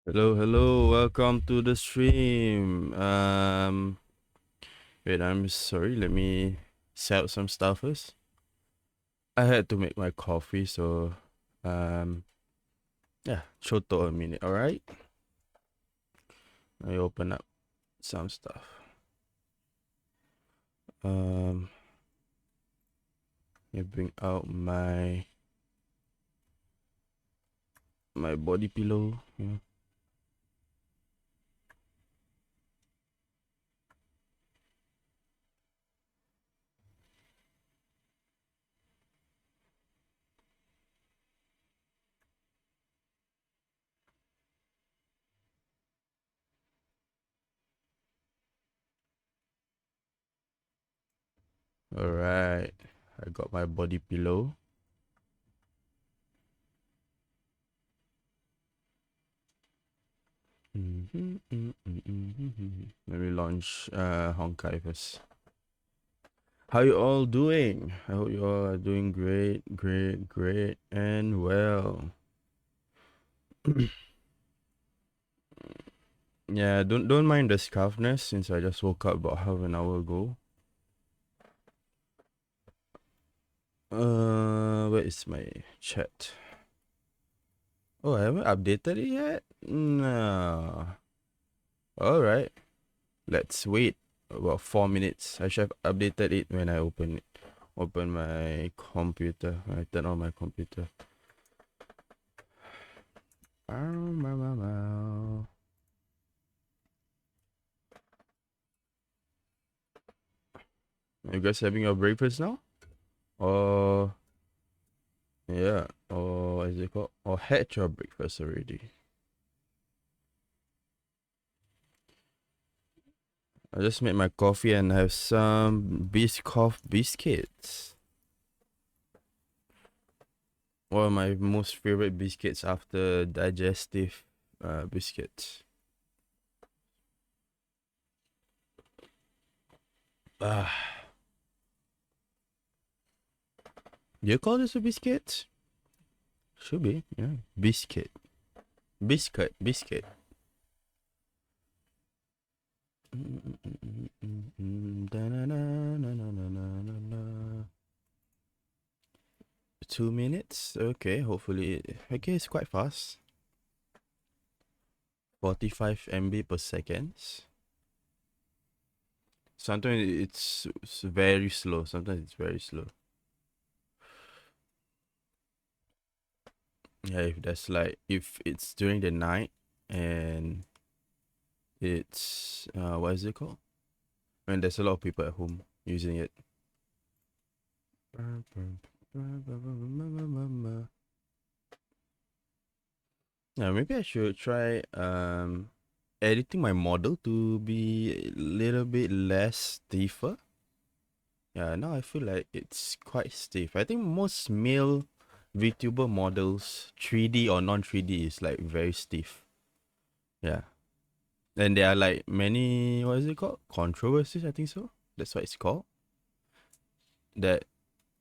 Hello, hello, welcome to the stream. Wait, I'm sorry, let me set up some stuff first. I had to make my coffee, so um yeah, choto a minute, alright? I open up some stuff. Um I bring out my body pillow. Yeah. Alright. I got my body pillow. Let me launch Honkai first. How you all doing? I hope you all are doing great, great, great, and well. Yeah, don't mind the scarfness since I just woke up about half an hour ago. Where is my chat? Oh, I haven't updated it yet? No. Alright. Let's wait about 4 minutes. I should have updated it when I open my computer. When I turn on my computer. You guys having your breakfast now? Or yeah, or what is it called? Or had your breakfast already? I just made my coffee and have some Biscoff biscuits. One of my most favorite biscuits after digestive biscuits. Ah, do you call this a biscuit? Should be, yeah. Biscuit. Biscuit. 2 minutes? Okay, hopefully. Okay, it's quite fast. 45 MB per second. Sometimes it's very slow. Sometimes it's very slow. Yeah, if it's during the night and it's what is it called? When there's a lot of people at home using it. Yeah, maybe I should try editing my model to be a little bit less stiffer. Yeah, now I feel like it's quite stiff. I think most male VTuber models, 3D or non 3D, is like very stiff. Yeah. And there are like many, what is it called? Controversies, I think so. That's what it's called. That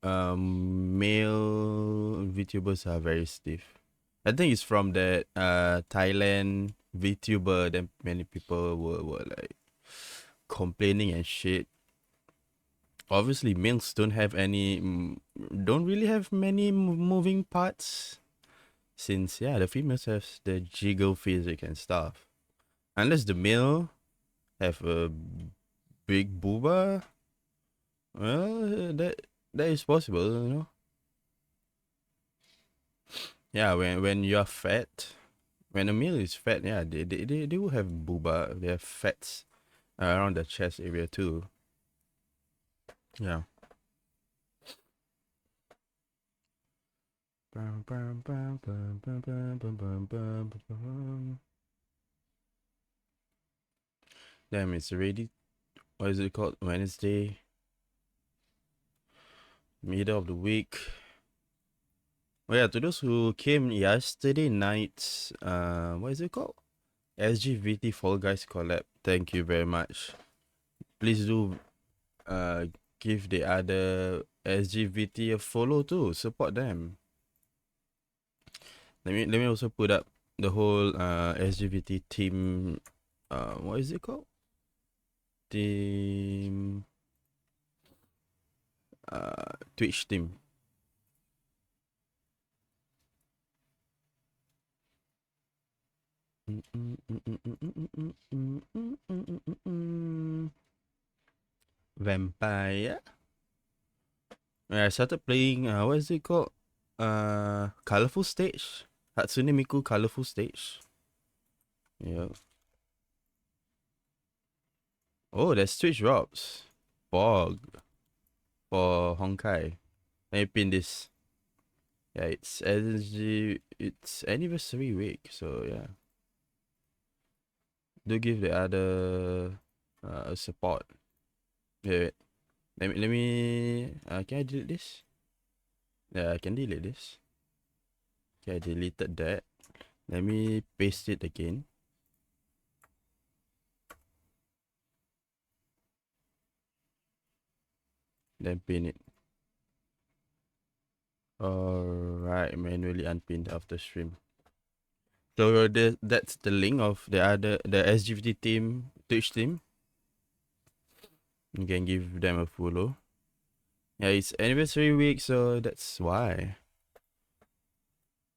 male VTubers are very stiff. I think it's from that Thailand VTuber. Then many people were like complaining and shit. Obviously, males don't really have many moving parts. Since yeah, the females have the jiggle physique and stuff. Unless the male have a big booba, well, that is possible, you know. Yeah, when you're fat, when a male is fat, yeah, they will have booba. They have fats around the chest area too. Yeah. Damn, it's already, what is it called? Wednesday, middle of the week. Oh yeah, to those who came yesterday night, what is it called? SGVT Fall Guys collab. Thank you very much. Please do give the other SGVT a follow too. Support them. Let me also put up the whole SGVT team. What is it called? Team. Twitch team. Vampire. I started playing. What is it called? Colorful Stage. Hatsune Miku Colorful Stage. Yeah. Oh, there's Twitch drops. Bog. For Honkai. Let me pin this. Yeah, it's anniversary week, so yeah. Do give the other support. Wait. Can I delete this? Yeah, I can delete this. Okay, I deleted that. Let me paste it again. Then pin it. Alright, manually unpinned after stream. So that's the link of the SGVT team, Twitch team. You can give them a follow. Yeah, it's anniversary week, so that's why.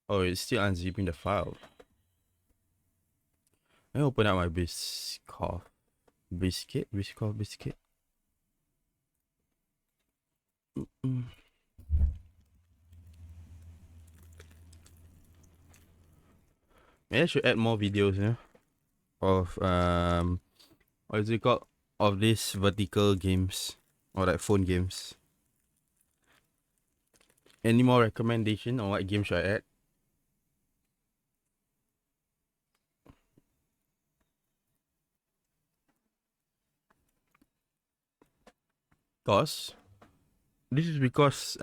Oh, it's still unzipping the file. Let me open up my Biscoff. Biscuit? Maybe I should add more videos, yeah, of what is it called? Of these vertical games or like phone games. Any more recommendation on what game should I add? Cause this is because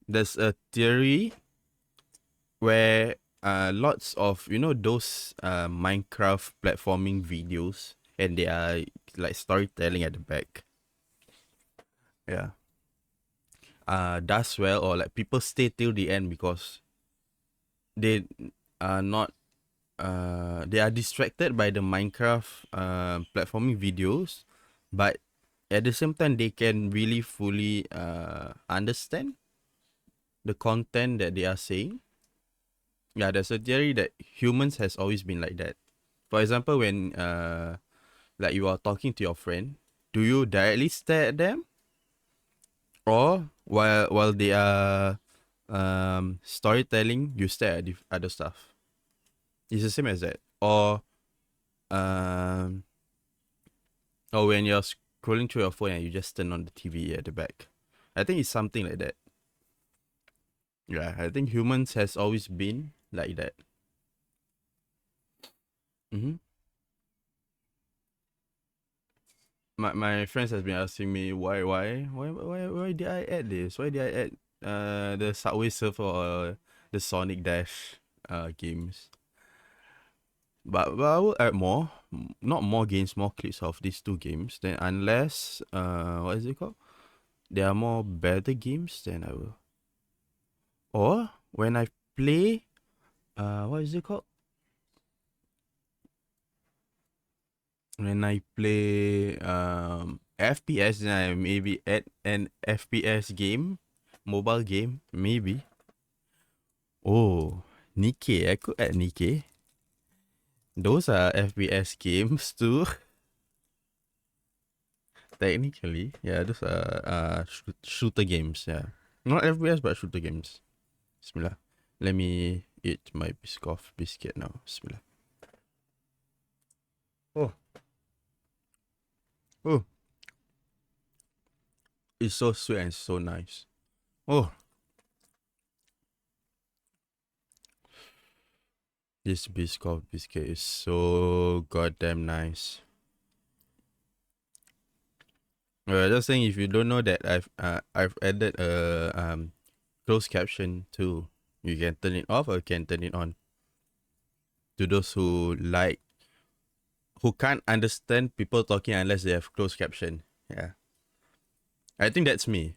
there's a theory where lots of those Minecraft platforming videos, and they are like storytelling at the back. Yeah. Does well, or like people stay till the end because they are not they are distracted by the Minecraft platforming videos, but at the same time they can really fully understand the content that they are saying. Yeah, there's a theory that humans has always been like that. For example, when like you are talking to your friend, do you directly stare at them, or while they are storytelling, you stare at the other stuff? It's the same as that. Um or when you're scrolling through your phone and you just turn on the TV at the back. I think it's something like that. Yeah, I think humans has always been like that. Mm-hmm. My friends has been asking me why did I add this? Why did I add the Subway Surfer or the Sonic Dash games? But I will add more, not more games, more clips of these two games. Then unless what is it called? There are more better games, then I will. Or when I play what is it called? When I play FPS, then I maybe add an FPS game, mobile game, maybe. Oh, Nikkei, I could add Nikkei. Those are FPS games too. Technically, yeah, those are shooter games, yeah. Not FPS, but shooter games. Bismillah. Let me eat my Biscoff biscuit now. Bismillah. Oh. Oh. It's so sweet and so nice. Oh. This Biscoff biscuit is so goddamn nice. Just saying, if you don't know that I've added a closed caption too. You can turn it off or you can turn it on. To those who can't understand people talking unless they have closed caption. Yeah. I think that's me.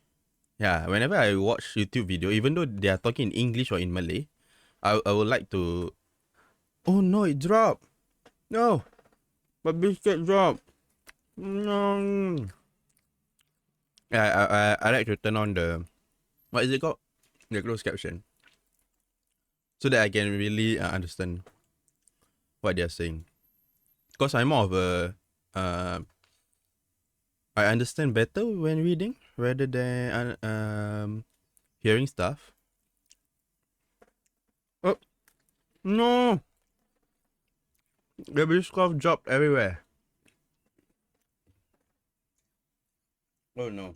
Yeah. Whenever I watch YouTube video, even though they are talking in English or in Malay, I would like to. Oh no, it dropped. No, my biscuit dropped. No. I like to turn on the, what is it called? The closed caption, so that I can really understand what they're saying. Because I'm more of a I understand better when reading rather than hearing stuff. Oh no, the biscuit dropped everywhere. Oh no.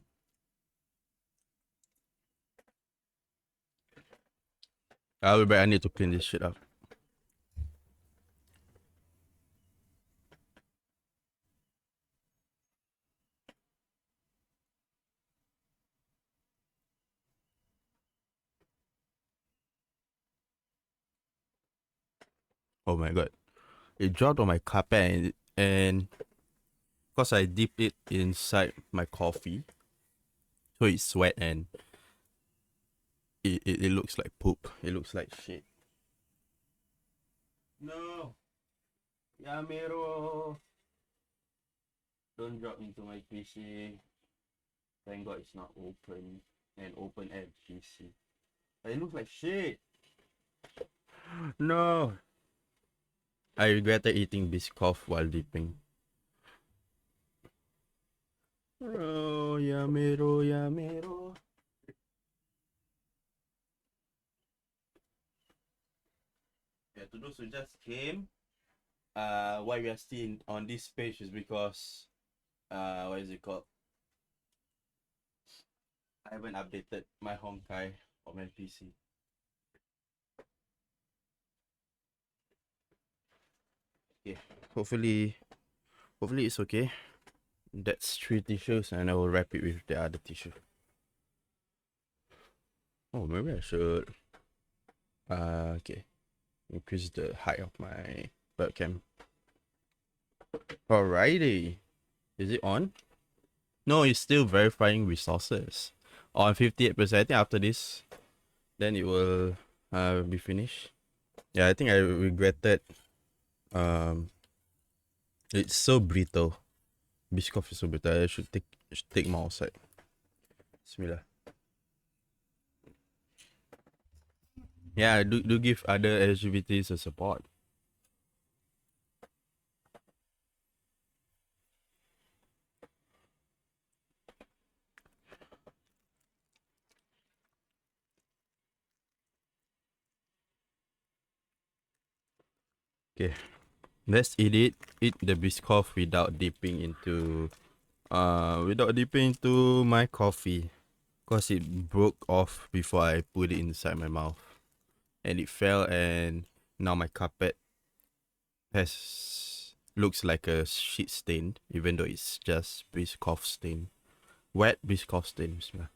I'll be back. I need to clean this shit up. Oh my god. It dropped on my carpet and because I dipped it inside my coffee, so it's wet and it looks like poop. It looks like shit. No, Yamero, don't drop into my PC. Thank God it's not open and open air PC. It looks like shit. No, I regretted eating Biscoff while dipping. Oh, Yamero, Yamero. Yeah, to those who just came, why we are still on this page is because what is it called? I haven't updated my Honkai on my PC. Okay, hopefully it's okay. That's 3 tissues, and I will wrap it with the other tissue. Oh, maybe I should okay, increase the height of my webcam. Alrighty, is it on? No, it's still verifying resources. On 58%. I think after this, then it will be finished. Yeah, I think I regretted. Um, it's so brittle. Biscoff is so brittle. I should take more outside. Bismillah. Yeah, do give other LGBTs a support. Okay, let's eat it. Eat the Biscoff without dipping into my coffee, cause it broke off before I put it inside my mouth, and it fell, and now my carpet has looks like a shit stain, even though it's just Biscoff stain, wet Biscoff stain. Bismillah.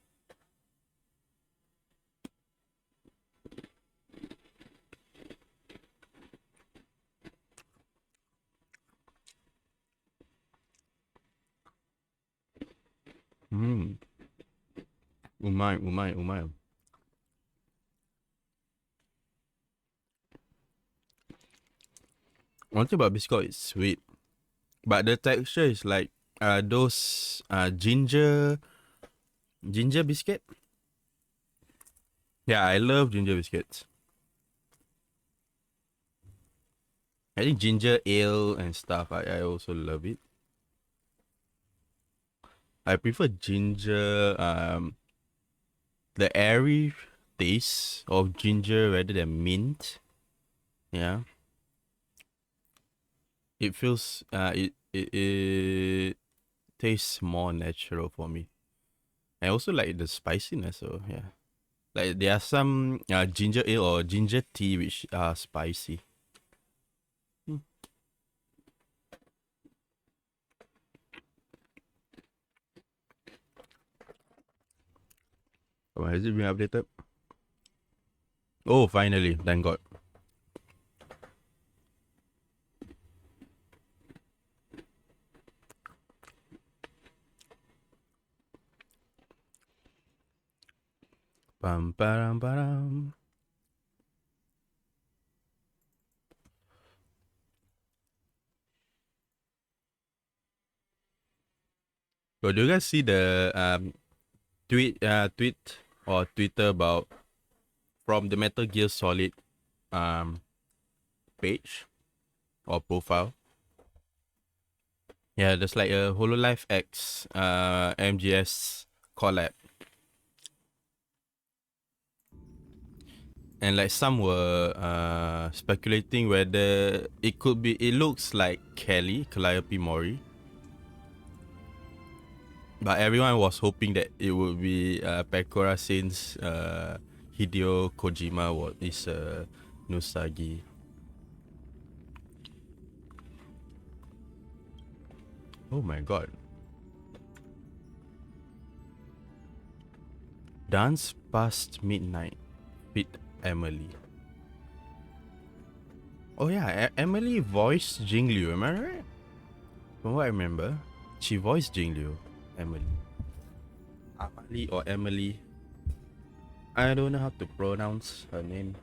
Mmm. Umay, umay, umay. One thing about biscuit is sweet, but the texture is like those ginger biscuit. Yeah, I love ginger biscuits. I think ginger ale and stuff. I also love it. I prefer ginger. The airy taste of ginger rather than mint. Yeah, it feels. It tastes more natural for me. I also like the spiciness. So yeah. Like there are some ginger ale or ginger tea which are spicy. Hmm. Oh, has it been updated? Oh, finally! Thank God. Pam param param. So do you guys see the tweet or Twitter about from the Metal Gear Solid um page or profile? Yeah, there's like a Hololive X MGS collab. And like some were speculating whether it looks like Kelly, Calliope Mori. But everyone was hoping that it would be Pekora since Hideo Kojima is Nusagi. Oh my god. Dance Past Midnight with Emily. Oh yeah, Emily voiced Jingliu, am I right? From what I remember, she voiced Jingliu, Emily. Amali or Emily. I don't know how to pronounce her name.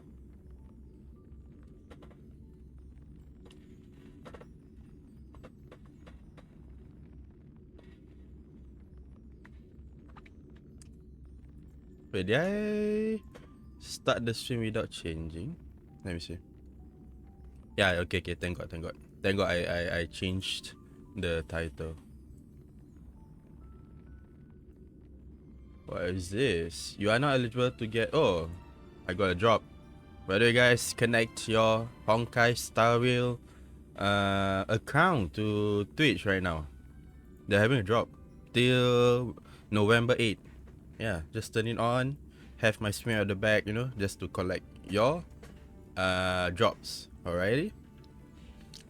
Wait, did I start the stream without changing? Let me see. Yeah, okay, thank God. Thank God I changed the title. What is this? You are not eligible to get... Oh, I got a drop. Why do you guys connect your Honkai Star Rail account to Twitch right now? They're having a drop till November 8th. Yeah, just turn it on. Have my stream at the back, you know, just to collect your drops. Alrighty.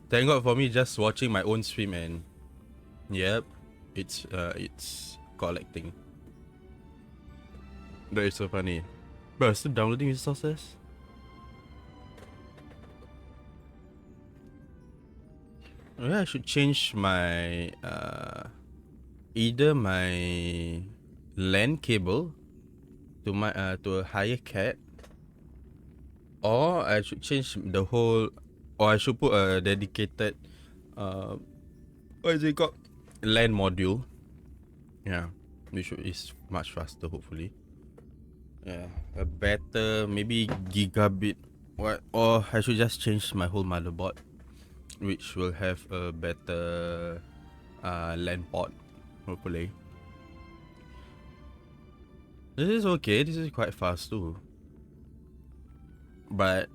Thank God for me just watching my own stream and yep, it's collecting. That is so funny. Bro, still downloading resources? Yeah, I should change my either my LAN cable to my to a higher cat, or I should change the whole, or I should put a dedicated what is it called, LAN module. Yeah, which is much faster hopefully. Yeah, a better maybe gigabit. What? Or I should just change my whole motherboard, which will have a better LAN port, hopefully. This is okay. This is quite fast too. But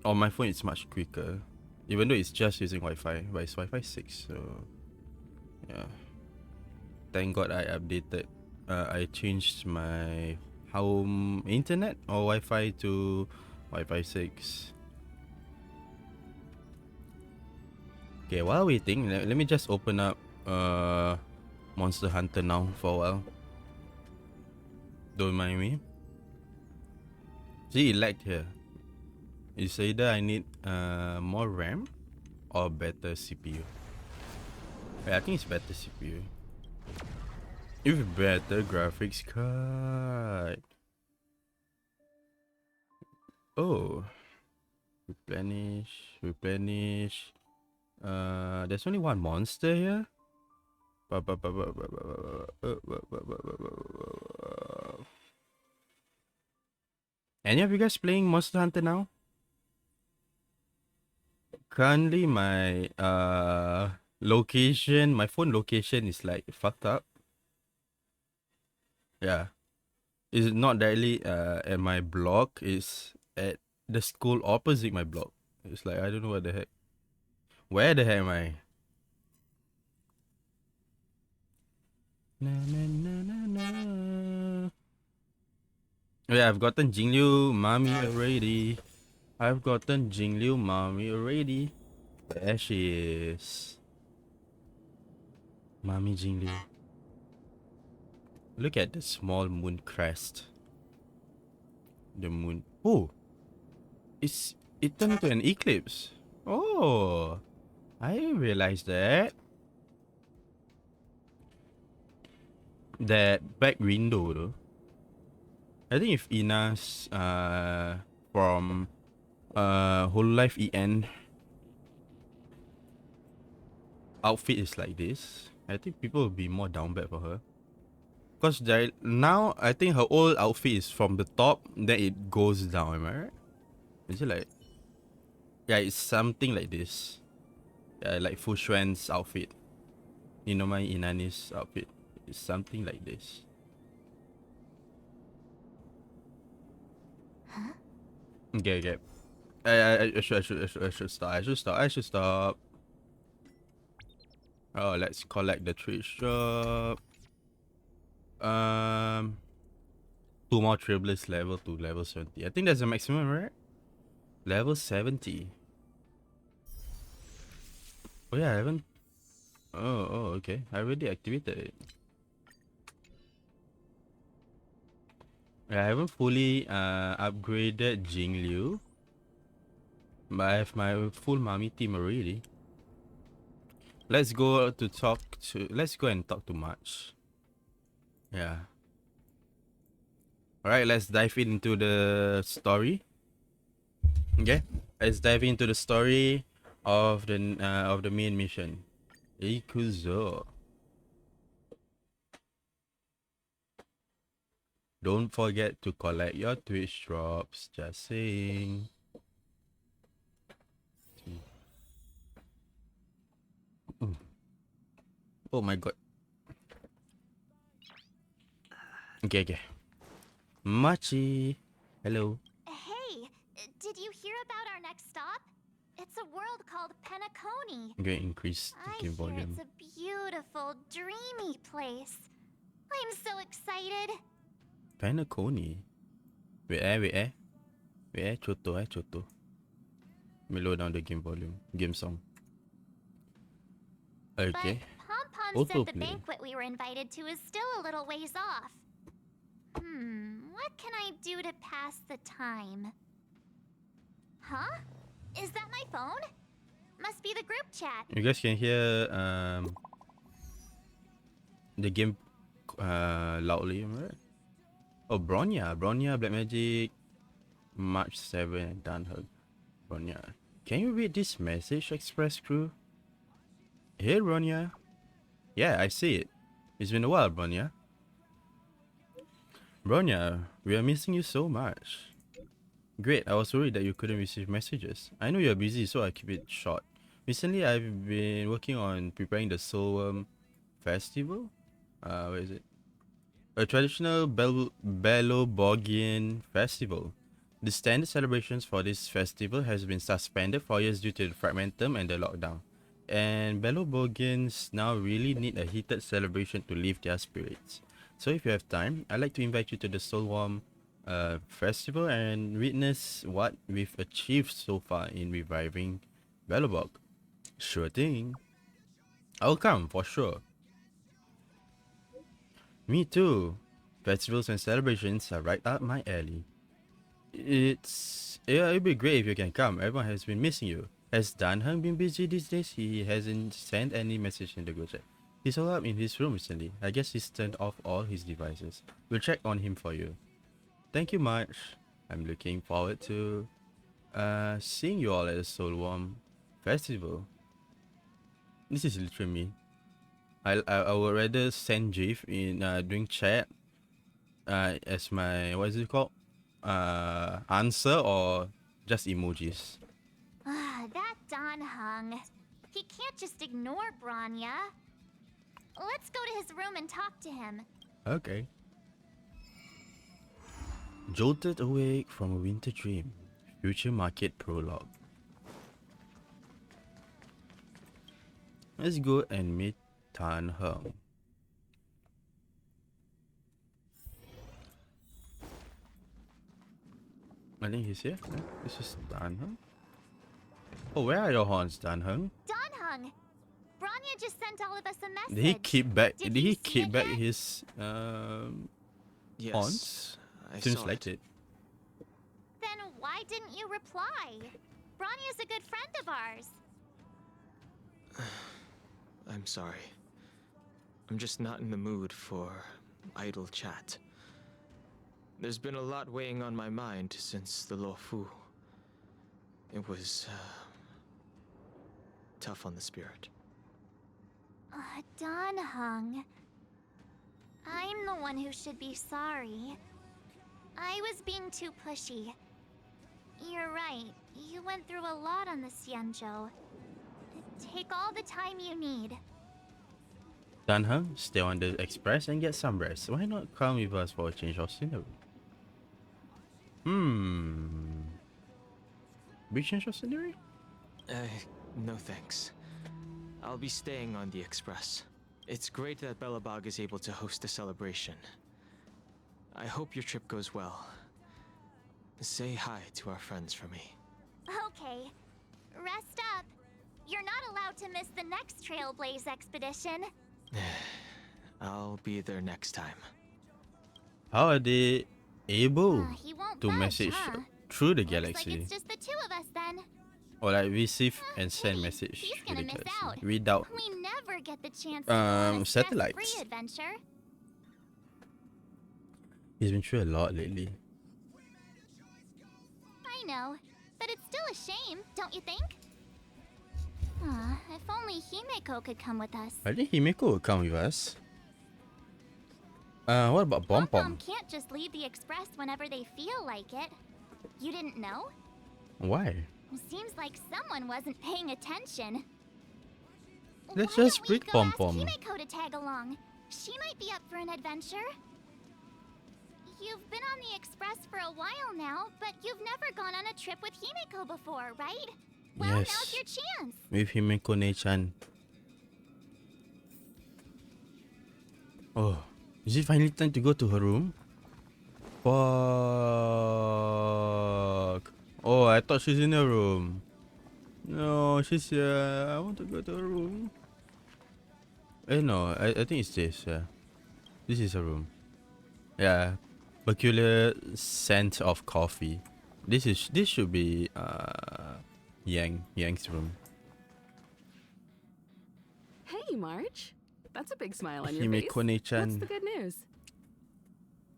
on my phone, it's much quicker. Even though it's just using Wi-Fi, but it's Wi-Fi 6, so yeah. Thank God I updated. I changed my home internet or Wi-Fi to Wi-Fi 6. Okay, while waiting, let me just open up Monster Hunter now for a while. Don't mind me. See, it lagged here. It's either I need more RAM or better CPU. Yeah, I think it's better CPU. With better graphics card. Oh. Replenish. There's only one monster here. Any of you guys playing Monster Hunter now? Currently my location, my phone location is like fucked up. Yeah. It's not directly at my block, it's at the school opposite my block. It's like I don't know what the heck. Where the heck am I? Na, na, na, na, na. Oh yeah, I've gotten Jingliu Mommy already. I've gotten Jingliu Mommy already. There she is. Mommy Jingliu. Look at the small moon crest. The moon. Oh! It turned into an eclipse. Oh! I realized that. That back window though. I think if Ina's from Hololive EN outfit is like this, I think people will be more down bad for her. Because now, I think her old outfit is from the top, then it goes down, am I right? Is it like... Yeah, it's something like this. Yeah, like Fu Xuan's outfit. Inomai Inani's outfit. It's something like this. Huh? Okay. I should stop. Oh, let's collect the trade shop. 2 more travelers level to level 70. I think that's the maximum, right? Level 70. Oh yeah, I haven't... Oh, okay. I already activated it. I haven't fully upgraded Jingliu. But I have my full mummy team already. Let's go and talk to March. Yeah. Alright, let's dive into the story. Okay. Let's dive into the story of the main mission. Ikuzo. Don't forget to collect your Twitch drops. Just saying. Oh my god. Okay. Machi. Hello. Hey, did you hear about our next stop? It's a world called Penacony. I'm going to increase the I game hear volume. it's a beautiful, dreamy place. I'm so excited. Penacony. Wait, Choto. Let me lower down the game volume. Game song. Okay. But Pom-Pom said the Autoplay. banquet we were invited to is still a little ways off. What can I do to pass the time? Huh? Is that my phone? Must be the group chat. You guys can hear the game loudly, right? Oh, Bronya, Black Magic, March 7, done her. Bronya. Can you read this message, Express Crew? Hey, Bronya. Yeah, I see it. It's been a while, Bronya. Bronya, we are missing you so much. Great, I was worried that you couldn't receive messages. I know you're busy, so I keep it short. Recently, I've been working on preparing the Soulworm Festival. Where is it? A traditional Belobogian festival. The standard celebrations for this festival has been suspended for years due to the fragmentum and the lockdown. And Belobogians now really need a heated celebration to lift their spirits. So if you have time, I'd like to invite you to the Soulworm festival and witness what we've achieved so far in reviving Belobog. Sure thing. I'll come for sure. Me too. Festivals and celebrations are right up my alley. It'd be great if you can come. Everyone has been missing you. Has Dan Heng been busy these days? He hasn't sent any message in the group chat. He's all up in his room recently. I guess he's turned off all his devices. We'll check on him for you. Thank you much. I'm looking forward to seeing you all at the Soulworm Festival. This is literally me. I would rather send GIF in doing chat as my, what is it called, answer, or just emojis. That Don Hung. He can't just ignore Branya. Let's go to his room and talk to him. Okay. Jolted awake from a winter dream. Future Market Prologue. Let's go and meet Tan Heng. I think he's here. This is Dan Heng. Oh, where are your horns, Dan Heng? Don Hung! Branya just sent all of us a message. Did he keep back? Did he you see keep it back yet? his Yes, horns? I Seems saw like it. Then why didn't you reply? Branya's a good friend of ours. I'm sorry. I'm just not in the mood for idle chat. There's been a lot weighing on my mind since the Lo Fu. It was tough on the spirit. Don Hung. I'm the one who should be sorry. I was being too pushy. You're right. You went through a lot on the Xianzhou. Take all the time you need. Danheng, stay on the express and get some rest. Why not come with us for a change of scenery? We change of scenery? No thanks. I'll be staying on the express. It's great that Belobog is able to host a celebration. I hope your trip goes well. Say hi to our friends for me. Okay. Rest up. You're not allowed to miss the next Trailblaze expedition. I'll be there next time. How are they able He won't to budge, message huh? through the Looks like galaxy? it's just the two of us then. Or like receive and send Hey, message he's through the gonna miss galaxy out. without We never get the chance to go on a satellites. stress-free adventure. He's been through a lot lately. I know, but it's still a shame, don't you think? If only Himeko could come with us. I think Himeko will come with us. What about Pom Pom? can't just leave the express whenever they feel like it. You didn't know? Why? Seems like someone wasn't paying attention. Let's Why just don't we bring go Pom ask Pom. Himeko to tag along? She might be up for an adventure. You've been on the express for a while now, but you've never gone on a trip with Himeko before, right? Well, now's Yes. your chance. With Himeko Ne-chan. Oh, is it finally time to go to her room? Fuck. Oh, I thought she's in her room. No, she's here. I want to go to her room. No, I think it's this. Yeah, this is her room. Yeah, peculiar scent of coffee. This should be Yang's room. Hey, March. That's a big smile on your face. Himeko Ne-chan. What's the good news?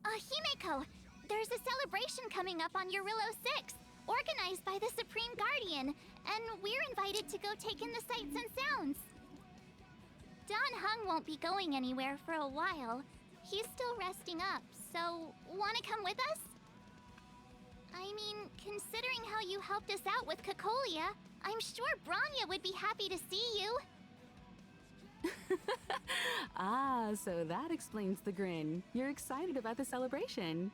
Himeko, there's a celebration coming up on Eurillo 6, organized by the Supreme Guardian, and we're invited to go take in the sights and sounds. Don Hung won't be going anywhere for a while. He's still resting up, so wanna come with us? I mean, considering how you helped us out with Cocolia, I'm sure Branya would be happy to see you. Ah, so that explains the grin. You're excited about the celebration.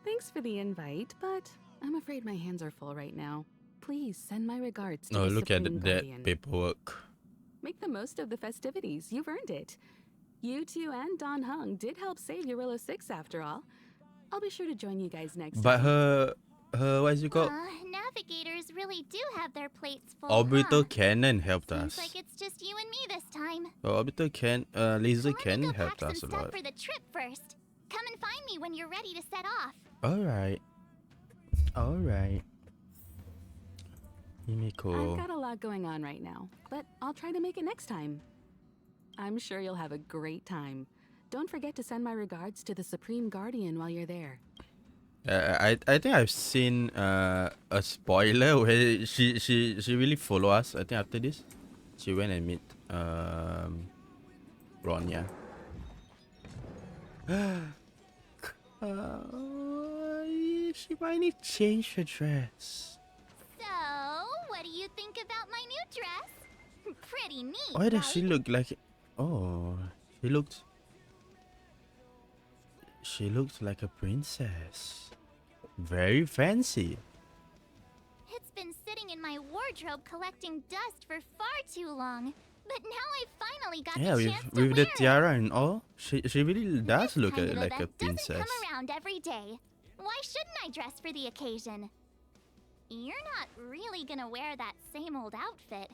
Thanks for the invite, but I'm afraid my hands are full right now. Please send my regards to Oh, the look at Supreme that Guardian. paperwork. Make the most of the festivities. You've earned it. You two and Don Hung did help save Eurillo 6 after all. I'll be sure to join you guys next But time. her what is it called? Navigators really do have their plates full, Orbital huh? cannon helped Seems us. like it's just you and me this time. Orbital laser Let me cannon go pack helped some us a stuff lot. for the trip first. Come and find me when you're ready to set off. Alright. Alright. I've Himeko. got a lot going on right now, but I'll try to make it next time. I'm sure you'll have a great time. Don't forget to send my regards to the Supreme Guardian while you're there. I think I've seen a spoiler where she really follow us. I think after this, she went and meet Bronya. She finally changed her dress. So, what do you think about my new dress? Pretty neat, Why does she right? look like? Oh, she looks like a princess. Very fancy. It's been sitting in my wardrobe collecting dust for far too long. But now I finally got Yeah, the chance to with wear the it. tiara and all, she really does This look kind of like a event princess. doesn't come around every day. Why shouldn't I dress for the occasion? You're not really gonna wear that same old outfit,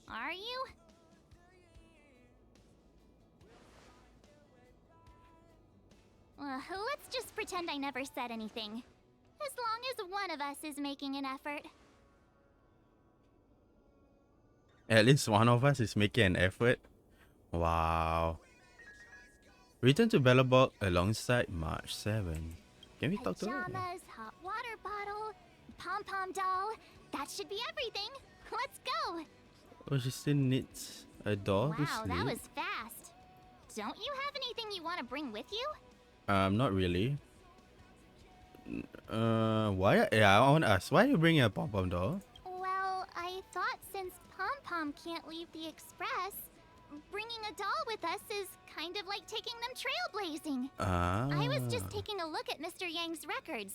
are you? Let's just pretend I never said anything. As long as one of us is making an effort. At least one of us is making an effort. Wow. Return to Belobog alongside March 7. Can we talk to her? Pajamas, hot water bottle, pom-pom doll. That should be everything. Let's go. Oh, she still needs a door to Wow, that sleep. was fast. Don't you have anything you want to bring with you? Not really. Why? Yeah, I want to ask. Why are you bringing a pom pom doll? Well, I thought since Pom Pom can't leave the Express, bringing a doll with us is kind of like taking them trailblazing. Ah. I was just taking a look at Mr. Yang's records,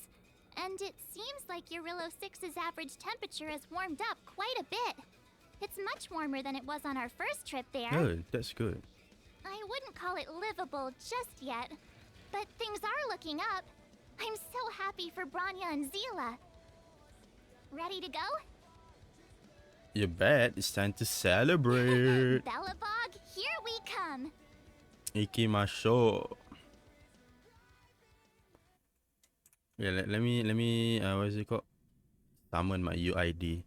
and it seems like Eurillo 6's average temperature has warmed up quite a bit. It's much warmer than it was on our first trip there. Good. That's good. I wouldn't call it livable just yet, but things are looking up. I'm so happy for Branya and Zila. Ready to go? You bet. It's time to celebrate. Bellabog, here we come. Ikimasho. Yeah, let me what is it called? Summon my UID.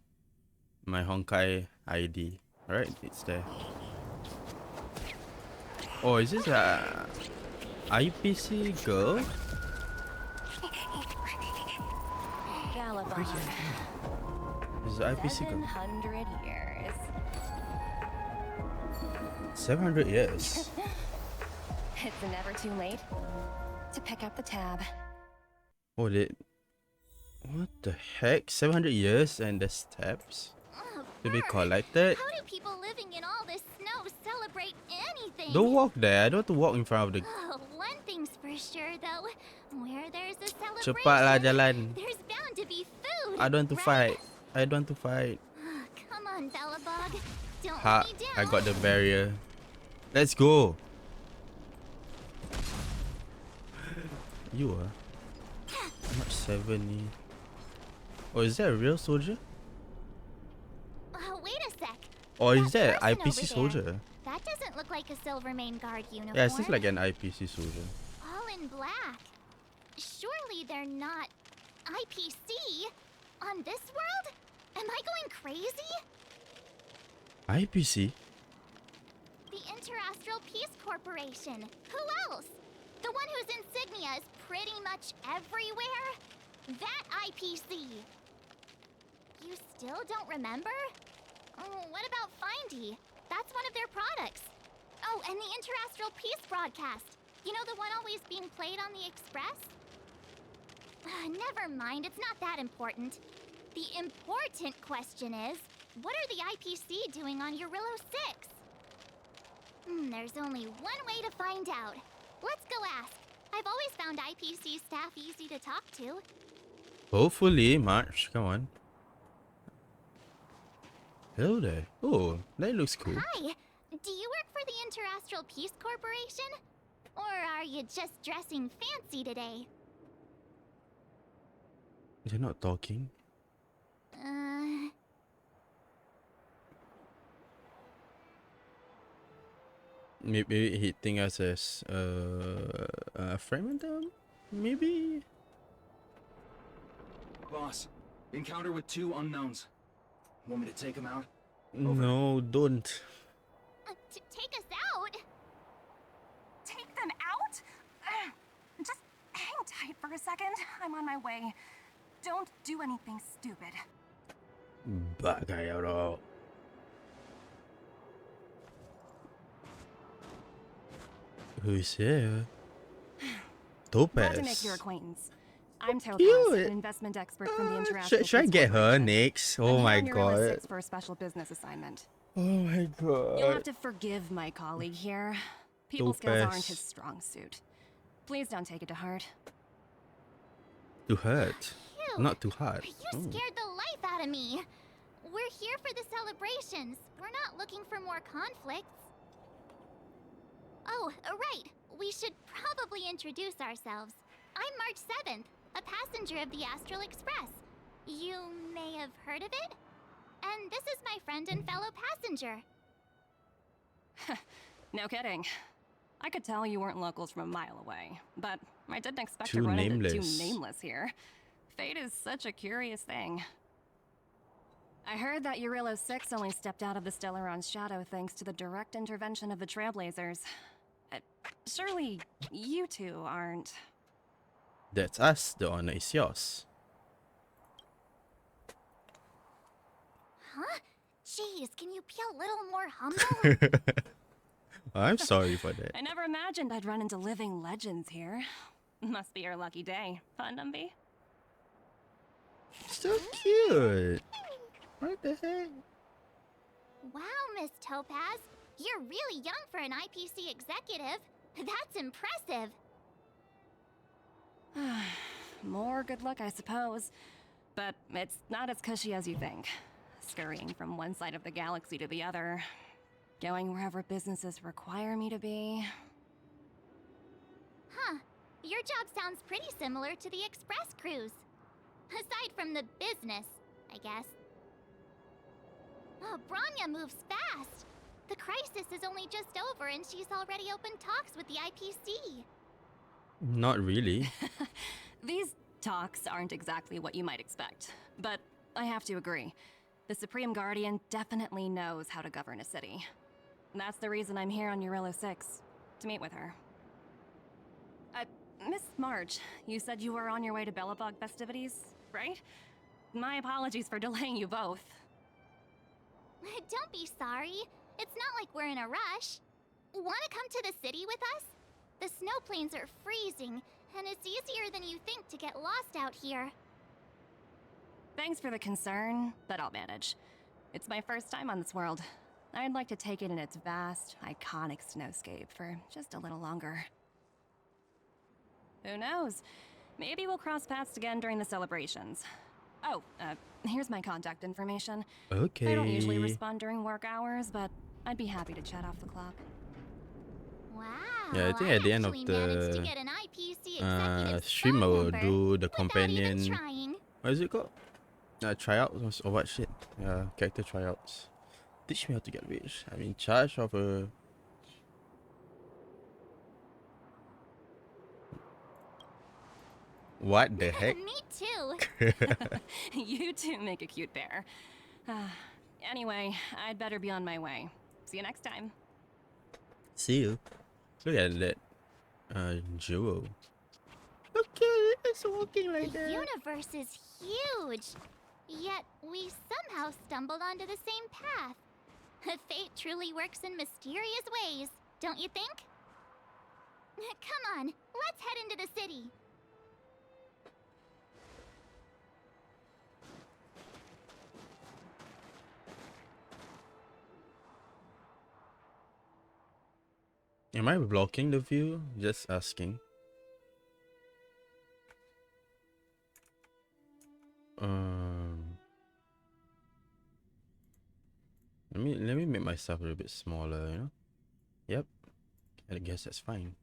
My Honkai ID. Alright, it's there. Oh, is this a IPC girl? Galabon. This is an IPC girl. 700 years. 700 years. It's never too late to pick up the tab. Oh, what the heck? 700 years and the steps to be collected? How do people living in all this snow celebrate anything? Don't walk there. I don't want to walk in front of the... Oh, one thing's for sure, though. Where there's a celebration, Cepatlah jalan. there's bound to be food. I don't want to right? fight. I don't want to fight. Come on, Bellabog. Don't Ha, let me down. I got the barrier. Let's go. You are not 70. Oh, is that a real soldier? Wait a sec. Or is that person an IPC over there. soldier? That doesn't look like a Silvermane Guard uniform. Yeah, it seems like an IPC soldier. All in black. Surely they're not IPC on this world? Am I going crazy? IPC? The Interastral Peace Corporation. Who else? The one whose insignia is pretty much everywhere? That IPC. You still don't remember? Oh, what about Findy? That's one of their products. Oh, and the Interastral Peace broadcast. You know the one always being played on the Express? Never mind, it's not that important. The important question is, what are the IPC doing on Eurillo 6? There's only one way to find out. Let's go ask. I've always found IPC staff easy to talk to. Hopefully, March. Come on. Hello there. Oh, that looks cool. Hi, do you work for the Interastral Peace Corporation? Or are you just dressing fancy today? They're not talking. Maybe he think us as a friend, maybe. Boss, encounter with 2 unknowns. Want me to take them out? No, don't. To take us out? Take them out? Just hang tight for a second. I'm on my way. Don't do anything stupid. Bagay bro. Who's here? Glad to make your Topaz. acquaintance. I'm Topaz, Cute. an investment expert from the International Should I Peace get her Corporation. next? I'm Oh here my on Eurillo god. 6 for a special business assignment. Oh my You'll have god. to forgive my colleague here. People skills aren't Topaz. his strong suit. Please don't take it to heart. To hurt. Phew. Not too hard. You Oh. scared the life out of me. We're here for the celebrations. We're not looking for more conflicts. Oh, right. We should probably introduce ourselves. I'm March 7th, a passenger of the Astral Express. You may have heard of it? And this is my friend and fellow passenger. No kidding. I could tell you weren't locals from a mile away, but I didn't expect Too to run into nameless. two nameless here. Fate is such a curious thing. I heard that Eurillo 6 only stepped out of the Stellaron's shadow thanks to the direct intervention of the Trailblazers. Surely you two aren't... That's us. The honor is yours. Huh? Jeez, can you be a little more humble? I'm sorry for that. I never imagined I'd run into living legends here. Must be your lucky day, huh, Numby? So cute. What the heck? Wow, Miss Topaz. You're really young for an IPC executive. That's impressive. More good luck, I suppose. But it's not as cushy as you think. Scurrying from one side of the galaxy to the other. Going wherever businesses require me to be. Huh. Your job sounds pretty similar to the express cruise. Aside from the business, I guess. Oh, Branya moves fast. The crisis is only just over and she's already opened talks with the IPC. Not really. These talks aren't exactly what you might expect. But I have to agree. The Supreme Guardian definitely knows how to govern a city. That's the reason I'm here on Eurillo 6, to meet with her. Miss March, you said you were on your way to Belobog festivities, right? My apologies for delaying you both. Don't be sorry. It's not like we're in a rush. Want to come to the city with us? The snow plains are freezing, and it's easier than you think to get lost out here. Thanks for the concern, but I'll manage. It's my first time on this world. I'd like to take it in its vast, iconic snowscape for just a little longer. Who knows? Maybe we'll cross paths again during the celebrations. Oh, here's my contact information. Okay. I don't usually respond during work hours, but I'd be happy to chat off the clock. Wow. Yeah, I think at the end of actually managed to the get an IPC executive stream, I will phone number do the without companion. even trying. What is it called? Tryouts or what shit? Character tryouts. Teach me how to get rich. I'm in charge of a. What the heck? Me too. You two make a cute pair. Anyway, I'd better be on my way. See you next time. See you. Look at that. Jewel. Okay, it's walking like The that. universe is huge. Yet we somehow stumbled onto the same path. Fate truly works in mysterious ways, don't you think? Come on, let's head into the city. Am I blocking the view? Just asking. Let me make myself a little bit smaller, you know? Yep. I guess that's fine.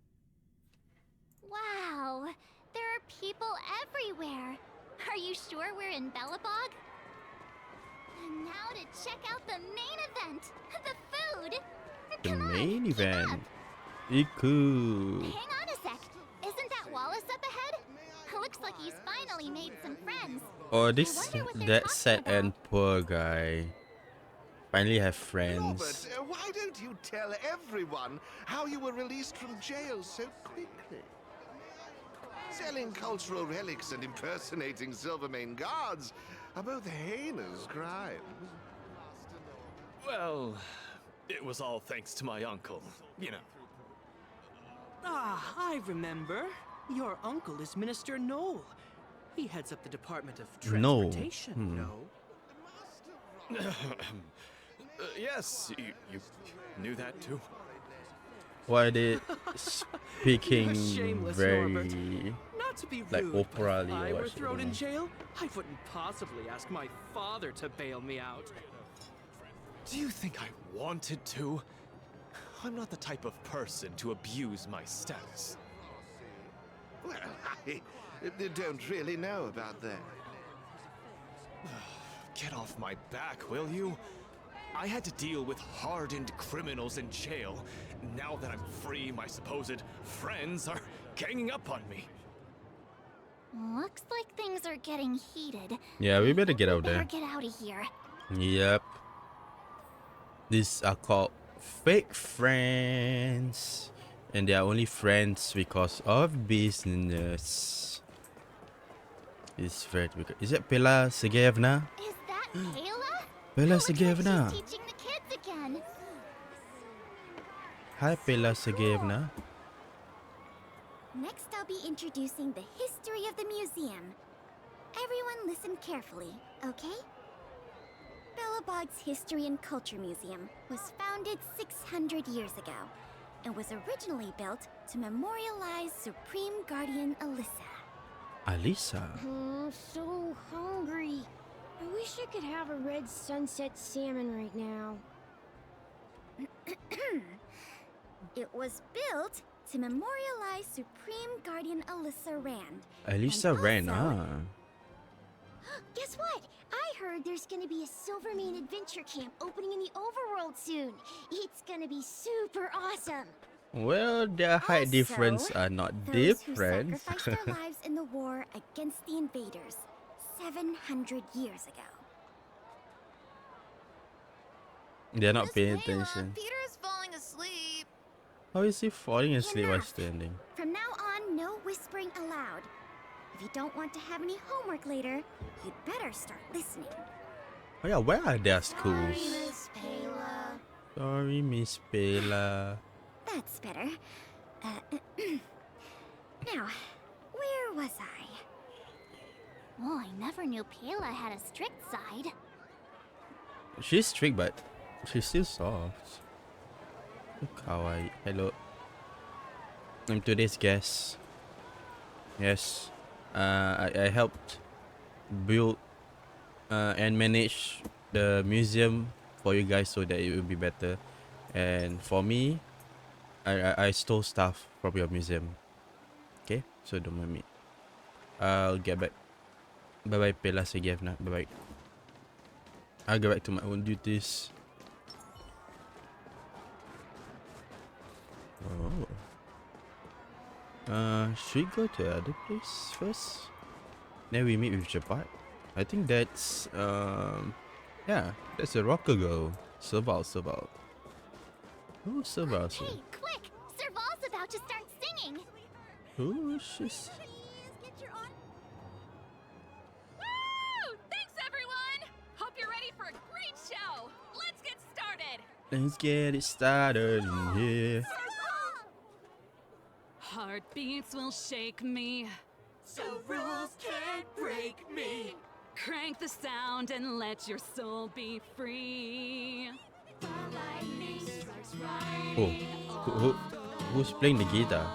Wow, there are people everywhere. Are you sure we're in Belobog? And now to check out the main event, the food. The Come on, main keep event. up. Iku. Hang on a sec. Isn't that Wallace up ahead? Looks like he's finally made some friends. Oh, this wonder what they're that talking sad about. and poor guy. Finally have friends. Robert, why don't you tell everyone how you were released from jail so quickly? Selling cultural relics and impersonating Silvermane guards are both heinous crimes. Well, it was all thanks to my uncle, you know. Ah, I remember. Your uncle is Minister Knoll. He heads up the Department of Knoll. Transportation, no? Yes, you knew that too? Why they speaking shameless, very Norbert. Not to be like rude, opera-ly but if I or were what? thrown in jail, I wouldn't possibly ask my father to bail me out. Do you think I wanted to? I'm not the type of person to abuse my status. Well, I don't really know about that. Get off my back, will you? I had to deal with hardened criminals in jail. Now that I'm free, my supposed friends are ganging up on me. Looks like things are getting heated. Yeah, we better get out Better there. get out of here. Yep. These are called fake friends. And they are only friends because of business. It's very difficult. Is it Pela Sergeyevna? Is that Kayla? Bella Looks like Sergeyevna. she's teaching the kids again. Hi, Bella Sergeyevna. Next, I'll be introducing the history of the museum. Everyone listen carefully, okay? Belobog's History and Culture Museum was founded 600 years ago and was originally built to memorialize Supreme Guardian Alyssa. Alisa. I'm so hungry. I wish I could have a red sunset salmon right now. It was built to memorialize Supreme Guardian Alyssa Rand. Alisa ran, also- Guess what? I heard there's gonna be a Silvermane adventure camp opening in the overworld soon. It's gonna be super awesome. Well, their height Also, difference are not those who different. sacrificed their lives in the war against the invaders 700 years ago. They're not paying attention. Peter's falling asleep. How is he falling asleep while Enough. standing? From now on, no whispering aloud. If you don't want to have any homework later, you'd better start listening. Oh yeah, where are their schools? Miss Payla. Sorry, Miss Bella. That's better. Now, where was I? Oh, I never knew Payla had a strict side. She's strict, but she's still soft. Kawaii. Hello. I'm today's guest. Yes. I helped build and manage the museum for you guys so that it will be better. And for me, I stole stuff from your museum. Okay? So don't mind me. I'll get back. Bye bye, Pela Sergeyevna. Bye bye. I'll go back to my own duties. Oh. Should we go to the other place first? Then we meet with Japat. I think that's yeah, that's a rocker girl. Serval. Oh, Serval. Hey, quick! Serval's about to start singing! Oh, she's. Woo! Thanks, everyone! Hope you're ready for a great show. Let's get started. Let's get it started in here. Heartbeats will shake me. So rules can't break me. Crank the sound and let your soul be free. Oh, who's playing the guitar?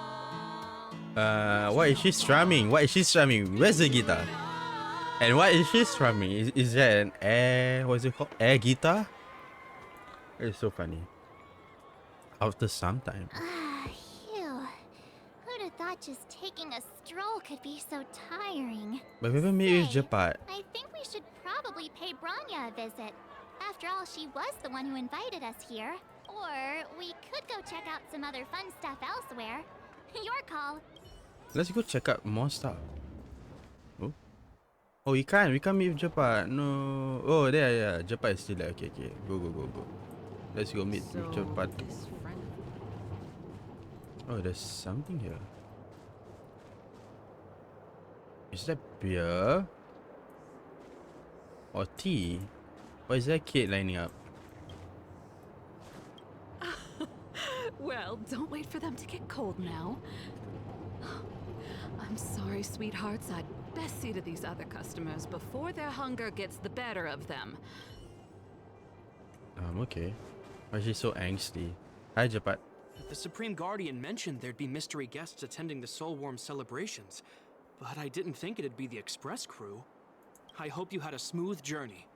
What is she strumming? Where's the guitar? And what is she strumming? Is that an air? What's it called? Air guitar? It's so funny. After some time. Phew. Who'd have thought just taking a stroll could be so tiring? But we haven't met with Say, Japat. I think we should probably pay Branya a visit. After all, she was the one who invited us here. Or we could go check out some other fun stuff elsewhere. Your call. Let's go check out more stuff. Oh, oh, we can't meet with Japat. No. Oh, there, yeah. Japat is still there. Okay. Go. Let's go meet with Japat. Oh, there's something here. Is that beer? Or tea? Or is that kid lining up? Well, don't wait for them to get cold now. I'm sorry, sweethearts. I'd best see to these other customers before their hunger gets the better of them. Okay. Why is she so angsty? Hi, Japat. The Supreme Guardian mentioned there'd be mystery guests attending the Soulworm celebrations, but I didn't think it'd be the Express crew. I hope you had a smooth journey.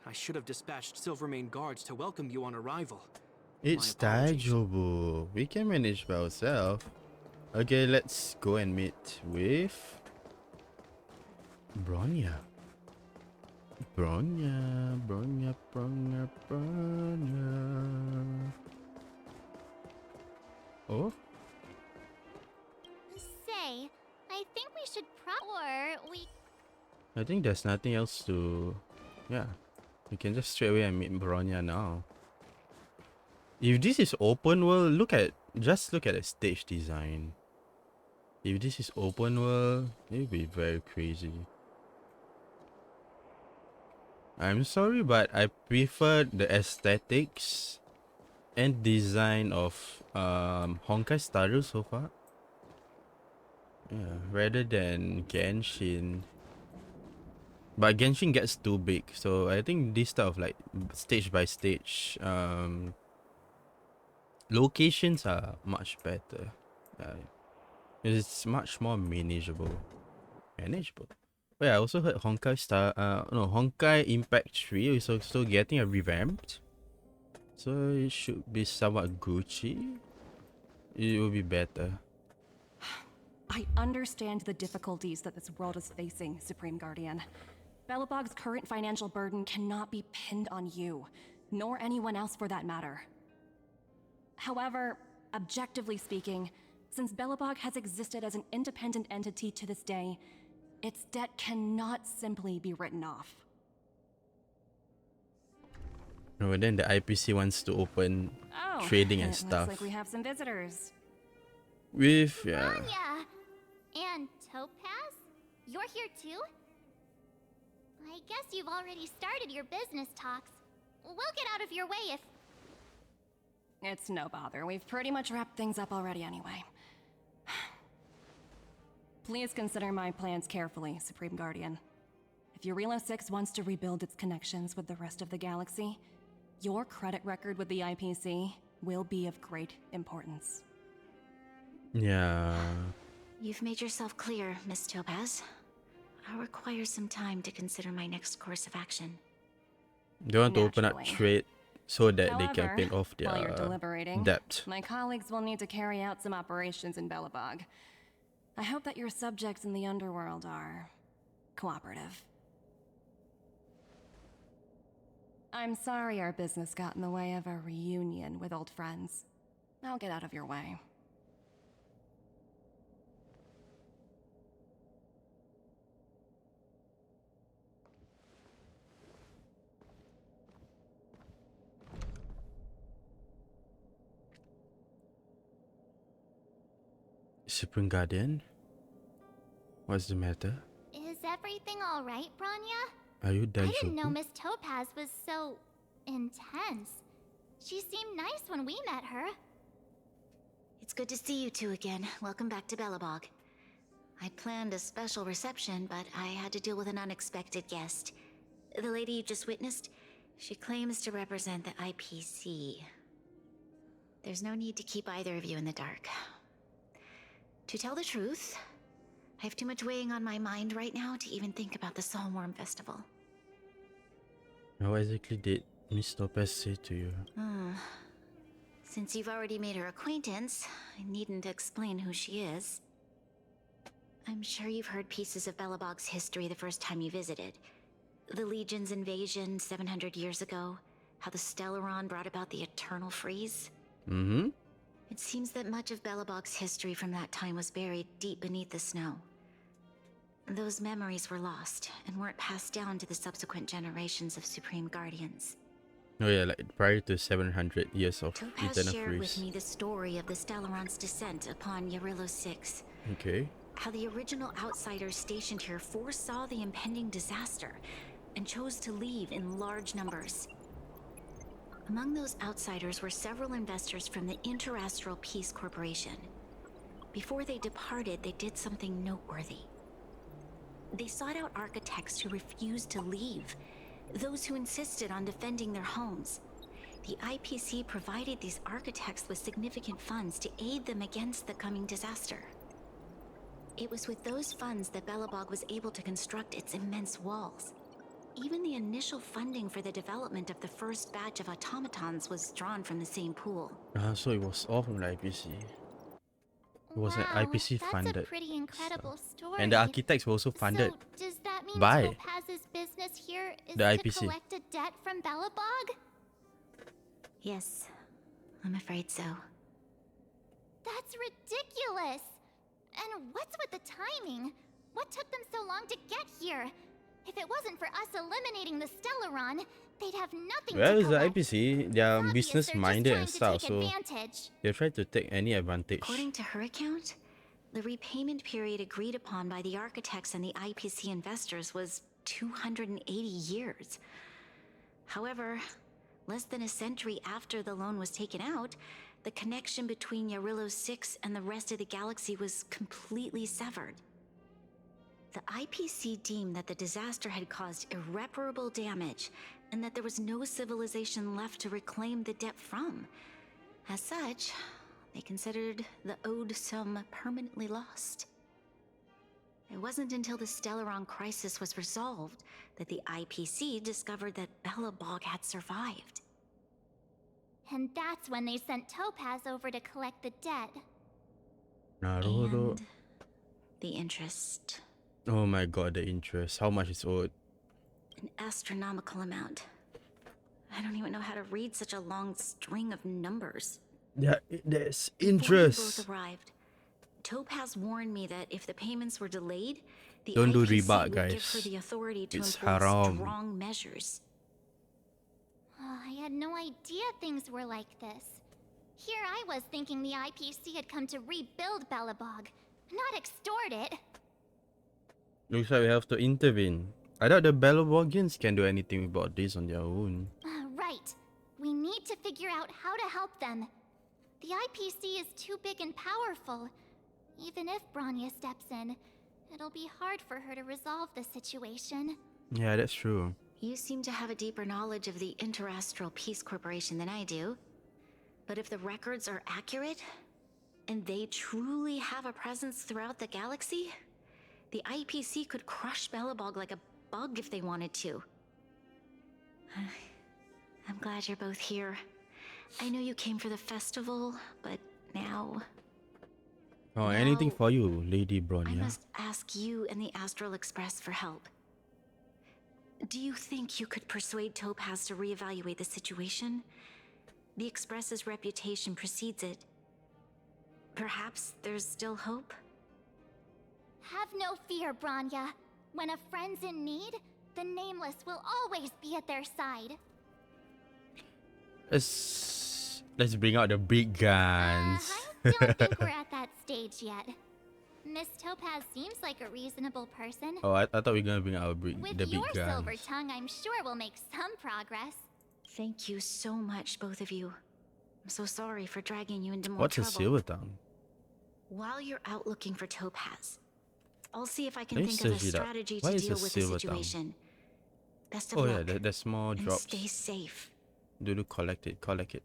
I should have dispatched Silvermane guards to welcome you on arrival. It's My apologies. Taijobu. We can manage by ourselves. Okay, let's go and meet with Bronya. Bronya. Oh, Say, I think we should or we... I think there's nothing else to... Yeah, we can just straight away and meet Bronya now. If this is open world, just look at the stage design. If this is open world, it would be very crazy. I'm sorry, but I prefer the aesthetics and design of Honkai Star Rail so far. Yeah, rather than Genshin. But Genshin gets too big, so I think this type of like stage by stage locations are much better. It's much more manageable. But yeah, I also heard Honkai Impact 3 is also getting a revamped. So it should be somewhat Gucci. It will be better. I understand the difficulties that this world is facing, Supreme Guardian. Belobog's current financial burden cannot be pinned on you, nor anyone else for that matter. However, objectively speaking, since Belobog has existed as an independent entity to this day, its debt cannot simply be written off. No, and then the IPC wants to open trading and stuff. Looks like we have some visitors. With Anya! And Topaz? You're here too? I guess you've already started your business talks. We'll get out of your way if... It's no bother. We've pretty much wrapped things up already anyway. Please consider my plans carefully, Supreme Guardian. If Eurilo 6 wants to rebuild its connections with the rest of the galaxy, your credit record with the IPC will be of great importance. Yeah. You've made yourself clear, Miss Topaz. I'll require some time to consider my next course of action. They want to open up trade so that they can pay off while you're their deliberating, debt. my colleagues will need to carry out some operations in Belobog. I hope that your subjects in the underworld are cooperative. I'm sorry our business got in the way of a reunion with old friends. I'll get out of your way. Supreme Guardian? What's the matter? Is everything alright, Branya? Are you done I didn't know shopping? Miss Topaz was so... intense. She seemed nice when we met her. It's good to see you two again. Welcome back to Belobog. I'd planned a special reception, but I had to deal with an unexpected guest. The lady you just witnessed, she claims to represent the IPC. There's no need to keep either of you in the dark. To tell the truth, I have too much weighing on my mind right now to even think about the Soulworm Festival. What exactly did Miss Topaz say to you? Since you've already made her acquaintance, I needn't explain who she is. I'm sure you've heard pieces of Belobog's history the first time you visited. The Legion's invasion 700 years ago, how the Stellaron brought about the Eternal Freeze. Mm-hmm. It seems that much of Belobog's history from that time was buried deep beneath the snow. Those memories were lost and weren't passed down to the subsequent generations of Supreme Guardians. Oh yeah, like prior to 700 years of Topaz Eternal shared with Freeze. me the story of the Stellaron's descent upon Eurilo 6. Okay. How the original outsiders stationed here foresaw the impending disaster and chose to leave in large numbers. Among those outsiders were several investors from the Interastral Peace Corporation. Before they departed, they did something noteworthy. They sought out architects who refused to leave, those who insisted on defending their homes. The IPC provided these architects with significant funds to aid them against the coming disaster. It was with those funds that Belobog was able to construct its immense walls. Even the initial funding for the development of the first batch of automatons was drawn from the same pool. So it was all from the IPC. It was an IPC funded. That's a pretty incredible story. And the architects were also funded So, does that mean by Topaz's business here is the to IPC. collect a debt from Belobog? Yes, I'm afraid so. That's ridiculous! And what's with the timing? What took them so long to get here? If it wasn't for us eliminating the Stellaron, they'd have nothing Well, to it's the collect. IPC. They are Obvious business they're just minded trying and to stuff, take so advantage. they try to take any advantage. According to her account, the repayment period agreed upon by the architects and the IPC investors was 280 years. However, less than a century after the loan was taken out, the connection between Yarillo 6 and the rest of the galaxy was completely severed. The IPC deemed that the disaster had caused irreparable damage and that there was no civilization left to reclaim the debt from. As such, they considered the owed sum permanently lost. It wasn't until the Stellaron crisis was resolved that the IPC discovered that Belobog had survived. And that's when they sent Topaz over to collect the debt. Naruto. And the interest. Oh my god, the interest. How much is owed? An astronomical amount. I don't even know how to read such a long string of numbers. Yeah, there's Before you interest. both arrived, Topaz warned me that if the payments were delayed, the Don't do IPC riba, would guys. give her the authority to It's enforce haram. strong measures. Oh, I had no idea things were like this. Here I was thinking the IPC had come to rebuild Belobog, not extort it. Looks like we have to intervene. I thought the Belobogians can do anything about this on their own. Right. We need to figure out how to help them. The IPC is too big and powerful. Even if Bronya steps in, it'll be hard for her to resolve the situation. Yeah, that's true. You seem to have a deeper knowledge of the Interastral Peace Corporation than I do. But if the records are accurate, and they truly have a presence throughout the galaxy, the IPC could crush Belobog like a bug if they wanted to. I'm glad you're both here. I know you came for the festival, but now... Oh, anything for you, Lady I Bronya. must ask you and the Astral Express for help. Do you think you could persuade Topaz to reevaluate the situation? The Express's reputation precedes it. Perhaps there's still hope? Have no fear, Bronya. When a friend's in need, the Nameless will always be at their side. Let's bring out the big guns. I don't think we're at that stage yet. Miss Topaz seems like a reasonable person. Oh, I thought we were gonna bring out the With big your guns. silver tongue, I'm sure we'll make some progress. Thank you so much, both of you. I'm so sorry for dragging you into more What's trouble. a silver tongue? While you're out looking for Topaz, I'll see if I can Let me think of a search it up. strategy What to is a deal with the silver tongue? situation. Best of Oh luck. yeah, the small and drops. stay safe. Do collect it. Collect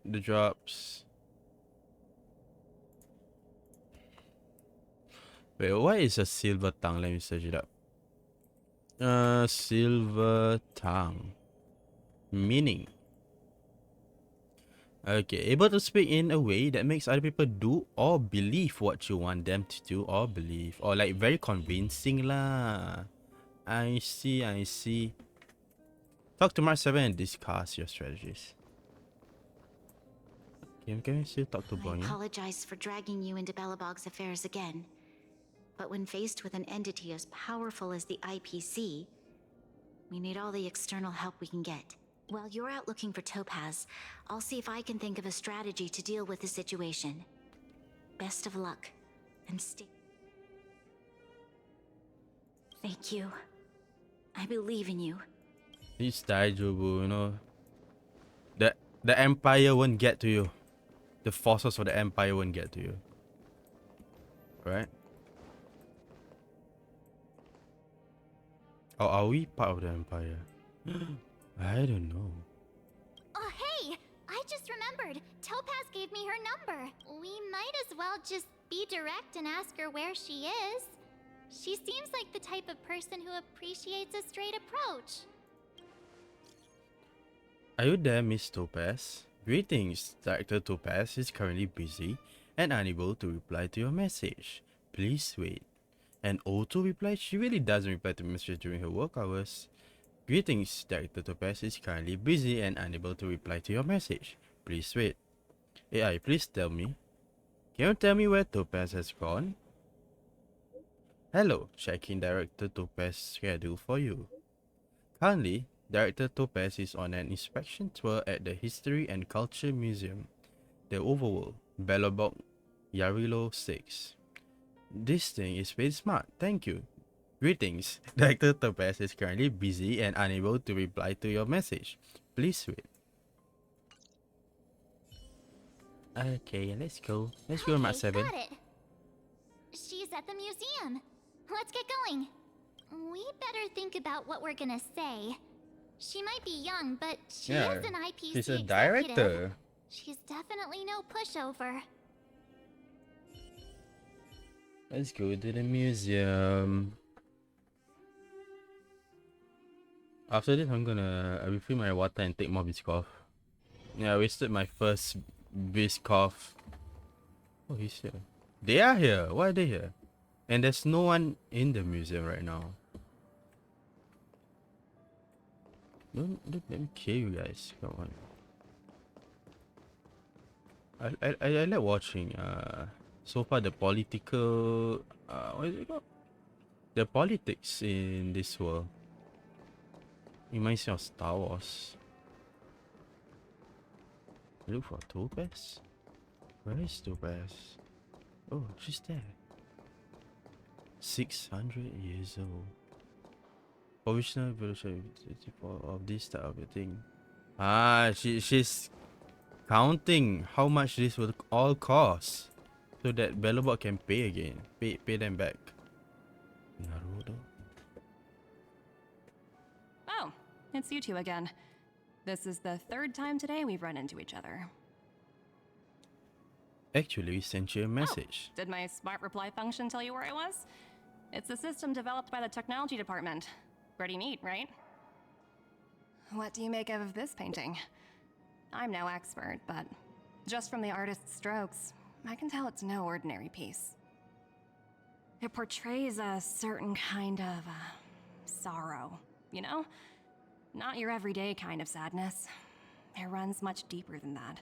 the drops. Wait, what is a silver tongue? Let me search it up. Silver tongue. Meaning. Okay, able to speak in a way that makes other people do or believe what you want them to do or believe. Or like very convincing lah. I see. Talk to Mark 7 and discuss your strategies. Can we still talk to I Bronya? apologize for dragging you into Belobog's affairs again. But when faced with an entity as powerful as the IPC, we need all the external help we can get. While you're out looking for Topaz, I'll see if I can think of a strategy to deal with the situation. Best of luck, and stay. Thank you. I believe in you. Please die, Jobu, you know. The Empire won't get to you. The forces of the Empire won't get to you. Right? Or are we part of the Empire? I don't know. Oh, hey! I just remembered. Topaz gave me her number. We might as well just be direct and ask her where she is. She seems like the type of person who appreciates a straight approach. Are you there, Miss Topaz? Greetings, Director Topaz is currently busy and unable to reply to your message. Please wait. And auto reply? She really doesn't reply to messages during her work hours. Greetings, Director Topaz is currently busy and unable to reply to your message. Please wait. AI, please tell me. Can you tell me where Topaz has gone? Hello, checking Director Topaz's schedule for you. Currently, Director Topaz is on an inspection tour at the History and Culture Museum, the Overworld, Belobog, Yarillo 6. This thing is very smart, thank you. Greetings. Director Topaz is currently busy and unable to reply to your message. Please wait. Okay, let's go. Let's go, Mark 7. Got it. She's at the museum. Let's get going. We better think about what we're gonna say. She might be young, but she is an IPC she's a executive. director. She's definitely no pushover. Let's go to the museum. After this, I'm gonna refill my water and take more Biscoff. Yeah, I wasted my first Biscoff. Oh, he's here. They are here. Why are they here? And there's no one in the museum right now. Don't let me kill you guys. Come on. I like watching. So far the political. What is it called? The politics in this world. Reminds me of Star Wars. Look for Topaz. Where is Topaz? Oh, she's there. 600 years old. Provisional evolution of this type of a thing. Ah, she's counting how much this will all cost, so that Bellobot can pay again. Pay them back. Naruto. Oh, it's you two again. This is the third time today we've run into each other. Actually, we sent you a message. Oh, did my smart reply function tell you where I was? It's a system developed by the technology department. Pretty neat, right? What do you make of this painting? I'm no expert, but just from the artist's strokes, I can tell it's no ordinary piece. It portrays a certain kind of sorrow, you know? Not your everyday kind of sadness. It runs much deeper than that.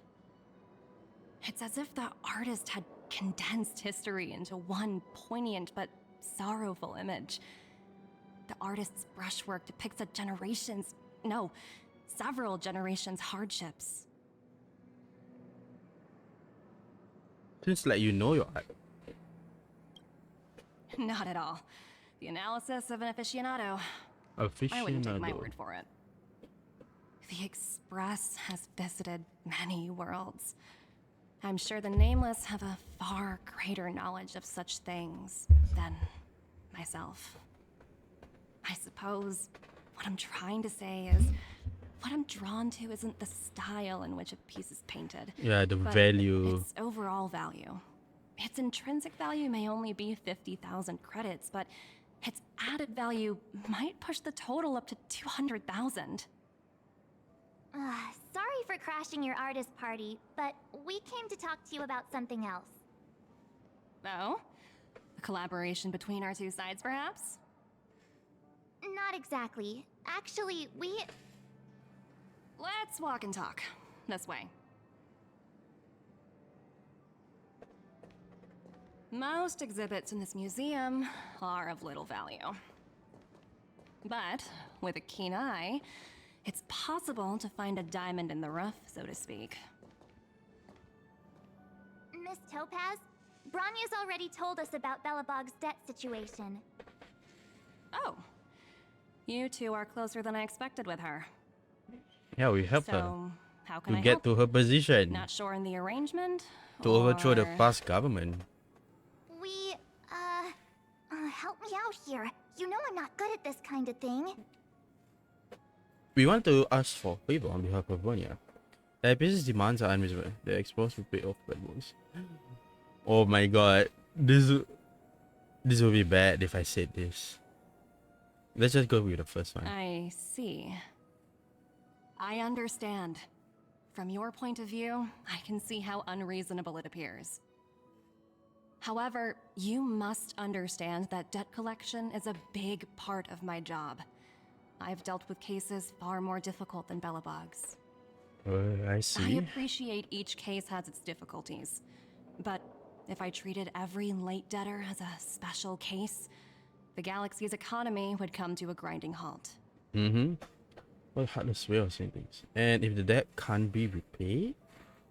It's as if the artist had condensed history into one poignant but sorrowful image. The artist's brushwork depicts several generations' hardships. Seems like you know your art. Not at all. The analysis of an aficionado. I wouldn't take my word for it. The Express has visited many worlds. I'm sure the Nameless have a far greater knowledge of such things than myself. I suppose what I'm trying to say is, what I'm drawn to isn't the style in which a piece is painted. Yeah, the but value. its overall value. Its intrinsic value may only be 50,000 credits, but its added value might push the total up to 200,000. Sorry for crashing your artist party, but we came to talk to you about something else. Oh? A collaboration between our two sides, perhaps? Not exactly. Actually, Let's walk and talk. This way. Most exhibits in this museum are of little value. But with a keen eye, it's possible to find a diamond in the rough, so to speak. Miss Topaz, Branya's already told us about Belobog's debt situation. Oh. You two are closer than I expected with her. Yeah, we help so, her how can to I get help? to her position. Not sure in the arrangement? To overthrow the or- past government. Help me out here. You know I'm not good at this kind of thing. We want to ask for favor on behalf of Bonia. The IPC's demands are unreasonable. The exposed will pay off bad boys. Oh my god. This will be bad if I said this. Let's just go with the first one. I see. I understand. From your point of view, I can see how unreasonable it appears. However, you must understand that debt collection is a big part of my job. I've dealt with cases far more difficult than Belobog's. I I see. appreciate each case has its difficulties. But if I treated every late debtor as a special case, the galaxy's economy would come to a grinding halt. Mm-hmm. What heartless way of saying things. And if the debt can't be repaid?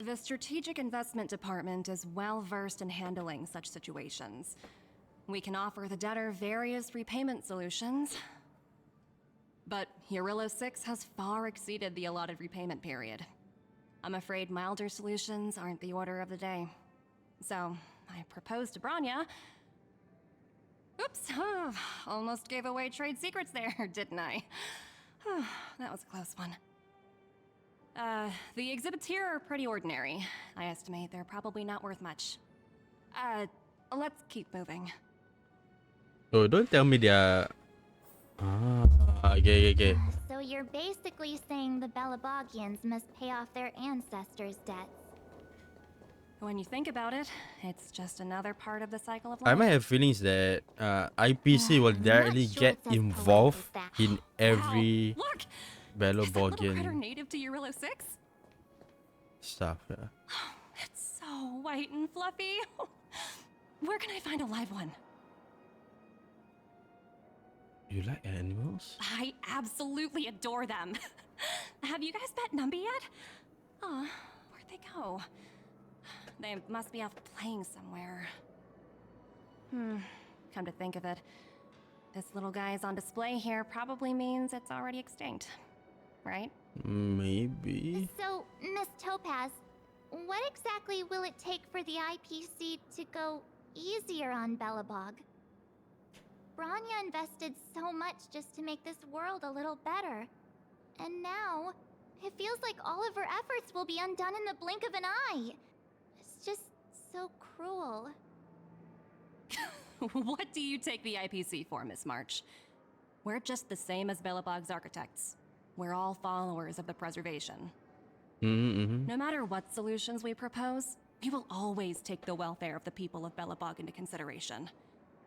The Strategic Investment Department is well versed in handling such situations. we can offer the debtor various repayment solutions. But Eurillo 6 has far exceeded the allotted repayment period. I'm afraid milder solutions aren't the order of the day. So, I proposed to Branya. Oops, almost gave away trade secrets there, didn't I? That was a close one. The exhibits here are pretty ordinary. I estimate they're probably not worth much. Let's keep moving. Oh, don't tell me they are... okay. So you're basically saying the Belabogians must pay off their ancestors' debts. When you think about it, it's just another part of the cycle of I life. might have feelings that IPC will directly get involved in every Wow, look! Is that little critter Belabogian native to Eurillo 6? stuff. Yeah. It's so white and fluffy. Where can I find a live one? You like animals? I absolutely adore them. Have you guys met Numby yet? Oh, where'd they go? They must be off playing somewhere. Come to think of it, this little guy is on display here probably means it's already extinct, right? Maybe. So, Miss Topaz, what exactly will it take for the IPC to go easier on Belobog? Branya invested so much just to make this world a little better. And now, it feels like all of her efforts will be undone in the blink of an eye. It's just so cruel. What do you take the IPC for, Miss March? We're just the same as Belobog's architects. We're all followers of the preservation. No matter what solutions we propose, we will always take the welfare of the people of Belobog into consideration.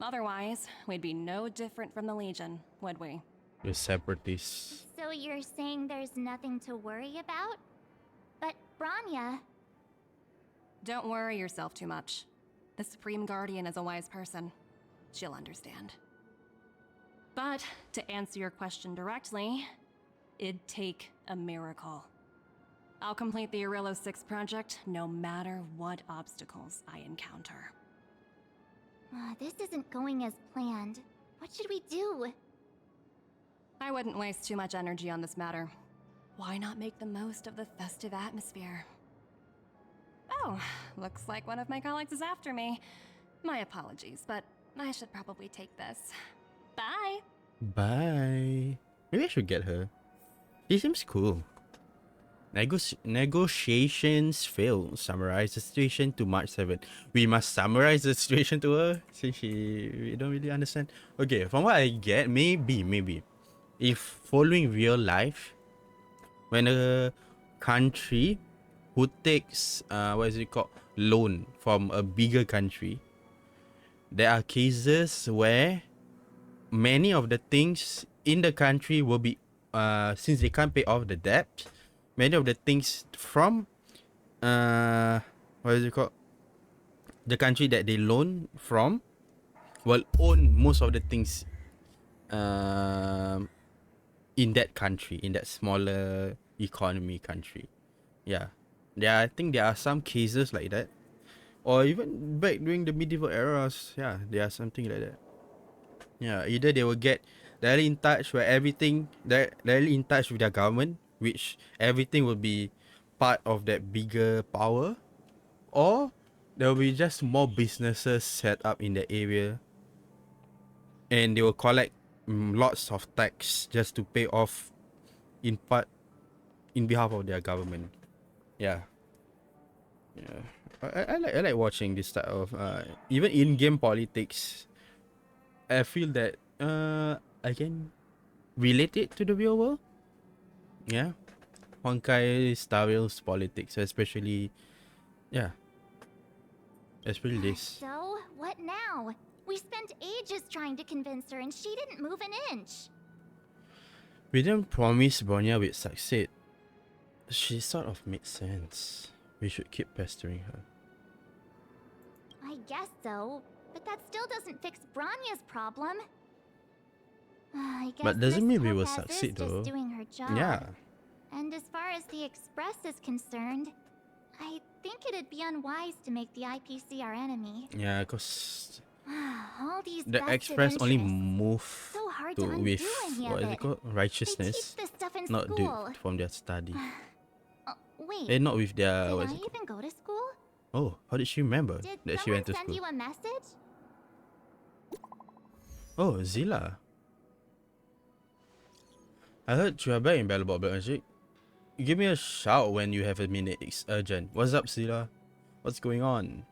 Otherwise, we'd be no different from the Legion, would we? The separatists. So you're saying there's nothing to worry about? But Branya... Don't worry yourself too much. The Supreme Guardian is a wise person. She'll understand. But, to answer your question directly, it'd take a miracle. I'll complete the Eurillo 6 project no matter what obstacles I encounter. This isn't going as planned. What should we do? I wouldn't waste too much energy on this matter. Why not make the most of the festive atmosphere? Oh, looks like one of my colleagues is after me. My apologies, but I should probably take this. Bye! Bye. Maybe I should get her. She seems cool. Negotiations failed. Summarize the situation to March 7th. We must summarize the situation to her since we don't really understand. Okay, from what I get, maybe. If following real life, when a country who takes, loan from a bigger country, there are cases where many of the things in the country will be, since they can't pay off the debt, many of the things from the country that they loan from will own most of the things in that country, in that smaller economy country. Yeah, I think there are some cases like that, or even back during the medieval eras. Yeah, there are something like that. Yeah, either they will get directly in touch with everything, directly in touch with their government, which everything will be part of that bigger power, or there will be just more businesses set up in the area, and they will collect lots of tax just to pay off in part in behalf of their government. Yeah. I like watching this type of even in-game politics. I feel that I can relate it to the real world. Yeah, Honkai styles politics, especially this. So, what now? We spent ages trying to convince her and she didn't move an inch. We didn't promise Bronya would succeed. She sort of made sense. We should keep pestering her. I guess so, but that still doesn't fix Branya's problem. I guess But doesn't Miss mean we will Topaz is succeed though. just doing her job. Yeah. And as far as the Express is concerned, I think it'd be unwise to make the IPC our enemy. Yeah, cause All these The vested express only interests. move So hard to to undo with any what of is it it. called, They righteousness, teach this stuff in not school. from their study. Wait, Not with their did what I is it called? even go to school? Oh, how did she remember Did that she someone went to send school? you a message? Oh, Zilla. I heard you are back in Battlebot Magic. Give me a shout when you have a minute. It's urgent. What's up, Zilla? What's going on?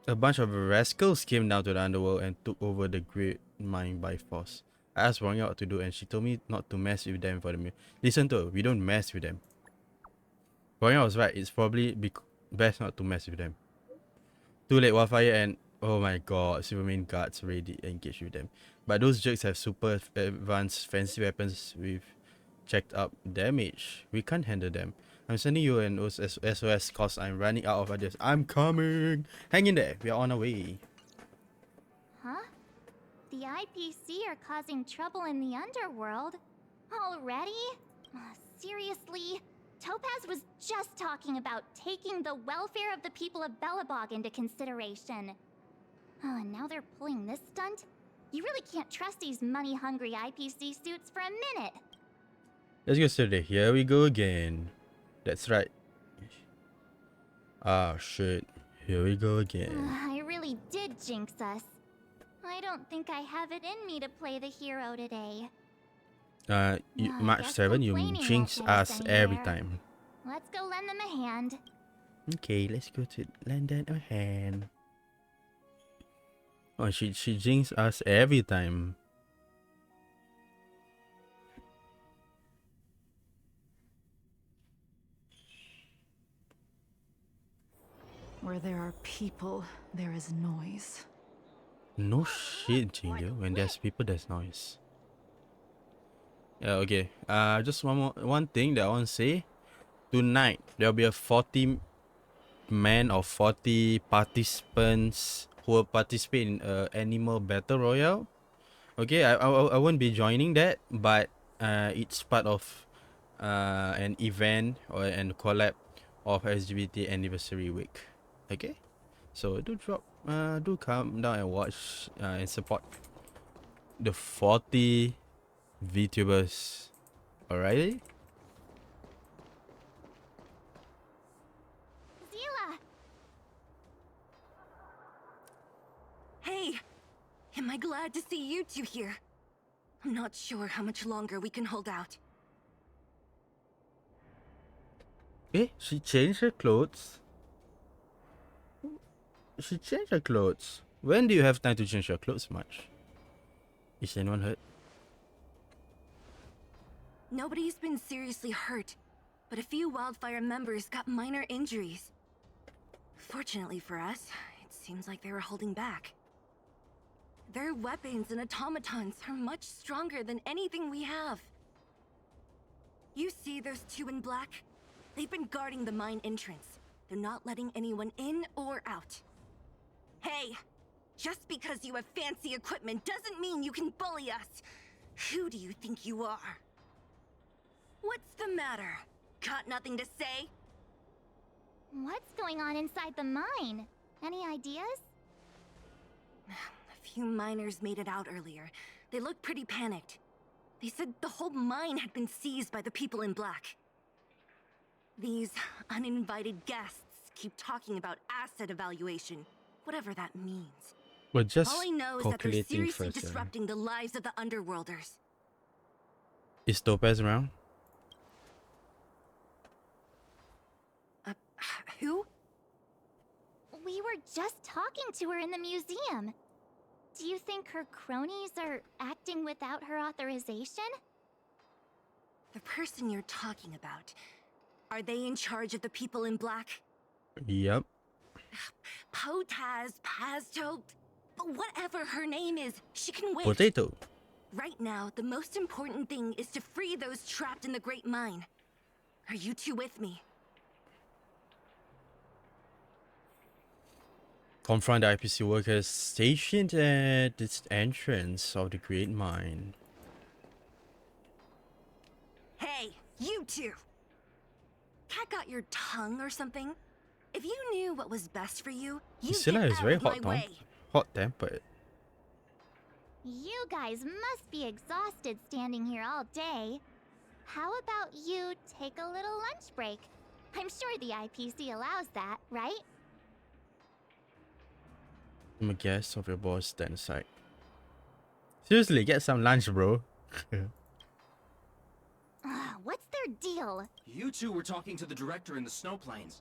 A bunch of rascals came down to the underworld and took over the great mine by force. I asked Wang what to do and she told me not to mess with them for the meal. Listen to her, we don't mess with them. Wang was right, it's probably best not to mess with them. Too late, Wildfire and oh my god, Superman guards ready engage with them. But those jerks have super advanced fancy weapons with checked up damage. We can't handle them. I'm sending you an SOS cause I'm running out of ideas. I'm coming! Hang in there, we are on our way. Huh? The IPC are causing trouble in the underworld? Already? Seriously? Topaz was just talking about taking the welfare of the people of Belobog into consideration. Oh, and now they're pulling this stunt? You really can't trust these money-hungry IPC suits for a minute. Let's go today. Here we go again. That's right. Ah, shit. Here we go again. I really did jinx us. I don't think I have it in me to play the hero today. March guess 7, you complaining jinx won't get us us every anywhere. time. Let's go lend them a hand. Okay, let's go to lend them a hand. Oh, she jinx us every time. Where there are people, there is noise. No shit, Jingliu. When there's people, there's noise. Yeah, okay. Just one thing that I want to say. Tonight, there'll be a 40 man or 40 participants who will participate in animal battle royale. Okay, I won't be joining that, but it's part of an event or an collab of LGBT anniversary week. Okay, so do come down and watch and support the 40 VTubers. Alright. Zila! Hey! Am I glad to see you two here? I'm not sure how much longer we can hold out. Eh, she changed her clothes. When do you have time to change your clothes much? Is anyone hurt? Nobody's been seriously hurt, but a few Wildfire members got minor injuries. Fortunately for us, it seems like they were holding back. Their weapons and automatons are much stronger than anything we have. You see those two in black? They've been guarding the mine entrance. They're not letting anyone in or out. Hey, just because you have fancy equipment doesn't mean you can bully us. Who do you think you are? What's the matter? Got nothing to say? What's going on inside the mine? Any ideas? A few miners made it out earlier. They looked pretty panicked. They said the whole mine had been seized by the people in black. These uninvited guests keep talking about asset evaluation, whatever that means. But just all I know is that they're calculating seriously first. disrupting the lives of the underworlders. Is Topaz around? Who? We were just talking to her in the museum. Do you think her cronies are acting without her authorization? The person you're talking about. Are they in charge of the people in black? Yep. Potaz, Pazto, whatever her name is, she can wait. Potato. Right now, the most important thing is to free those trapped in the Great Mine. Are you two with me? Confront the IPC workers stationed at its entrance of the Great Mine. Hey, you two! Cat got your tongue or something? If you knew what was best for you, you'd Scylla get is out very of my hot, way. hot-tempered. You guys must be exhausted standing here all day. How about you take a little lunch break? I'm sure the IPC allows that, right? I'm a guest of your boss, stand aside. Seriously, get some lunch, bro. What's their deal? You two were talking to the director in the snow plains.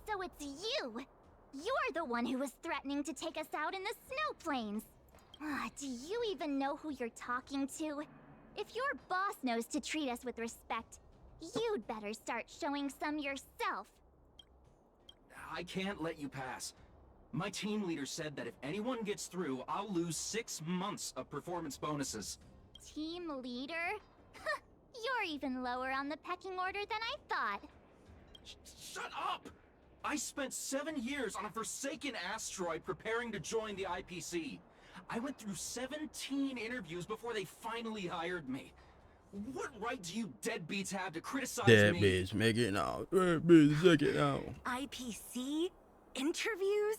So it's you! You're the one who was threatening to take us out in the snow plains! Do you even know who you're talking to? If your boss knows to treat us with respect, you'd better start showing some yourself. I can't let you pass. My team leader said that if anyone gets through, I'll lose 6 months of performance bonuses. Team leader? You're even lower on the pecking order than I thought. Shut up! I spent 7 years on a forsaken asteroid preparing to join the IPC. I went through 17 interviews before they finally hired me. What right do you deadbeats have to criticize me? Deadbeats, make it now. Deadbeats, make it now. IPC? Interviews?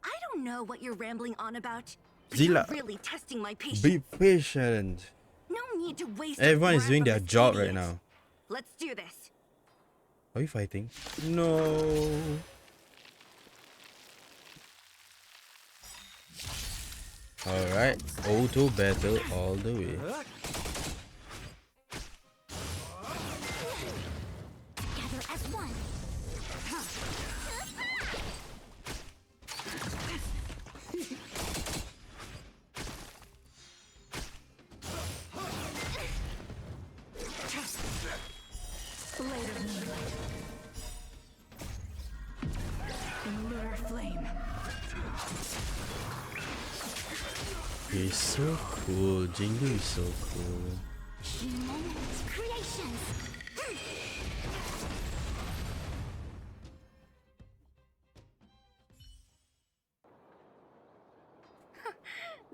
I don't know what you're rambling on about. But Zilla, you're really testing my patience. be patient. No need to waste Everyone is breath doing on their this job idiot. right now. Let's do this. Are you fighting? No. Alright, auto battle all the way. Together as one. Later moonlight. In lunar flame. He's so cool. Jingliu is so cool. Humans, creations.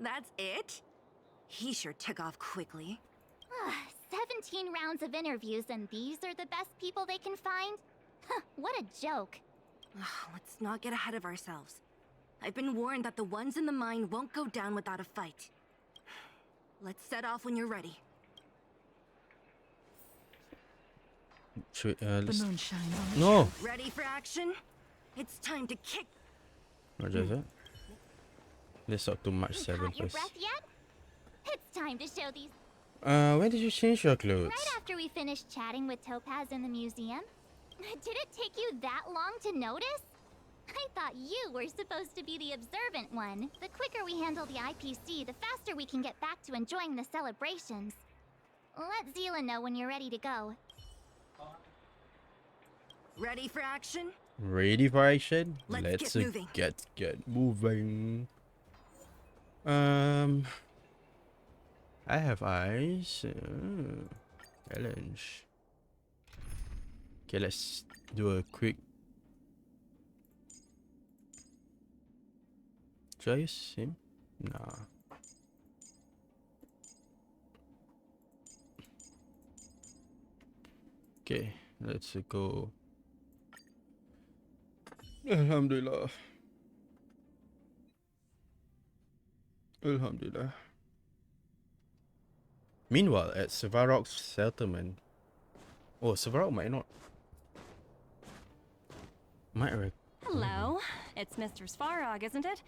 That's it? He sure took off quickly. 17 rounds of interviews and these are the best people they can find? What a joke. Let's not get ahead of ourselves. I've been warned that the ones in the mine won't go down without a fight. Let's set off when you're ready. Should, The let's... moon shines on the No! Ready for action? It's time to kick. Roger that. Let's not too much 7 Caught your first. breath yet? It's time to show these. When did you change your clothes? Right after we finished chatting with Topaz in the museum. Did it take you that long to notice? I thought you were supposed to be the observant one. The quicker we handle the IPC, the faster we can get back to enjoying the celebrations. Let Zila know when you're ready to go. Ready for action? Ready for action? Let's get moving. Get moving. I have eyes. Challenge. Okay, let's do a quick. Should I use him? Nah. Okay, let's go. Alhamdulillah. Alhamdulillah. Meanwhile, at Sevarog's settlement. Oh, Sevarog might not. Hello, it's Mr. Svarog, isn't it?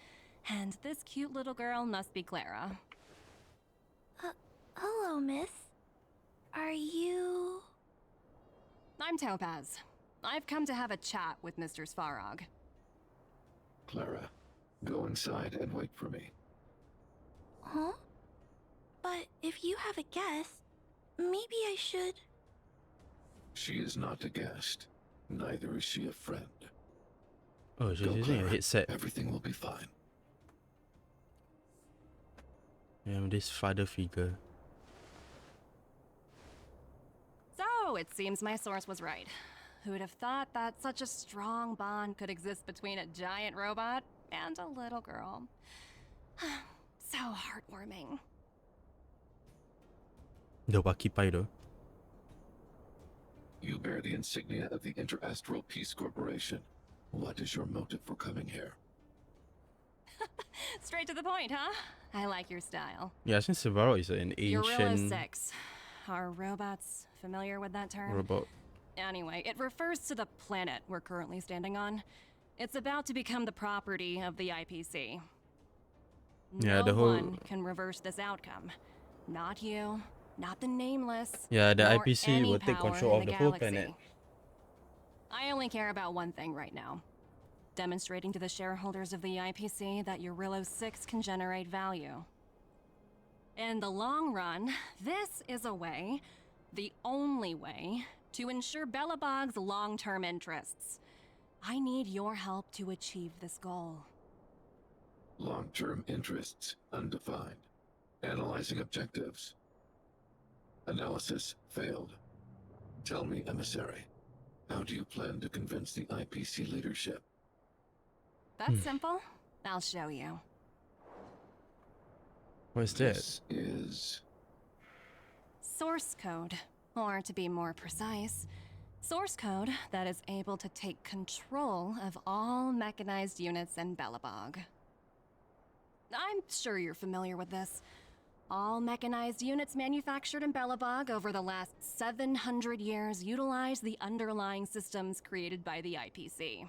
And this cute little girl must be Clara. Hello, miss. Are you... I'm Topaz. I've come to have a chat with Mr. Svarog. Clara, go inside and wait for me. Huh? But if you have a guest, maybe I should... She is not a guest. Neither is she a friend. Oh, she's Go, using a Clara. headset. Everything will be fine. Yeah, this father figure. So, it seems my source was right. Who would have thought that such a strong bond could exist between a giant robot and a little girl? So heartwarming. The Wakipai though. You bear the insignia of the Interastral Peace Corporation. What is your motive for coming here? Straight to the point, huh? I like your style. Yeah, since Severo is an Eurillo ancient 6. Are robots familiar with that term? robot. Anyway, it refers to the planet we're currently standing on. It's about to become the property of the IPC. Yeah, No the whole one can reverse this outcome. Not you, not the Nameless. yeah, the nor IPC any will take power control in of the the whole galaxy. planet. I only care about one thing right now. Demonstrating to the shareholders of the IPC that Eurillo 6 can generate value. In the long run, this is a way, the only way, to ensure Belobog's long-term interests. I need your help to achieve this goal. Long-term interests undefined. Analyzing objectives. Analysis failed. Tell me, emissary, how do you plan to convince the IPC leadership? That's simple. I'll show you. What is that? This is... Source code, or to be more precise, source code that is able to take control of all mechanized units in Belobog. I'm sure you're familiar with this. All mechanized units manufactured in Belobog over the last 700 years utilize the underlying systems created by the IPC.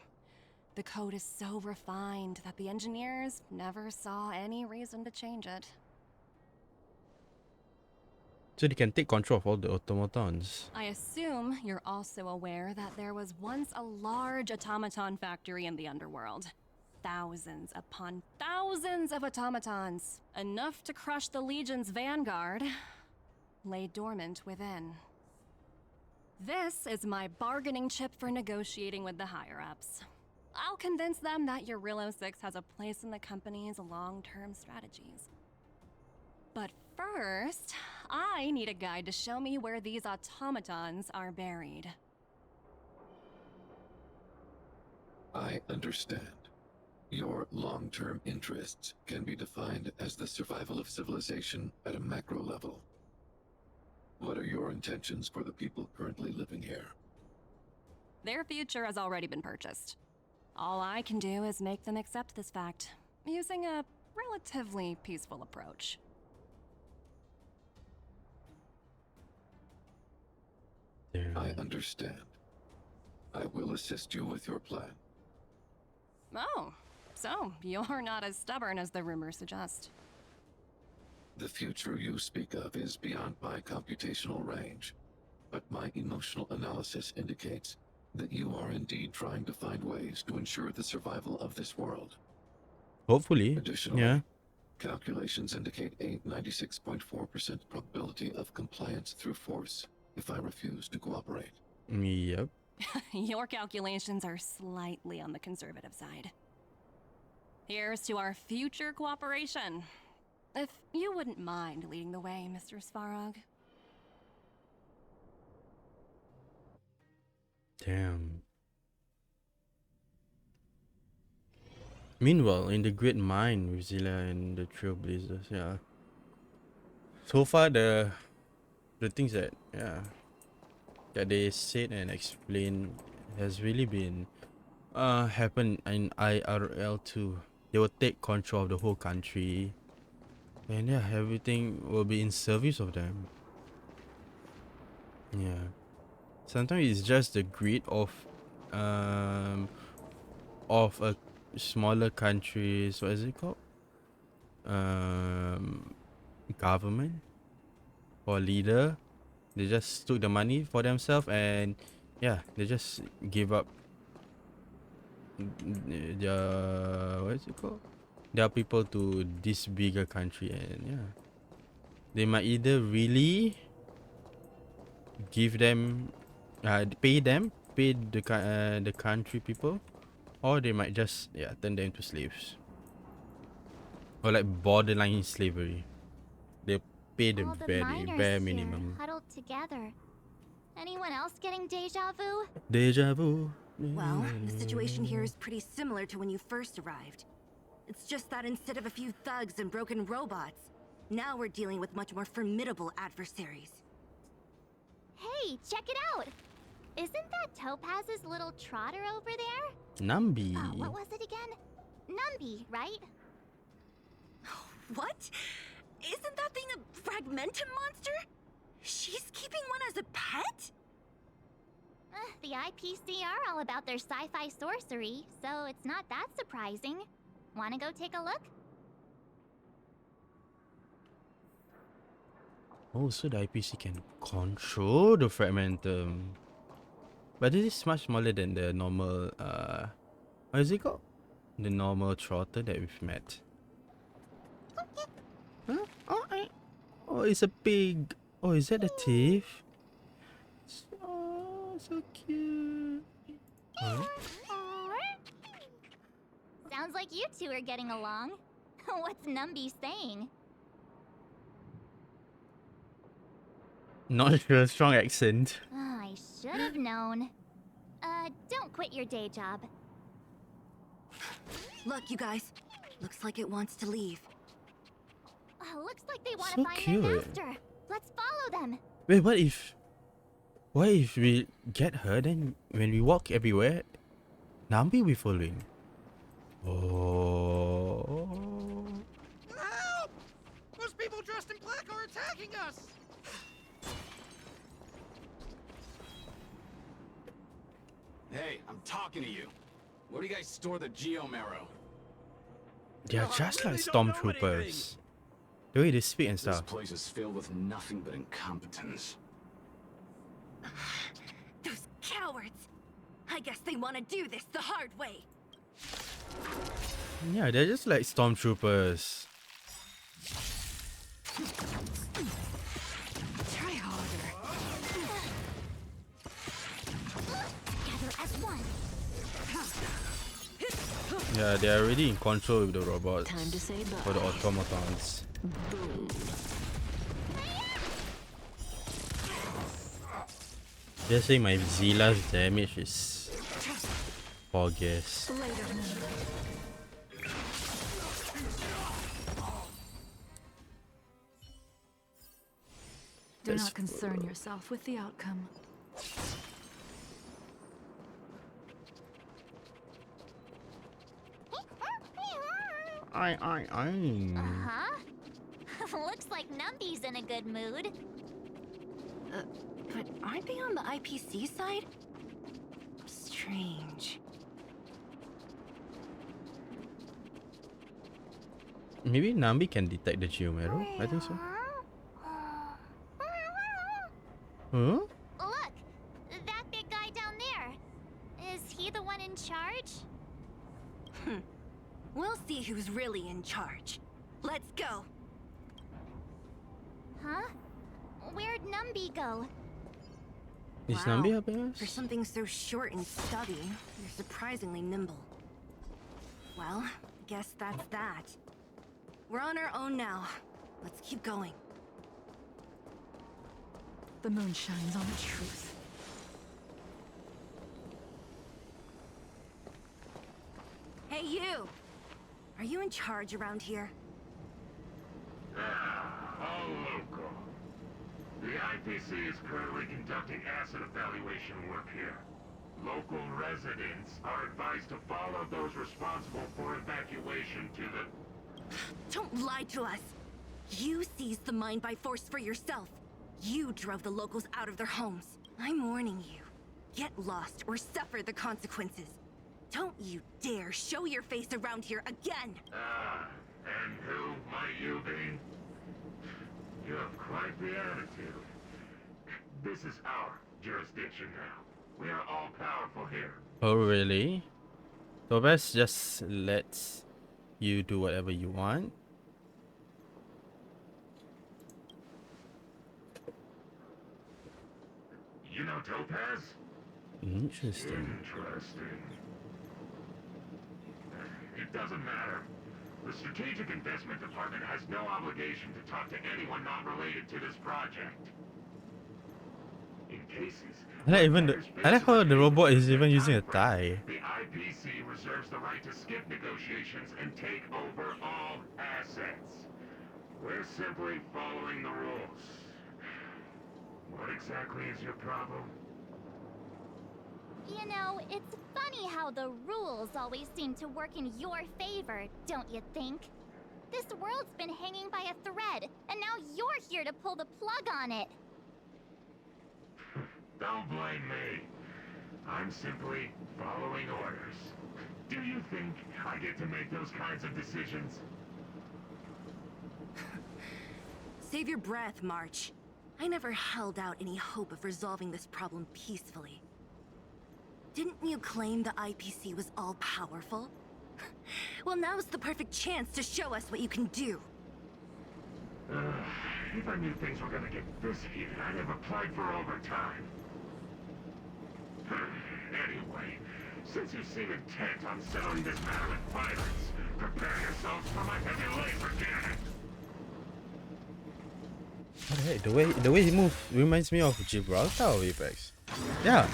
The code is so refined that the engineers never saw any reason to change it. So they can take control of all the automatons. I assume you're also aware that there was once a large automaton factory in the underworld. Thousands upon thousands of automatons, enough to crush the Legion's vanguard, lay dormant within. This is my bargaining chip for negotiating with the higher-ups. I'll convince them that Eurillo 6 has a place in the company's long-term strategies. But first, I need a guide to show me where these automatons are buried. I understand. Your long-term interests can be defined as the survival of civilization at a macro level. What are your intentions for the people currently living here? Their future has already been purchased. All I can do is make them accept this fact, using a relatively peaceful approach. I understand. I will assist you with your plan. Oh, so you're not as stubborn as the rumors suggest. The future you speak of is beyond my computational range, but my emotional analysis indicates that you are indeed trying to find ways to ensure the survival of this world. Hopefully. Additionally, Yeah. calculations indicate a 96.4% probability of compliance through force if I refuse to cooperate. Yep. Your calculations are slightly on the conservative side. Here's to our future cooperation. If you wouldn't mind leading the way, Mr. Svarog. Damn. Meanwhile, in the Great Mine with Zilla and the Trailblazers, yeah. So far, the things that they said and explained has really been happened in IRL too. They will take control of the whole country, and yeah, everything will be in service of them. Yeah. Sometimes it's just the greed of a smaller countries. What is it called? Government or leader. They just took the money for themselves, and yeah, they just give up their what is it called? Their people to this bigger country, and yeah, they might either really give them, pay the country people, or they might just turn them into slaves, or like borderline slavery. They pay the All the bare miners minimum. here huddled together. Anyone else getting deja vu? Deja vu. Well, the situation here is pretty similar to when you first arrived. It's just that instead of a few thugs and broken robots, now we're dealing with much more formidable adversaries. Hey, check it out! Isn't that Topaz's little trotter over there? Nambi. What was it again? Numby, right? What? Isn't that thing a fragmentum monster? She's keeping one as a pet? The IPC are all about their sci-fi sorcery, so it's not that surprising. Wanna go take a look? Oh, so the IPC can control the fragmentum. But this is much smaller than the normal, what is it called? The normal trotter that we've met. Huh? Oh, it's a pig. Oh, is that a thief? Oh, so cute. Huh? Sounds like you two are getting along. What's Numby saying? Not sure, strong accent. I should have known. Don't quit your day job. Look, you guys. Looks like it wants to leave. Looks like they want to So find cute. their master. Let's follow them. Wait, what if we get her, then when we walk everywhere, Nambi will following? Oh. Help! Those people dressed in black are attacking us! Hey, I'm talking to you. Where do you guys store the Geomarrow? They're just like stormtroopers. The way they speak and This stuff. place is filled with nothing but incompetence. Those cowards! I guess they want to do this the hard way. Yeah, they're just like stormtroopers. Try harder. Gather as one. Yeah, they're already in control with the robots. Time to say bye. For the automatons. Boom. Just say my Zila's damage is 4 guess. Do not concern yourself with the outcome. I. Uh-huh. Looks like Numby's in a good mood. But aren't they on the IPC side? Strange. Maybe Nambi can detect the Geomarrow? I think so. Huh? Look! That big guy down there. Is he the one in charge? We'll see who's really in charge. Let's go. Huh? Where'd Numby go? Is Wow. Nambi helping For us? something so short and stubby, you're surprisingly nimble. Well, guess that's that. We're on our own now. Let's keep going. The moon shines on the truth. Hey, you! Are you in charge around here? All local. The IPC is currently conducting asset evaluation work here. Local residents are advised to follow those responsible for evacuation to the... Don't lie to us! You seized the mine by force for yourself. You drove the locals out of their homes. I'm warning you. Get lost or suffer the consequences. Don't you dare show your face around here again! And who might you be? You have quite the attitude. This is our jurisdiction now. We are all powerful here. Oh, really? Topaz just lets you do whatever you want? You know Topaz? Interesting. Interesting. It doesn't matter. The Strategic Investment Department has no obligation to talk to anyone not related to this project. In cases... I like how the robot is even using a tie. The IPC reserves the right to skip negotiations and take over all assets. We're simply following the rules. What exactly is your problem? You know, it's funny how the rules always seem to work in your favor, don't you think? This world's been hanging by a thread, and now you're here to pull the plug on it. Don't blame me. I'm simply following orders. Do you think I get to make those kinds of decisions? Save your breath, March. I never held out any hope of resolving this problem peacefully. Didn't you claim the IPC was all-powerful? Well, now's the perfect chance to show us what you can do. If I knew things were gonna get this heated, I'd have applied for overtime. Anyway, since you seem intent on settling this matter with violence, prepare yourselves for my heavy laser cannon. What the heck? The way he moves reminds me of Gibraltar or Apex. Yeah.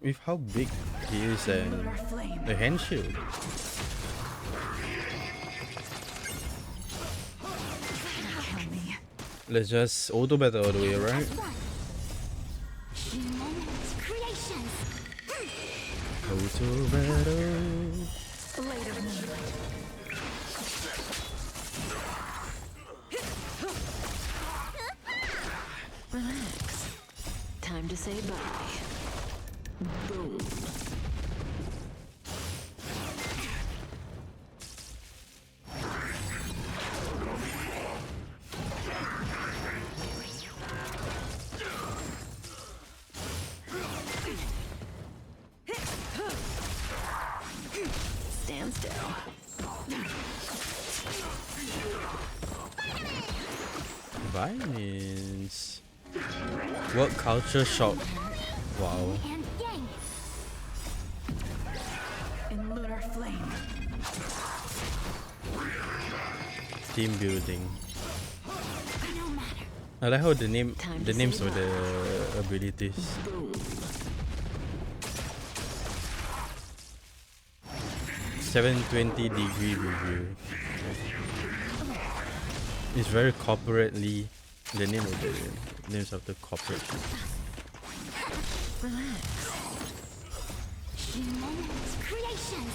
With how big he is and the hand shield. Let's just auto battle all the way, right? Auto battle. Relax. Time to say bye. Boom. Stand still. Violence. What culture shock. Wow. In lunar flame. Team building. I like how the names of the abilities. 720-degree review. It's very corporately the name of the names of the corporation. Relax. Creations.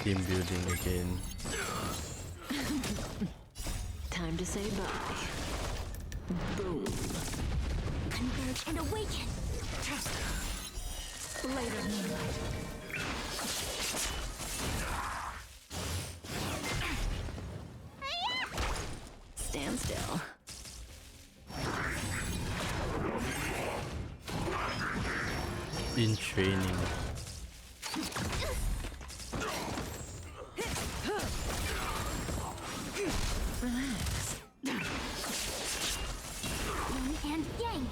Team building again. Time to say bye. Boom. Converge and awaken. Later moonlight. Stand still. In training. Relax. Yin and yang.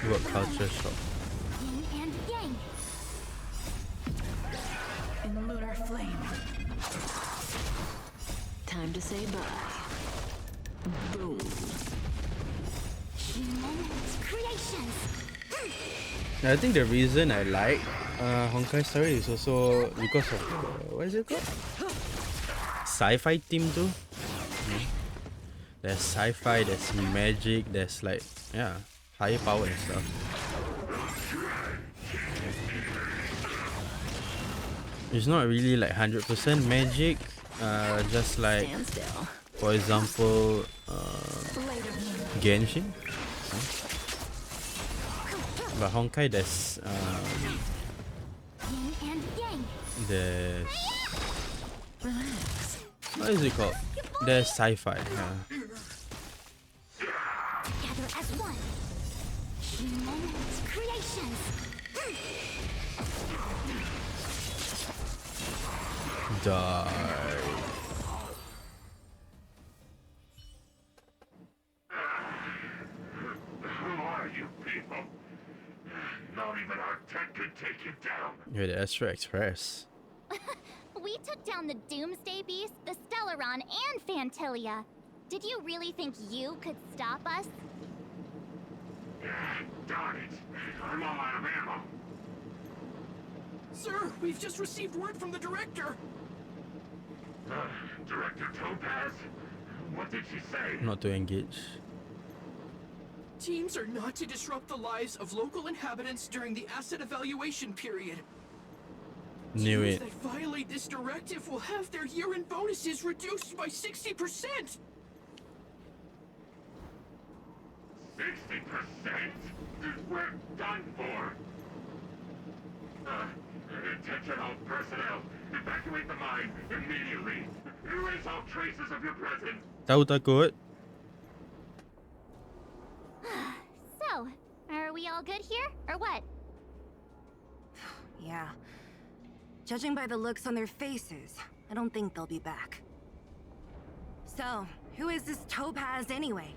What culture shock? Yin and yang. In lunar flame. Time to say bye. Boom. Creations. I think the reason I like Honkai's story is also because of what is it called? Sci-fi theme too. There's sci-fi, there's magic, there's like higher power and stuff. It's not really like 100% magic. Just like, for example, Genshin. But Honkai, there's what is it called? There's sci-fi. Gather as one. Creations. Die. Who are you people? Not even our tech could take you down. You're the Astro Express. We took down the Doomsday Beast, the Stellaron, and Fantilia. Did you really think you could stop us? Darn it. I'm all out of ammo. Sir, we've just received word from the director. Director Topaz? What did she say? Not to engage. Teams are not to disrupt the lives of local inhabitants during the asset evaluation period. Knew Teams it. that violate this directive will have their year-end bonuses reduced by 60%. 60%? We're done for. Attention all personnel. Evacuate the mine immediately. Erase all traces of your presence. Tahu takut. So, are we all good here, or what? Yeah. Judging by the looks on their faces, I don't think they'll be back. So, who is this Topaz anyway?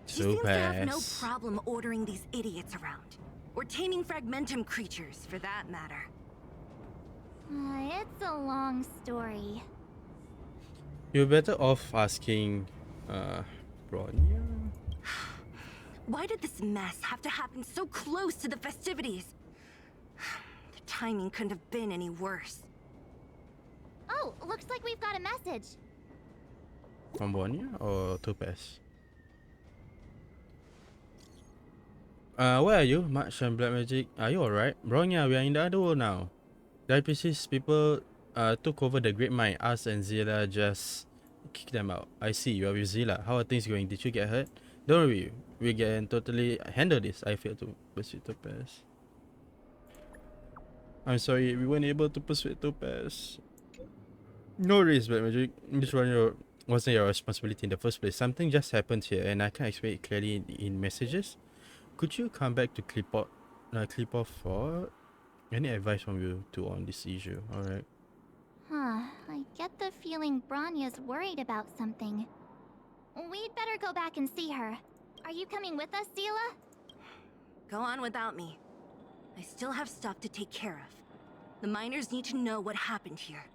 She seems to have no problem ordering these idiots around. Or taming fragmentum creatures, for that matter. It's a long story. You're better off asking, Bronya. Why did this mess have to happen so close to the festivities? The timing couldn't have been any worse. Oh, looks like we've got a message. From Bronya or Topaz? Where are you, March and Black Magic? Are you alright? Bronya, we are in the other world now. The IPC's people took over the Great Mine. Us and Zilla just kicked them out. I see, you are with Zilla. How are things going? Did you get hurt? Don't worry, we can totally handle this. I failed to persuade Topaz. I'm sorry, we weren't able to persuade Topaz. No worries, Black Magic. This wasn't your responsibility in the first place. Something just happened here and I can't explain it clearly in messages. Could you come back to Clip-Off for any advice from you two on this issue? Alright. I get the feeling Bronya's worried about something. We'd better go back and see her. Are you coming with us, Zila? Go on without me. I still have stuff to take care of. The miners need to know what happened here.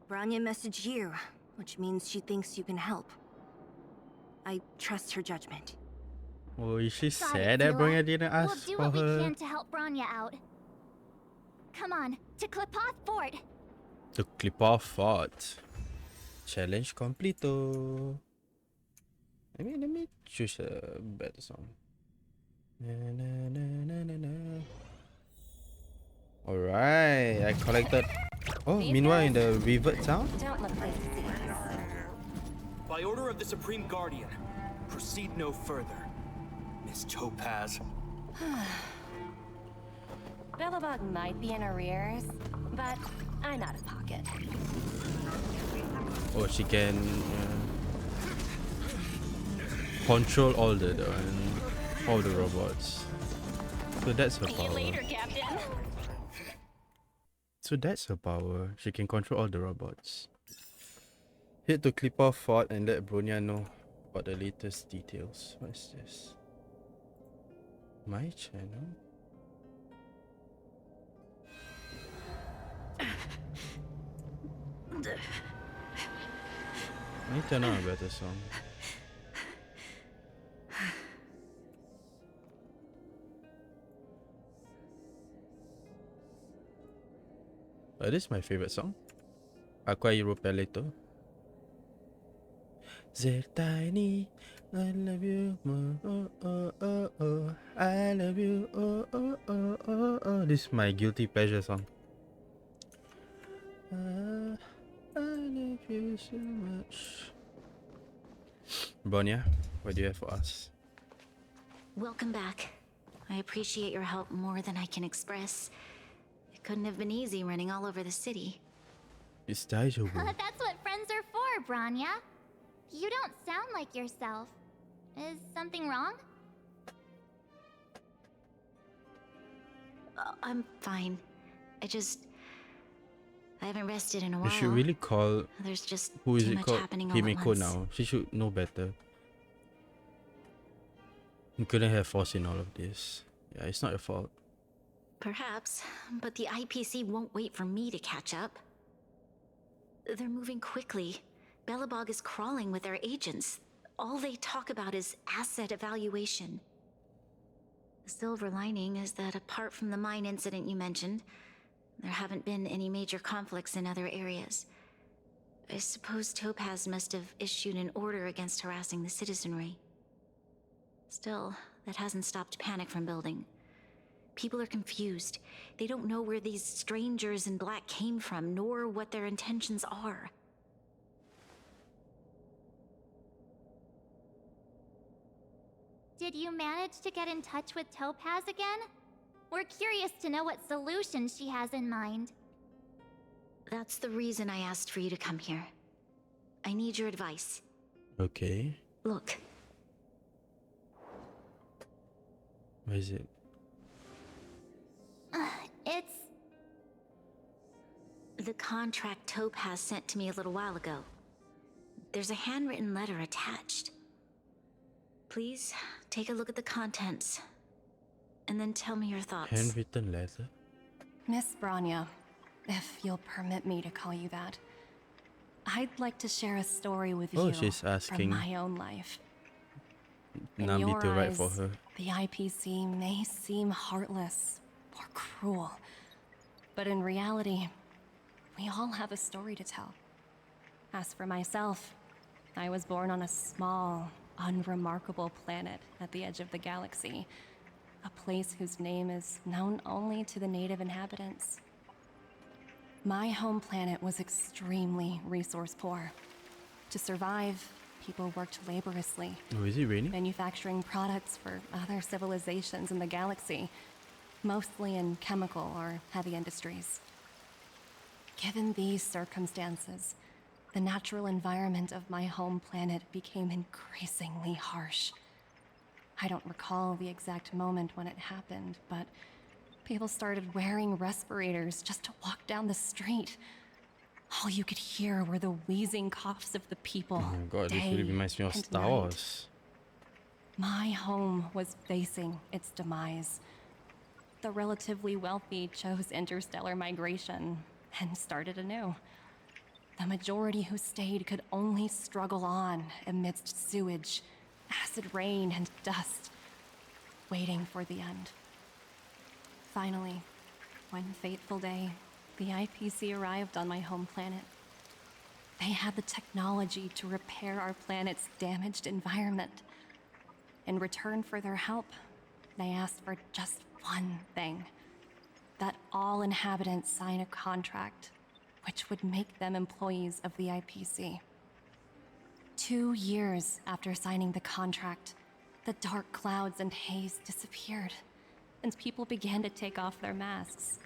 Bronya messaged you, which means she thinks you can help. I trust her judgment. Oh, is she Got sad it, that Zila. Bronya didn't ask We'll do for what we her? can to help Bronya out. Come on, to Klipoth Fort. To Clip-Off Fort. Challenge completo. Let me choose a better song. Na, na, na, na, na, na. Alright, I collected. Oh, meanwhile in the revert town. Don't look like thieves. By order of the Supreme Guardian, proceed no further, Miss Topaz. Billabog might be in arrears, but I'm out of pocket. Oh, she can control all the robots. So that's her See you power. later, Captain. So that's her power. She can control all the robots. Head to Clip-Off Fort and let Bronya know about the latest details. What's this? My channel? I need to turn on a better song. This is my favorite song. Aqua Europeleto. Zertini, I love you more. Oh, oh, oh, oh. I love you. Oh, oh, oh, oh, oh. This is my guilty pleasure song. I love you so much. Bronya, what do you have for us? Welcome back. I appreciate your help more than I can express. It couldn't have been easy running all over the city. It's Daijobu. That's what friends are for, Bronya. You don't sound like yourself. Is something wrong? I'm fine. I haven't rested in a while. You should really call. There's just who is too it much called? happening all at Himiko once. now. She should know better. You couldn't have foreseen all of this. Yeah, it's not your fault. Perhaps, but the IPC won't wait for me to catch up. They're moving quickly. Bellabog is crawling with their agents. All they talk about is asset evaluation. The silver lining is that apart from the mine incident you mentioned, There haven't been any major conflicts in other areas. I suppose Topaz must have issued an order against harassing the citizenry. Still, that hasn't stopped panic from building. People are confused. They don't know where these strangers in black came from, nor what their intentions are. Did you manage to get in touch with Topaz again? We're curious to know what solution she has in mind. That's the reason I asked for you to come here. I need your advice. Okay. Look. What is it? It's... The contract Topaz sent to me a little while ago. There's a handwritten letter attached. Please, take a look at the contents. And then tell me your thoughts. Handwritten letter? Miss Branya, if you'll permit me to call you that, I'd like to share a story with you she's asking from my own life. In Nami your to write for eyes, her. the IPC may seem heartless or cruel, but in reality, we all have a story to tell. As for myself, I was born on a small, unremarkable planet at the edge of the galaxy, a place whose name is known only to the native inhabitants. My home planet was extremely resource poor. To survive, people worked laboriously, Oh, is it raining? manufacturing products for other civilizations in the galaxy, mostly in chemical or heavy industries. Given these circumstances, the natural environment of my home planet became increasingly harsh. I don't recall the exact moment when it happened, but people started wearing respirators just to walk down the street. All you could hear were the wheezing coughs of the people. Oh my god, this day really reminds me of and Star night. Wars. My home was facing its demise. The relatively wealthy chose interstellar migration and started anew. The majority who stayed could only struggle on amidst sewage, acid rain, and dust, waiting for the end. Finally, one fateful day, the IPC arrived on my home planet. They had the technology to repair our planet's damaged environment. In return for their help, they asked for just one thing: that all inhabitants sign a contract which would make them employees of the IPC. 2 years after signing the contract, the dark clouds and haze disappeared, and people began to take off their masks.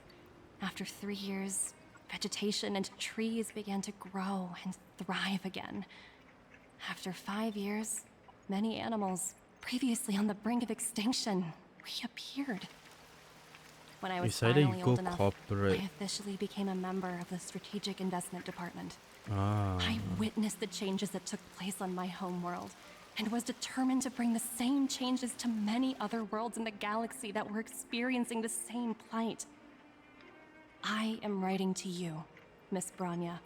After 3 years, vegetation and trees began to grow and thrive again. After 5 years, many animals, previously on the brink of extinction, reappeared. When I was It's either you finally go old enough, corporate. I officially became a member of the Strategic Investment Department. Ah. I witnessed the changes that took place on my homeworld, and was determined to bring the same changes to many other worlds in the galaxy that were experiencing the same plight. I am writing to you, Miss Branya,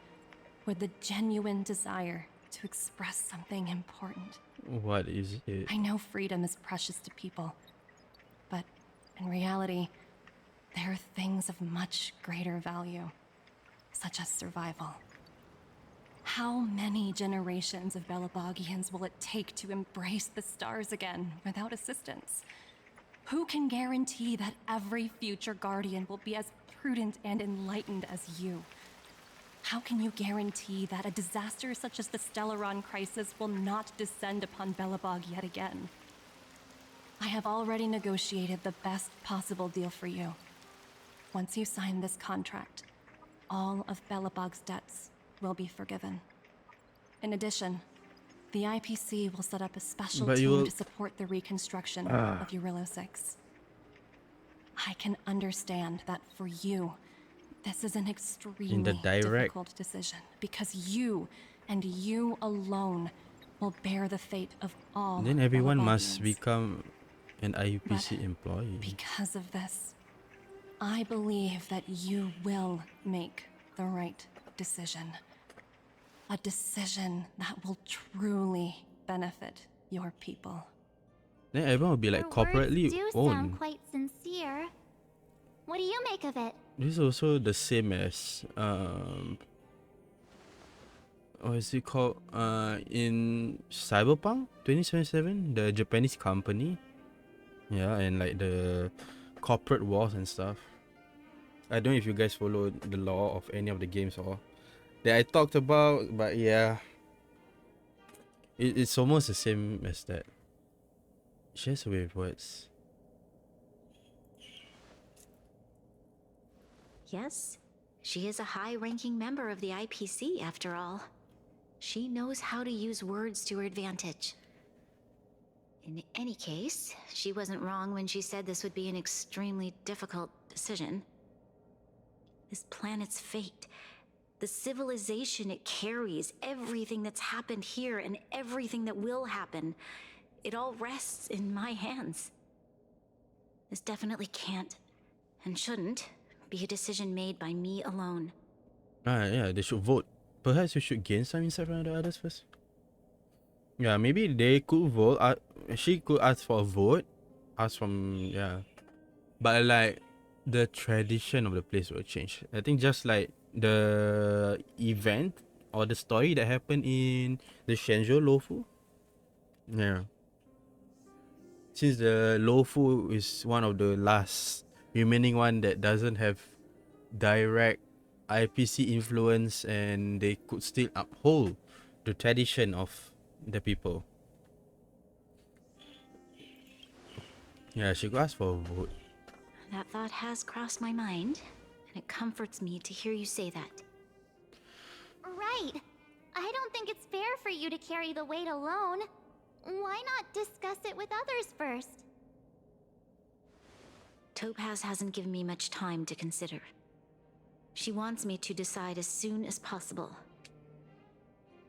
with the genuine desire to express something important. What is it? I know freedom is precious to people, but in reality, there are things of much greater value, such as survival. How many generations of Belabogians will it take to embrace the stars again without assistance? Who can guarantee that every future guardian will be as prudent and enlightened as you? How can you guarantee that a disaster such as the Stellaron crisis will not descend upon Belabog yet again? I have already negotiated the best possible deal for you. Once you sign this contract, all of Belabog's debts will be forgiven. In addition, the IPC will set up a special But you team will- to support the reconstruction Ah. of Eurillo 6. I can understand that for you, this is an extremely direct- difficult decision, because you, and you alone, will bear the fate of all Then everyone must Belabogians. become an IUPC employee. Because of this, I believe that you will make the right decision. A decision that will truly benefit your people. Then everyone will be like Your corporately words do owned. sound quite sincere. What do you make of it? This is also the same as what is it called? In Cyberpunk 2077, the Japanese company. Yeah, and like the corporate wars and stuff. I don't know if you guys follow the law of any of the games or that I talked about, but yeah, it's almost the same as that. Just with words. Yes, she is a high-ranking member of the IPC, after all. She knows how to use words to her advantage. In any case, she wasn't wrong when she said this would be an extremely difficult decision. This planet's fate, the civilization it carries, everything that's happened here and everything that will happen, it all rests in my hands. This definitely can't, and shouldn't, be a decision made by me alone. Yeah, they should vote. Perhaps we should gain some insight from the others first. Yeah, maybe they could vote. She could ask for a vote. Ask from, yeah. But like, the tradition of the place will change. I think just like the event or the story that happened in the Shenzhou Lofu. Yeah. Since the Lofu is one of the last remaining one that doesn't have direct IPC influence, and they could still uphold the tradition of the people. Yeah, she could ask for a vote. That thought has crossed my mind, and it comforts me to hear you say that. Right. I don't think it's fair for you to carry the weight alone. Why not discuss it with others first? Topaz hasn't given me much time to consider. She wants me to decide as soon as possible.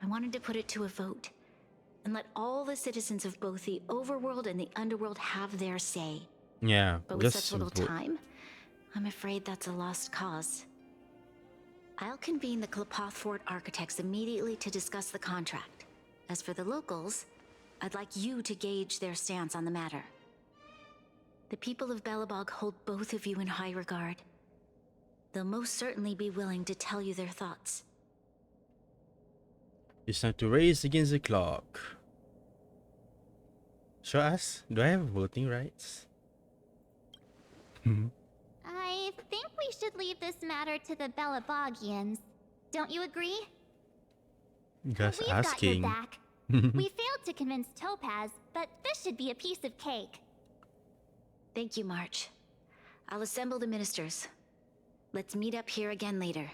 I wanted to put it to a vote, and let all the citizens of both the overworld and the underworld have their say. Yeah, But with just such little vote. time, I'm afraid that's a lost cause. I'll convene the Klapoth Fort architects immediately to discuss the contract. As for the locals, I'd like you to gauge their stance on the matter. The people of Belobog hold both of you in high regard. They'll most certainly be willing to tell you their thoughts. It's time to race against the clock. Should I ask? Do I have voting rights? I think we should leave this matter to the Belabogians. Don't you agree? Just We've asking. got your back. We failed to convince Topaz, but this should be a piece of cake. Thank you, March. I'll assemble the ministers. Let's meet up here again later.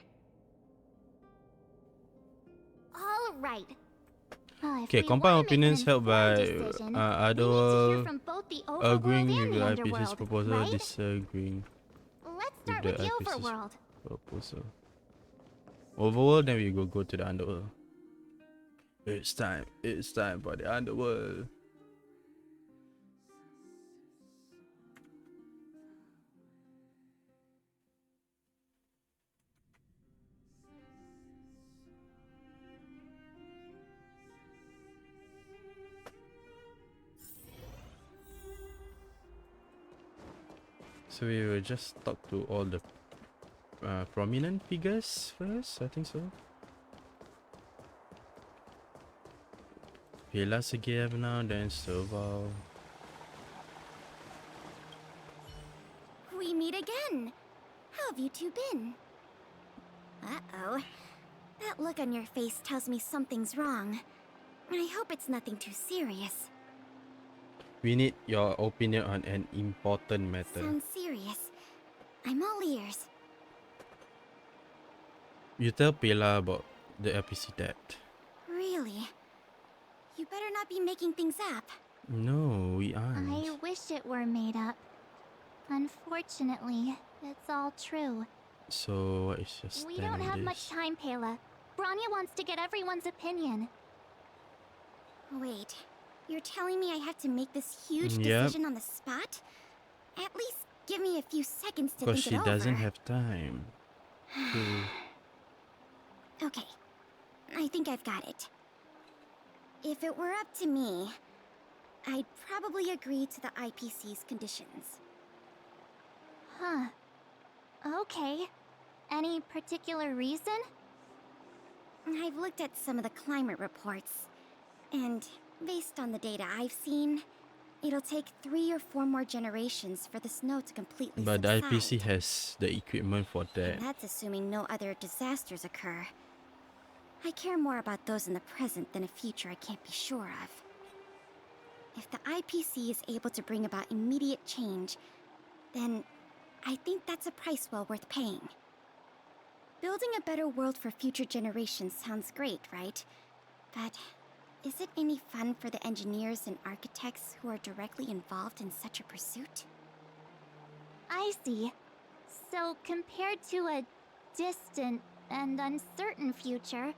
All right. Okay, combine opinions held by other agreeing with the IPC's proposal, right? disagreeing Let's with start the with the IPC's overworld. proposal. Overworld, then we go to the underworld. It's time for the underworld. So we will just talk to all the prominent figures first, I think so. Pela Sergeyev now, then Serval. We meet again. How have you two been? Uh-oh. That look on your face tells me something's wrong. I hope it's nothing too serious. We need your opinion on an important matter. Sounds serious. I'm all ears. You tell Pela about the LPC debt. Really? You better not be making things up. No, we aren't. I wish it were made up. Unfortunately, it's all true. So what is your stand We don't on have this? much time, Pela. Branya wants to get everyone's opinion. Wait, you're telling me I have to make this huge Yep. decision on the spot? At least give me a few seconds to Because think she it over. doesn't have time. to- Okay, I think I've got it. If it were up to me, I'd probably agree to the IPC's conditions. Huh. Okay. Any particular reason? I've looked at some of the climate reports, and based on the data I've seen, it'll take 3 or 4 more generations for the snow to completely But the subside. IPC has the equipment for that. And that's assuming no other disasters occur. I care more about those in the present than a future I can't be sure of. If the IPC is able to bring about immediate change, then I think that's a price well worth paying. Building a better world for future generations sounds great, right? But is it any fun for the engineers and architects who are directly involved in such a pursuit? I see. So, compared to a distant and uncertain future,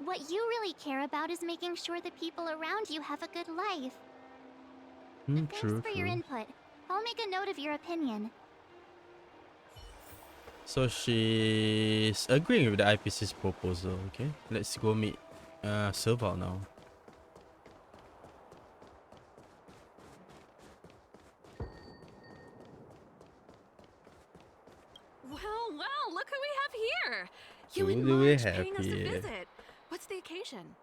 what you really care about is making sure the people around you have a good life. Thanks True, for your true. input. I'll make a note of your opinion. So she's agreeing with the IPC's proposal. Okay, let's go meet Serval now. Well, look who we have here. You Who and do we Marge have paying us a here? visit. What's the occasion?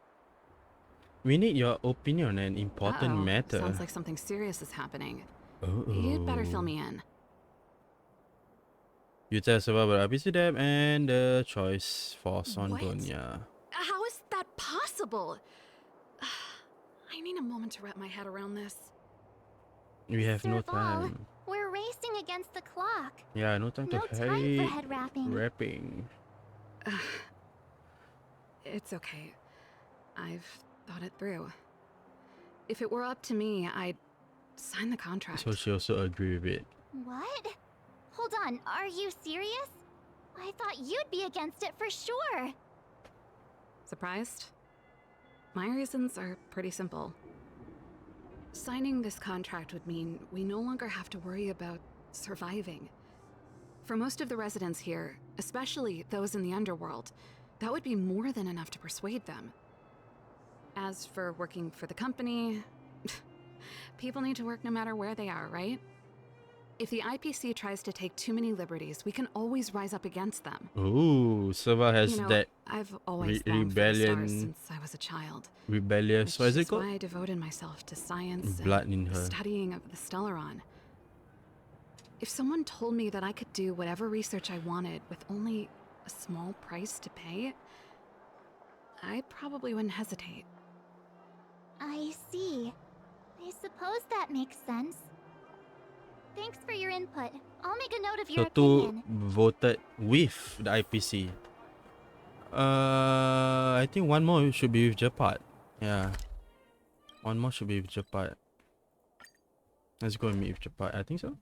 We need your opinion on an important Uh-oh. matter. Sounds like something serious is happening. Uh-oh. You'd better fill me in. You tell us about IPC Deb and the choice for Sondonia. How is that possible? I need a moment to wrap my head around this. We have no Serval, time. we're racing against the clock. Yeah, no time No to time for hurry. head wrapping. Wrapping. It's okay. I've thought it through. If it were up to me, I'd sign the contract. So she also agree with it. What? Hold on, are you serious? I thought you'd be against it for sure. Surprised? My reasons are pretty simple. Signing this contract would mean we no longer have to worry about surviving. For most of the residents here, especially those in the underworld, that would be more than enough to persuade them. As for working for the company, people need to work no matter where they are, right? If the IPC tries to take too many liberties, we can always rise up against them. Ooh, Serval has You know, that I've always longed for the stars rebellion, since I was a child. rebellious, what is it That's called? why I devoted myself to science Blood in and her. studying of the Stellaron. If someone told me that I could do whatever research I wanted with only a small price to pay, I probably wouldn't hesitate. I see. I suppose that makes sense. Thanks for your input. I'll make a note of your So two opinion. voted with the IPC. I think one more should be with Japat. Yeah. One more should be with Japat. Let's go and meet with Japat. I think so.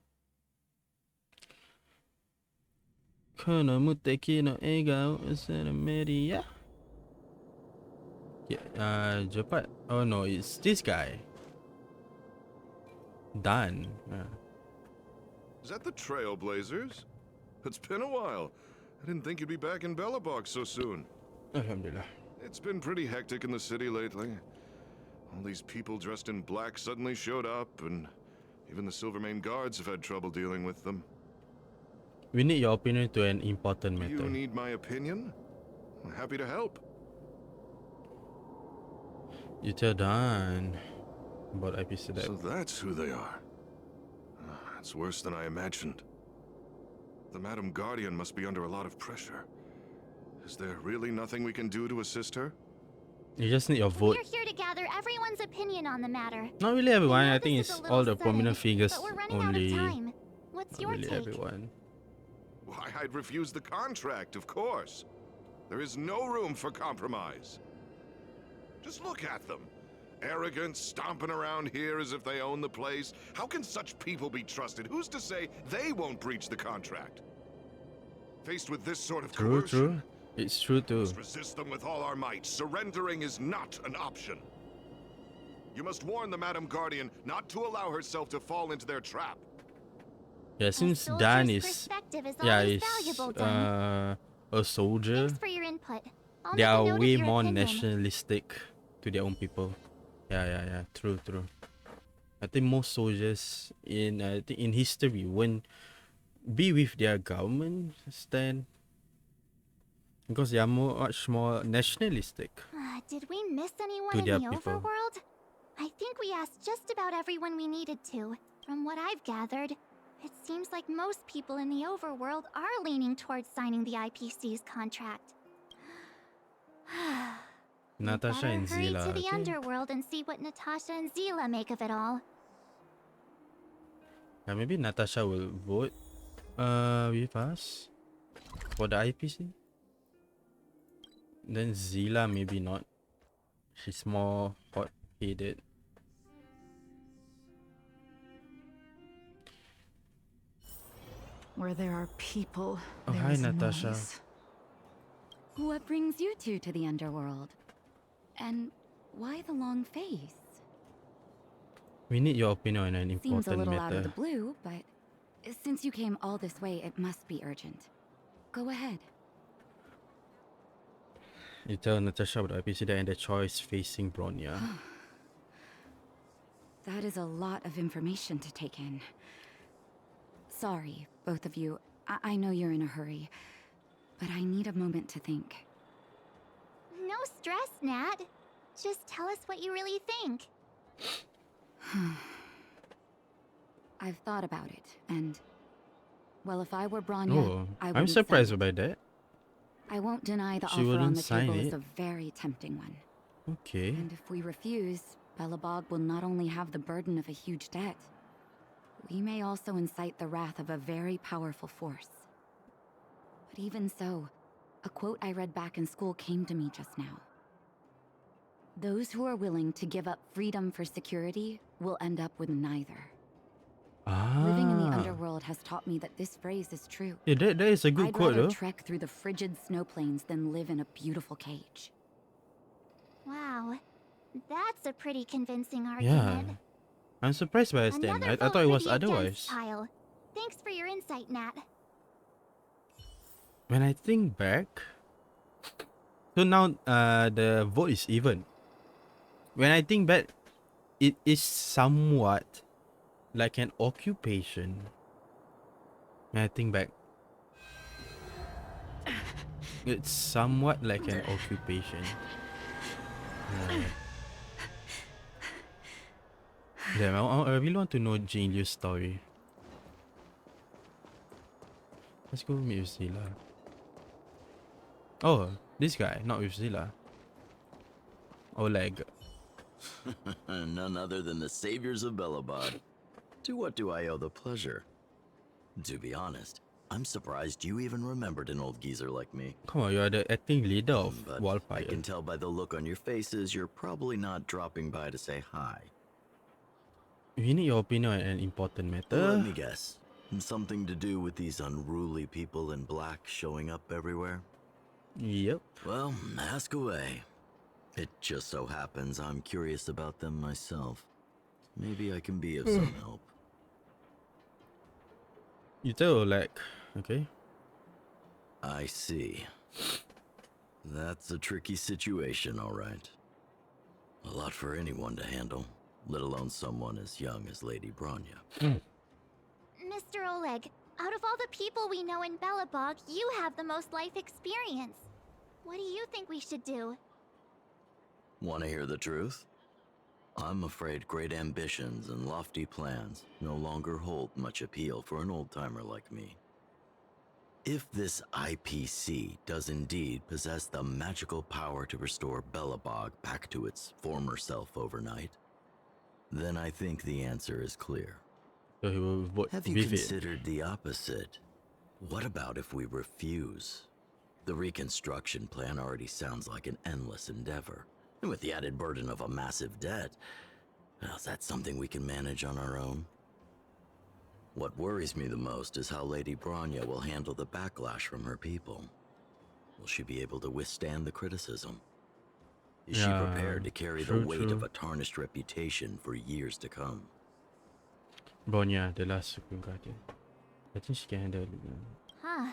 Yeah, Japat. Oh no, it's this guy. Dan. Yeah. Is that the Trailblazers? It's been a while. I didn't think you'd be back in Belobog so soon. Alhamdulillah. It's been pretty hectic in the city lately. All these people dressed in black suddenly showed up, and even the Silvermane guards have had trouble dealing with them. We need your opinion to an important matter. You need my opinion? I'm happy to help. You tell Dan about IPC Deb. So that's who they are. It's worse than I imagined. The Madam Guardian must be under a lot of pressure. Is there really nothing we can do to assist her? You just need your vote. We're here to gather everyone's opinion on the matter. Not really everyone. I think this it's is a all little the prominent sudden, figures but we're running only. out of time. What's Not your really take? everyone. Why, I'd refuse the contract, of course. There is no room for compromise. Just look at them. Arrogant, stomping around here as if they own the place. How can such people be trusted? Who's to say they won't breach the contract? Faced with this sort of True, coercion, true. It's true too. must resist them with all our might. Surrendering is not an option. You must warn the Madam Guardian not to allow herself to fall into their trap. Yeah, since soldier's Dan is perspective is yeah, always is valuable, Dan. a soldier. Thanks for your input. I'll They make a are note of way your more opinion. nationalistic to their own people. Yeah. True. I think most soldiers in I think in history be with their government stand because they are much more nationalistic Did we miss anyone to in their the people. overworld? I think we asked just about everyone we needed to. From what I've gathered, it seems like most people in the overworld are leaning towards signing the IPC's contract. Natasha Better and hurry Zila. to the Okay. underworld and see what Natasha and Zila make of it all. Yeah, maybe Natasha will vote with us for the IPC. Then Zila maybe not. She's more hot-headed. Where there are people, Oh, there hi, is Natasha. noise. What brings you two to the underworld? And why the long face? We need your opinion on an Seems a important little out of the matter. blue, but since you came all this way, it must be urgent. Go ahead. You tell Natasha about the IPC and the choice facing Bronya. That is a lot of information to take in. Sorry, both of you. I know you're in a hurry, but I need a moment to think. No stress, Nat. Just tell us what you really think. I've thought about it, and... well, if I were Bronya, Oh, I I'm wouldn't surprised say it. by that. I won't deny the She offer on wouldn't the sign table is it. a very tempting one. Okay. And if we refuse, Belobog will not only have the burden of a huge debt, we may also incite the wrath of a very powerful force. But even so, a quote I read back in school came to me just now. Those who are willing to give up freedom for security will end up with neither. Living in the underworld has taught me that this phrase is true. Yeah, that is a good I'd quote rather though. trek through the frigid snow plains than live in a beautiful cage. Wow, that's a pretty convincing Yeah. argument. I'm surprised by her stand. Another I vote thought it for was the against otherwise. pile. Thanks for your insight, Nat. When I think back, so now the vote is even. When I think back, it is somewhat like an occupation. When I think back, it's somewhat like an occupation. Damn, I really want to know Jingliu's story. Let's go meet with Zila. Oh, this guy, not with Zila. Oleg. None other than the saviors of Belobog. To what do I owe the pleasure? To be honest, I'm surprised you even remembered an old geezer like me. Come on, you are the acting leader of But Wildfire. I can tell by the look on your faces you're probably not dropping by to say hi. We need your opinion on an important matter. Let me guess. Something to do with these unruly people in black showing up everywhere? Yep. Well, ask away. It just so happens I'm curious about them myself. Maybe I can be of some help. You tell Oleg, okay? I see. That's a tricky situation, all right. A lot for anyone to handle, let alone someone as young as Lady Bronya. Mr. Oleg, out of all the people we know in Belobog, you have the most life experience. What do you think we should do? Want to hear the truth? I'm afraid great ambitions and lofty plans no longer hold much appeal for an old-timer like me. If this IPC does indeed possess the magical power to restore Belobog back to its former self overnight, then I think the answer is clear. So he will vote Have you with it. considered the opposite? What about if we refuse? The reconstruction plan already sounds like an endless endeavor. And with the added burden of a massive debt, well, is that something we can manage on our own? What worries me the most is how Lady Bronya will handle the backlash from her people. Will she be able to withstand the criticism? Is she Yeah, prepared to carry the true, weight true. of a tarnished reputation for years to come? Bronya, the last Supreme Guardian. I think she can handle it. Huh.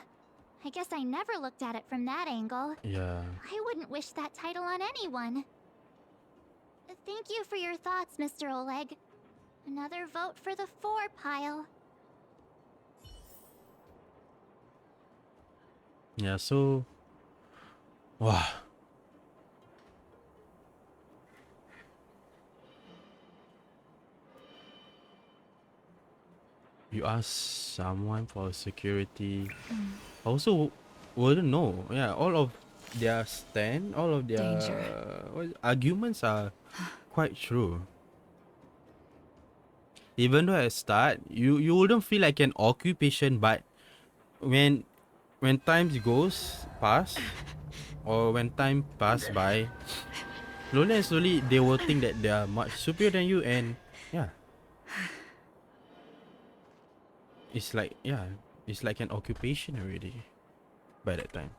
I guess I never looked at it from that angle. Yeah. I wouldn't wish that title on anyone. Thank you for your thoughts, Mr. Oleg. Another vote for the 4 pile. Yeah, so wow. You ask someone for security. Also wouldn't know. Yeah, all of their stand, all of their arguments are quite true. Even though at start you wouldn't feel like an occupation, but when times goes past or when time pass by, slowly and slowly they will think that they are much superior than you, and yeah, it's like it's like an occupation already by that time.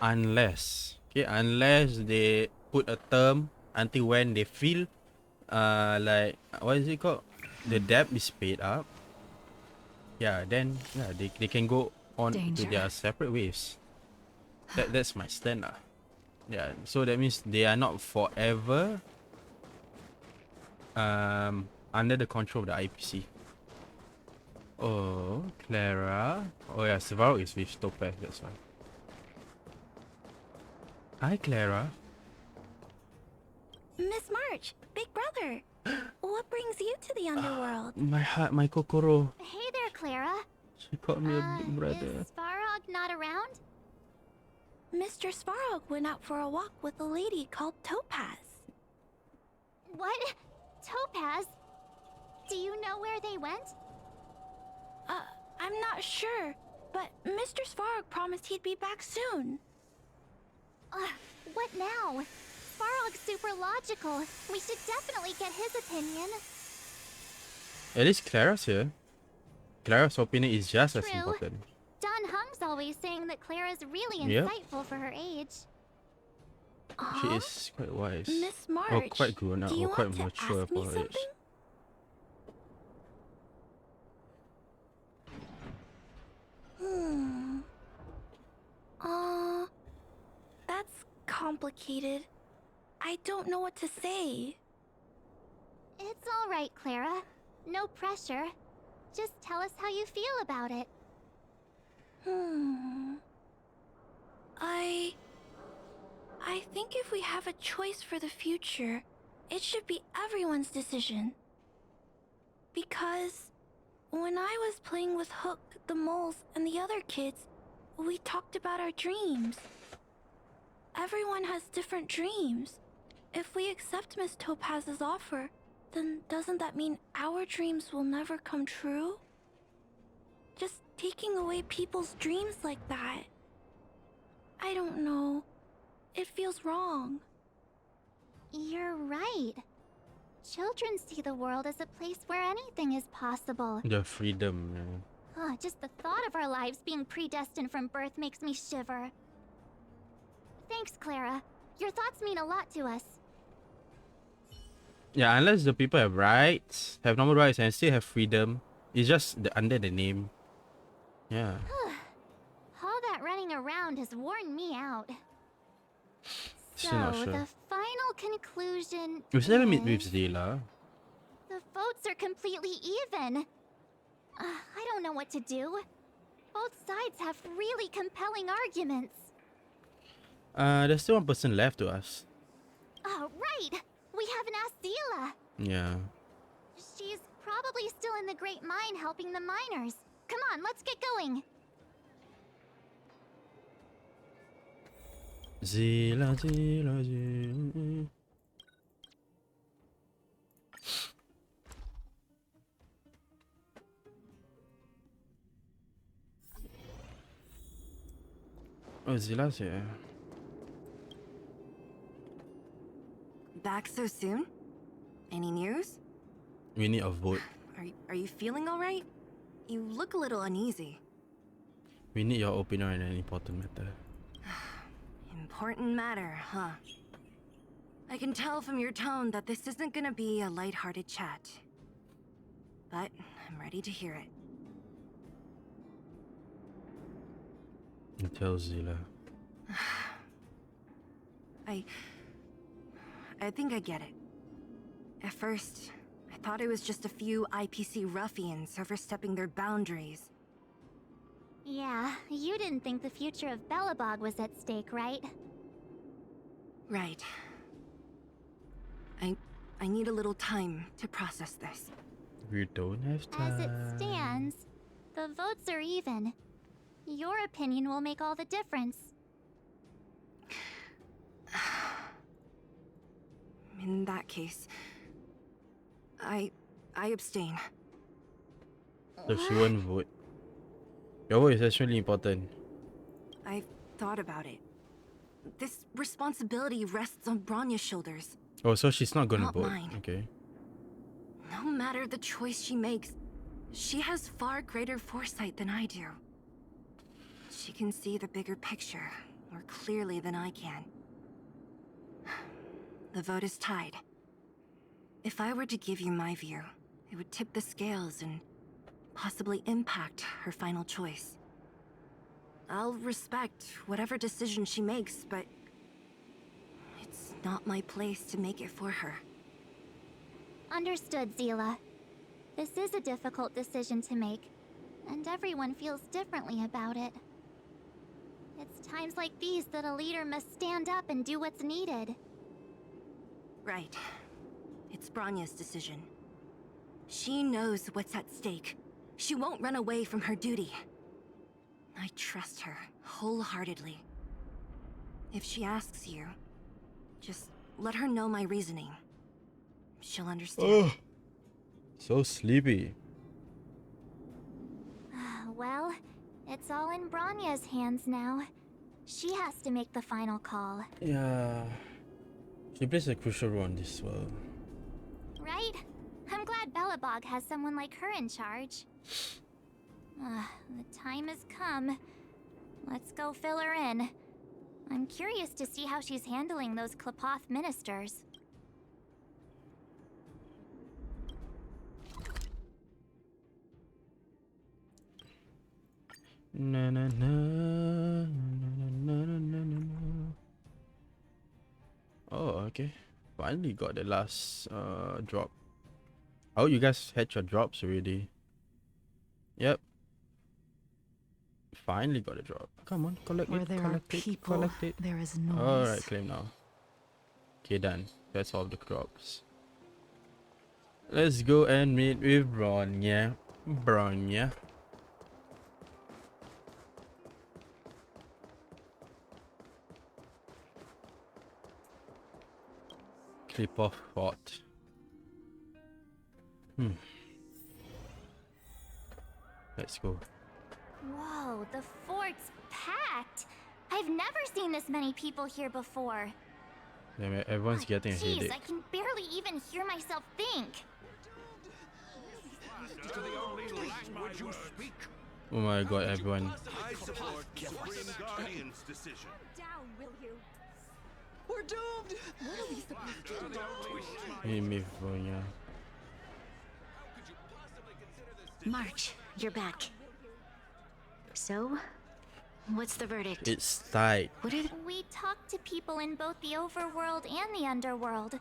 Unless they put a term until when they feel like what is it called, the debt is paid up, then they can go on to their separate ways. That's my stand lah. Yeah, so that means they are not forever under the control of the IPC. Oh, Clara. Oh yeah, Svarog is with Topaz, that's why. Hi, Clara. Miss March, Big Brother. What brings you to the underworld? My heart, my kokoro. Hey there, Clara. She called me a big brother. Is Svarog not around? Mr. Svarog went out for a walk with a lady called Topaz. What? Topaz? Do you know where they went? I'm not sure, but Mr. Svarog promised he'd be back soon. What now? Svarog's super logical. We should definitely get his opinion. At least Clara's here. Clara's opinion is just as important. Don Hung's always saying that Clara's really Yep. insightful for her age. She is quite wise. Miss March, or quite grown up, do you or quite want to mature ask me for her age. something? That's complicated. I don't know what to say. It's all right, Clara. No pressure. Just tell us how you feel about it. I think if we have a choice for the future, it should be everyone's decision. Because when I was playing with Hook, the moles, and the other kids, we talked about our dreams. Everyone has different dreams. If we accept Miss Topaz's offer, then doesn't that mean our dreams will never come true? Just taking away people's dreams like that. I don't know. It feels wrong. You're right. Children see the world as a place where anything is possible. The freedom, yeah. Just the thought of our lives being predestined from birth makes me shiver. Thanks, Clara. Your thoughts mean a lot to us. Yeah, unless the people have rights, have normal rights, and still have freedom, it's just under the name. Yeah. All that running around has worn me out. So, Still not sure. the final conclusion We still haven't met is with Zila. the votes are completely even. I don't know what to do. Both sides have really compelling arguments. There's still one person left to us. Oh, right! We haven't asked Zila. Yeah. She's probably still in the Great Mine helping the miners. Come on, let's get going. Zila, Zila, Zila. Oh, Zila's here. Back so soon? Any news? We need a vote. Are you feeling all right? You look a little uneasy. We need your opinion on an important matter. Important matter, huh? I can tell from your tone that this isn't gonna be a lighthearted chat. But I'm ready to hear it. Tell Zila. I think I get it. At first, I thought it was just a few IPC ruffians overstepping their boundaries. Yeah, you didn't think the future of Belobog was at stake, right? Right. I need a little time to process this. We don't have time. As it stands, the votes are even. Your opinion will make all the difference. In that case, I abstain. So she won't vote. Your vote is actually important. I've thought about it. This responsibility rests on Bronya's shoulders. Oh, so she's not gonna Not vote. mine. Okay. No matter the choice she makes, she has far greater foresight than I do. She can see the bigger picture more clearly than I can. The vote is tied. If I were to give you my view, it would tip the scales and possibly impact her final choice. I'll respect whatever decision she makes, but it's not my place to make it for her. Understood, Zila. This is a difficult decision to make, and everyone feels differently about it. It's times like these that a leader must stand up and do what's needed. Right. It's Bronya's decision. She knows what's at stake. She won't run away from her duty. I trust her wholeheartedly. If she asks you, just let her know my reasoning. She'll understand. Oh, so sleepy. Well, it's all in Bronya's hands now. She has to make the final call. Yeah. She plays a crucial role in this world. Right? I'm glad Belobog has someone like her in charge. The time has come. Let's go fill her in. I'm curious to see how she's handling those Klapoth ministers. Na na na na na na na na. Oh, okay. Finally got the last drop. Oh, you guys had your drops already. Yep. Finally got a drop. Come on, collect Where it, there are collect it, people, collect it. there is noise. Alright, claim now. Okay, done. That's all the drops. Let's go and meet with Bronya. Bronya. Clip off what? Let's go. Whoa, the fort's packed. I've never seen this many people here before. Yeah, everyone's getting a Jeez, headache. I can barely even hear myself think. Oh my god, everyone. I support the Supreme Guardian's decision. Down, will you? We're doomed! What are we supposed to do? Meet me, Bronya. March, you're back. So, what's the verdict? It's tight. We talked to people in both the overworld and the underworld.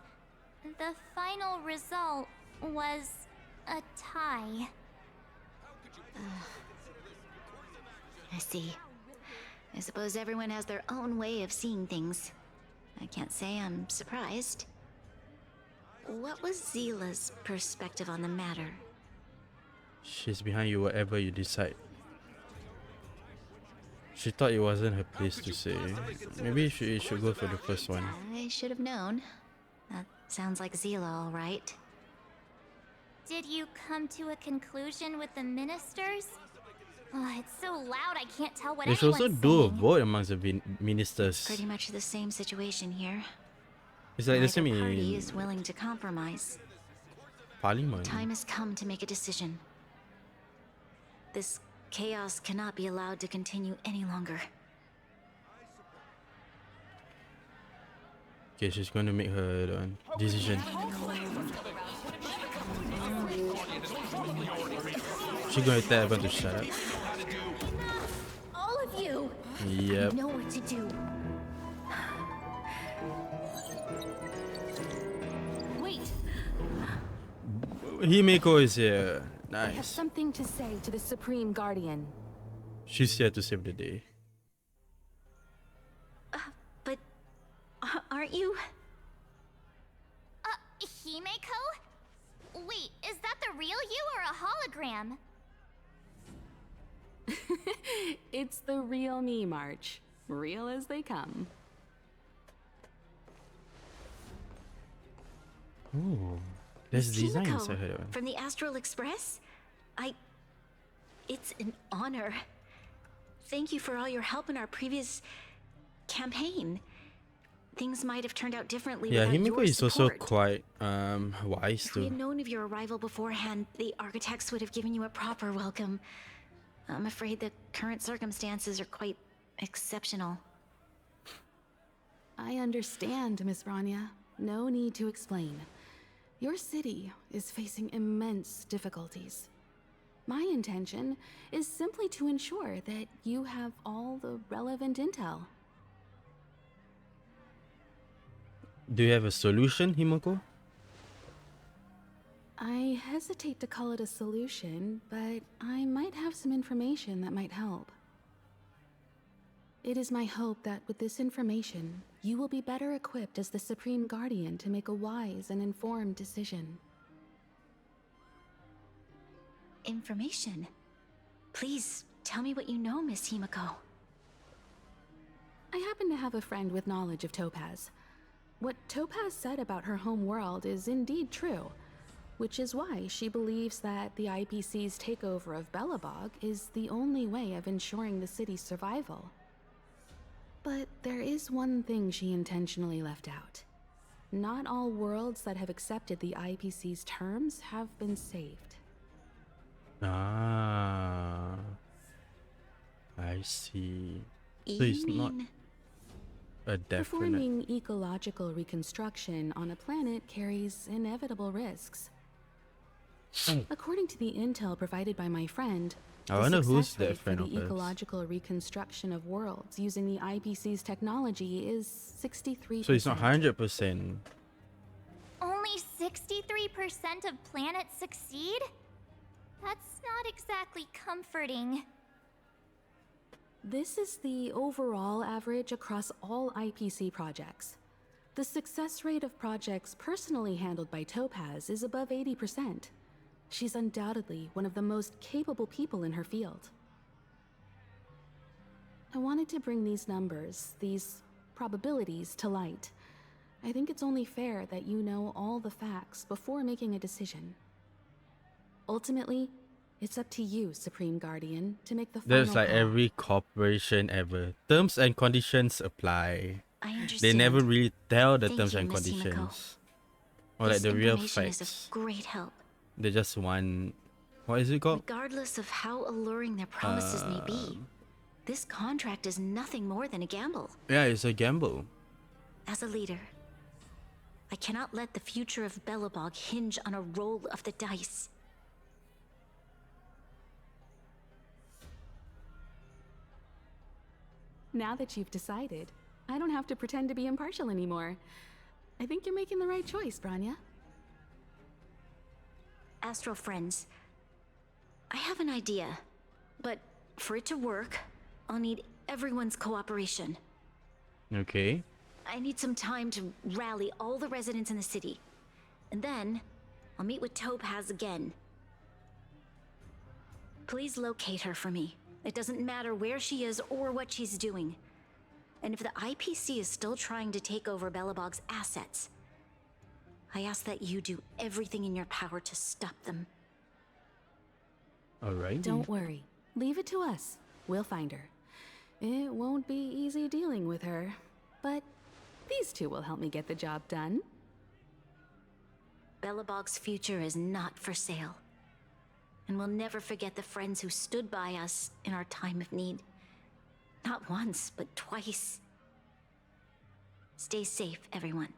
The final result was a tie. I see. I suppose everyone has their own way of seeing things. I can't say I'm surprised. What was Zila's perspective on the matter? She's behind you whatever you decide. She thought it wasn't her place to say. Maybe she should go for the first one. I should have known. That sounds like Zila, all right. Did you come to a conclusion with the ministers? Oh, it's so loud I can't tell what They should also anyone's do a saying. vote amongst the ministers. Pretty much the same situation here. It's like the Neither same party in is willing to compromise. Parliament. Time has come to make a decision. This chaos cannot be allowed to continue any longer. Okay, she's going to make her decision. She's going to tell everyone to shut up. All of you! Yep. You know what to do. Himiko is here. I have Nice. something to say to the Supreme Guardian. She's here to save the day. But aren't you? Himeko? Wait, is that the real you or a hologram? It's the real me, March. Real as they come. Ooh, there's designs Himeko, I heard. from the Astral Express? It's an honor. Thank you for all your help in our previous campaign. Things might have turned out differently Yeah, without Himiko your is also support. quite wise If we too. had known of your arrival beforehand, the architects would have given you a proper welcome. I'm afraid the current circumstances are quite exceptional. I understand, Miss Rania. No need to explain. Your city is facing immense difficulties. My intention is simply to ensure that you have all the relevant intel. Do you have a solution, Himiko? I hesitate to call it a solution, but I might have some information that might help. It is my hope that with this information, you will be better equipped as the Supreme Guardian to make a wise and informed decision. Information? Please tell me what you know, Miss Himiko. I happen to have a friend with knowledge of Topaz. What Topaz said about her home world is indeed true, which is why she believes that the IPC's takeover of Belobog is the only way of ensuring the city's survival. But there is one thing she intentionally left out. Not all worlds that have accepted the IPC's terms have been saved. Ah, I see. So it's not a definite. Performing ecological reconstruction on a planet carries inevitable risks. According to the intel provided by my friend, I the wonder who's success that rate for friend of the hers. ecological reconstruction of worlds using the IPC's technology is 63%. So it's not 100%. Only 63% of planets succeed? That's not exactly comforting. This is the overall average across all IPC projects. The success rate of projects personally handled by Topaz is above 80%. She's undoubtedly one of the most capable people in her field. I wanted to bring these numbers, these probabilities, to light. I think it's only fair that you know all the facts before making a decision. Ultimately, it's up to you, Supreme Guardian, to make the final There's like call. every corporation ever. Terms and conditions apply. I They understand. never really tell the Thank terms you, and Miss Himiko. conditions. Or like This the real information is facts. of great help. They just want, what is it called? Regardless of how alluring their promises may be, this contract is nothing more than a gamble. Yeah, it's a gamble. As a leader, I cannot let the future of Belobog hinge on a roll of the dice. Now that you've decided, I don't have to pretend to be impartial anymore. I think you're making the right choice, Branya. Astral friends, I have an idea, but for it to work, I'll need everyone's cooperation. Okay. I need some time to rally all the residents in the city. And then, I'll meet with Topaz again. Please locate her for me. It doesn't matter where she is or what she's doing. And if the IPC is still trying to take over Belobog's assets, I ask that you do everything in your power to stop them. Alright. Don't worry. Leave it to us. We'll find her. It won't be easy dealing with her, but these two will help me get the job done. Belobog's future is not for sale. And we'll never forget the friends who stood by us in our time of need. Not once, but twice. Stay safe, everyone.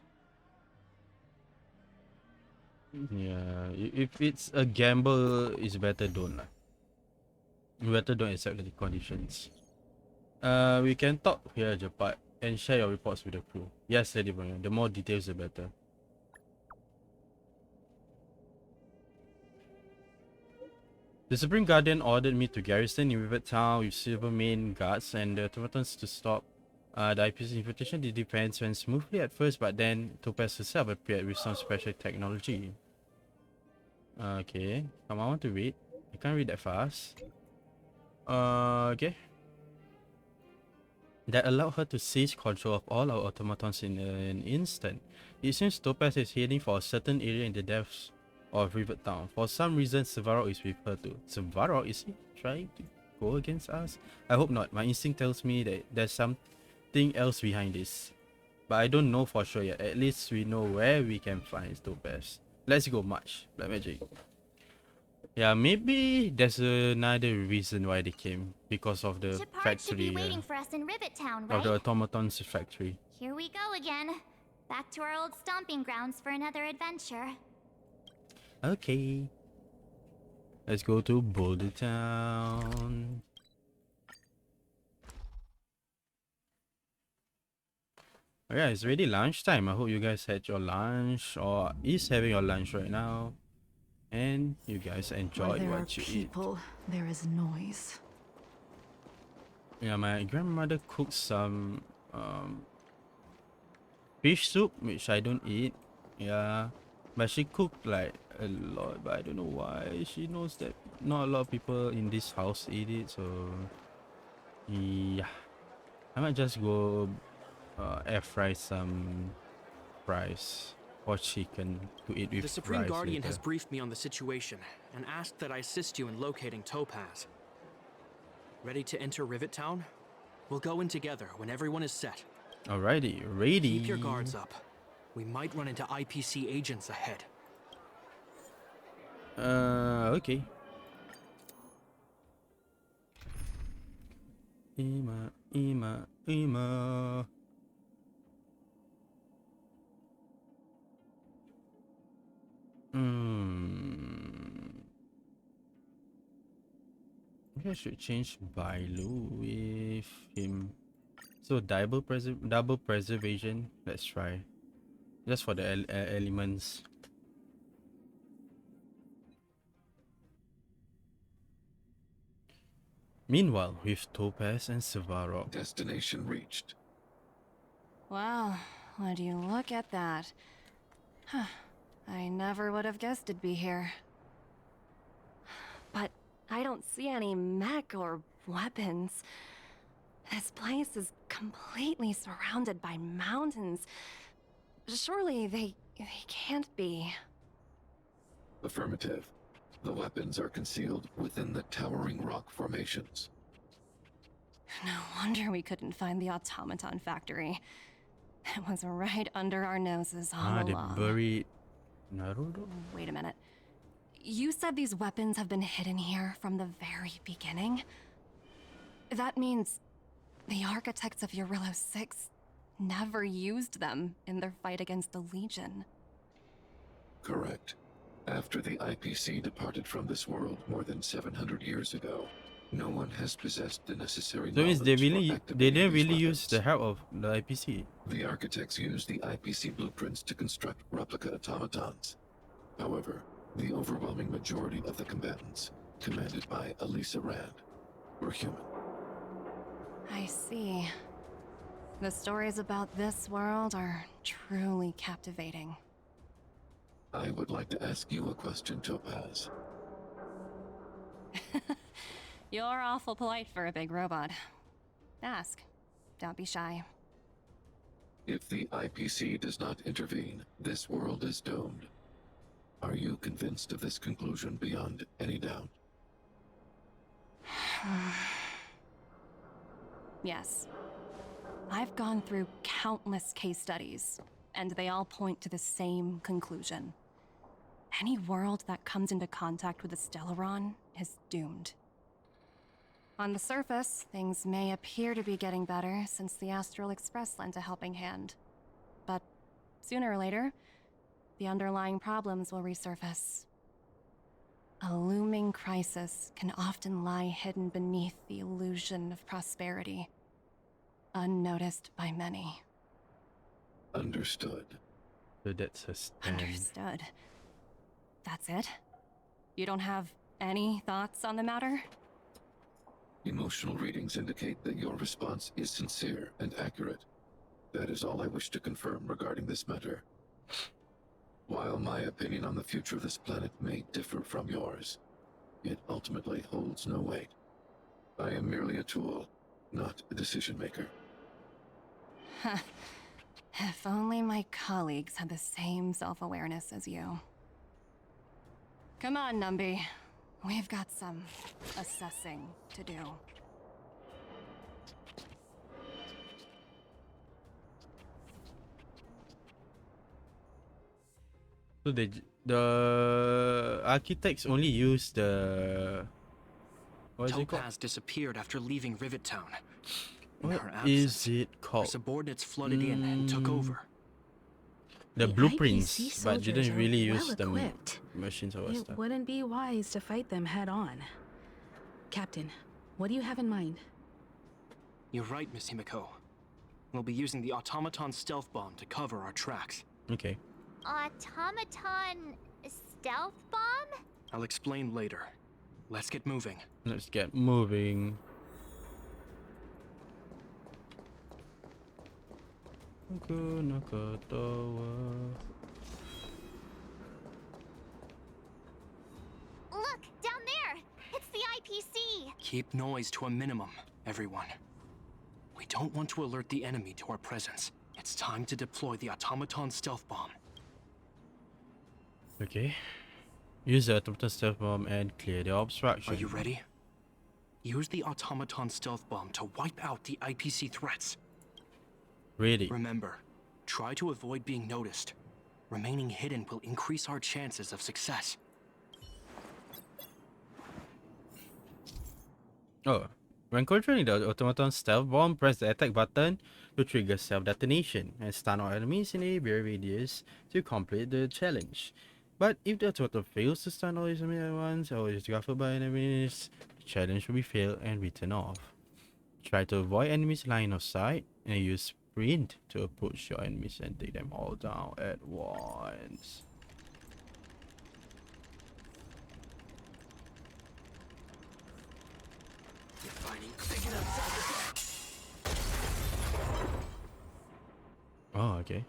Yeah, if it's a gamble, it's better don't. Better don't accept the conditions. We can talk here, Japat, and share your reports with the crew. Yes, Lady Brian. The more details, the better. The Supreme Guardian ordered me to garrison in Rivet Town with Silvermane guards and the automatons to stop the IPC infiltration. The defense went smoothly at first, but then Topaz herself appeared with some special technology. Okay, come on, I want to read. I can't read that fast. Okay. That allowed her to seize control of all our automatons in an instant. It seems Topaz is heading for a certain area in the depths of Rivet Town. For some reason, Sevarog is with her too. Sevarog, is he trying to go against us? I hope not. My instinct tells me that there's something else behind this. But I don't know for sure yet. At least we know where we can find Topaz. Let's go, March. Black Magic. Yeah, maybe there's another reason why they came. Because of the Shepard should be factory. waiting for us in Rivet Town, Of right? the automatons factory. Here we go again. Back to our old stomping grounds for another adventure. Okay. Let's go to Boulder Town. Oh yeah, it's already lunchtime. I hope you guys had your lunch or is having your lunch right now. And you guys enjoyed Where there are what you people, there is noise. eat. Yeah, my grandmother cooked some fish soup, which I don't eat. Yeah. But she cooked like a lot, but I don't know why. She knows that not a lot of people in this house eat it, so yeah. I might just go air fry some fries or chicken to eat with The Supreme rice Guardian later. has briefed me on the situation and asked that I assist you in locating Topaz. Ready to enter Rivet Town? We'll go in together when everyone is set. Alrighty, ready. Keep your guards up. We might run into IPC agents ahead. Okay. Ima. Maybe I should change Bailu with him. So double preservation. Let's try. Just for the elements. Meanwhile, with Topaz and Sevarog. Destination reached. Wow, would you look at that? Huh. I never would have guessed it'd be here. But I don't see any mech or weapons. This place is completely surrounded by mountains. Surely they can't be. Affirmative. The weapons are concealed within the towering rock formations. No wonder we couldn't find the automaton factory. It was right under our noses all They along. buried Naruto? Wait a minute. You said these weapons have been hidden here from the very beginning? That means the architects of Eurillo 6 never used them in their fight against the Legion. Correct. After the IPC departed from this world more than 700 years ago, no one has possessed the necessary So means knowledge they for didn't activating these really use weapons. the help of the IPC. The architects used the IPC blueprints to construct replica automatons. However, the overwhelming majority of the combatants, commanded by Elisa Rand, were human. I see. The stories about this world are truly captivating. I would like to ask you a question, Topaz. You're awful polite for a big robot. Ask. Don't be shy. If the IPC does not intervene, this world is doomed. Are you convinced of this conclusion beyond any doubt? Yes. I've gone through countless case studies, and they all point to the same conclusion. Any world that comes into contact with a Stellaron is doomed. On the surface, things may appear to be getting better since the Astral Express lent a helping hand. But sooner or later, the underlying problems will resurface. A looming crisis can often lie hidden beneath the illusion of prosperity, unnoticed by many. Understood. So that's a stand. Understood. That's it? You don't have Any thoughts on the matter? Emotional readings indicate that your response is sincere and accurate. That is all I wish to confirm regarding this matter. While my opinion on the future of this planet may differ from yours, it ultimately holds no weight. I am merely a tool, not a decision maker. If only my colleagues had the same self-awareness as you. Come on, Numby. We've got some assessing to do. So the architects only use the what is it called? Topaz disappeared after leaving Rivet Town. In What her is absence, it her called? subordinates flooded in and took over. The blueprints, IPC but you soldiers didn't are really use well the equipped. machines or It stuff. wouldn't be wise to fight them head on. Captain, what do you have in mind? You're right, Miss Himiko. We'll be using the automaton stealth bomb to cover our tracks. Okay. Automaton stealth bomb? I'll explain later. Let's get moving. Let's get moving. Look, down there! It's the IPC! Keep noise to a minimum, everyone. We don't want to alert the enemy to our presence. It's time to deploy the automaton stealth bomb. Okay. Use the automaton stealth bomb and clear the obstruction. Are you ready? Use the automaton stealth bomb to wipe out the IPC threats. Ready. Remember, try to avoid being noticed. Remaining hidden will increase our chances of success. Oh. When controlling the automaton stealth bomb, press the attack button to trigger self-detonation and stun all enemies in a barrier radius to complete the challenge. But if the automaton fails to stun all enemies at once or is discovered by enemies, the challenge will be failed and written off. Try to avoid enemies' line of sight and use sprint to approach your enemies and take them all down at once. Oh, okay.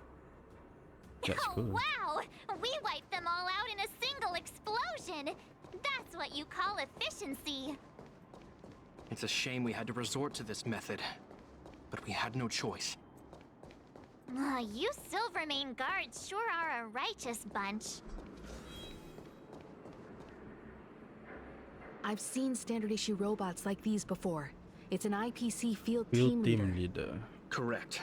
That's Oh, cool. wow! We wiped them all out in a single explosion! That's what you call efficiency! It's a shame we had to resort to this method, but we had no choice. You Silvermane guards sure are a righteous bunch. I've seen standard issue robots like these before. It's an IPC field Field team leader. leader. Correct.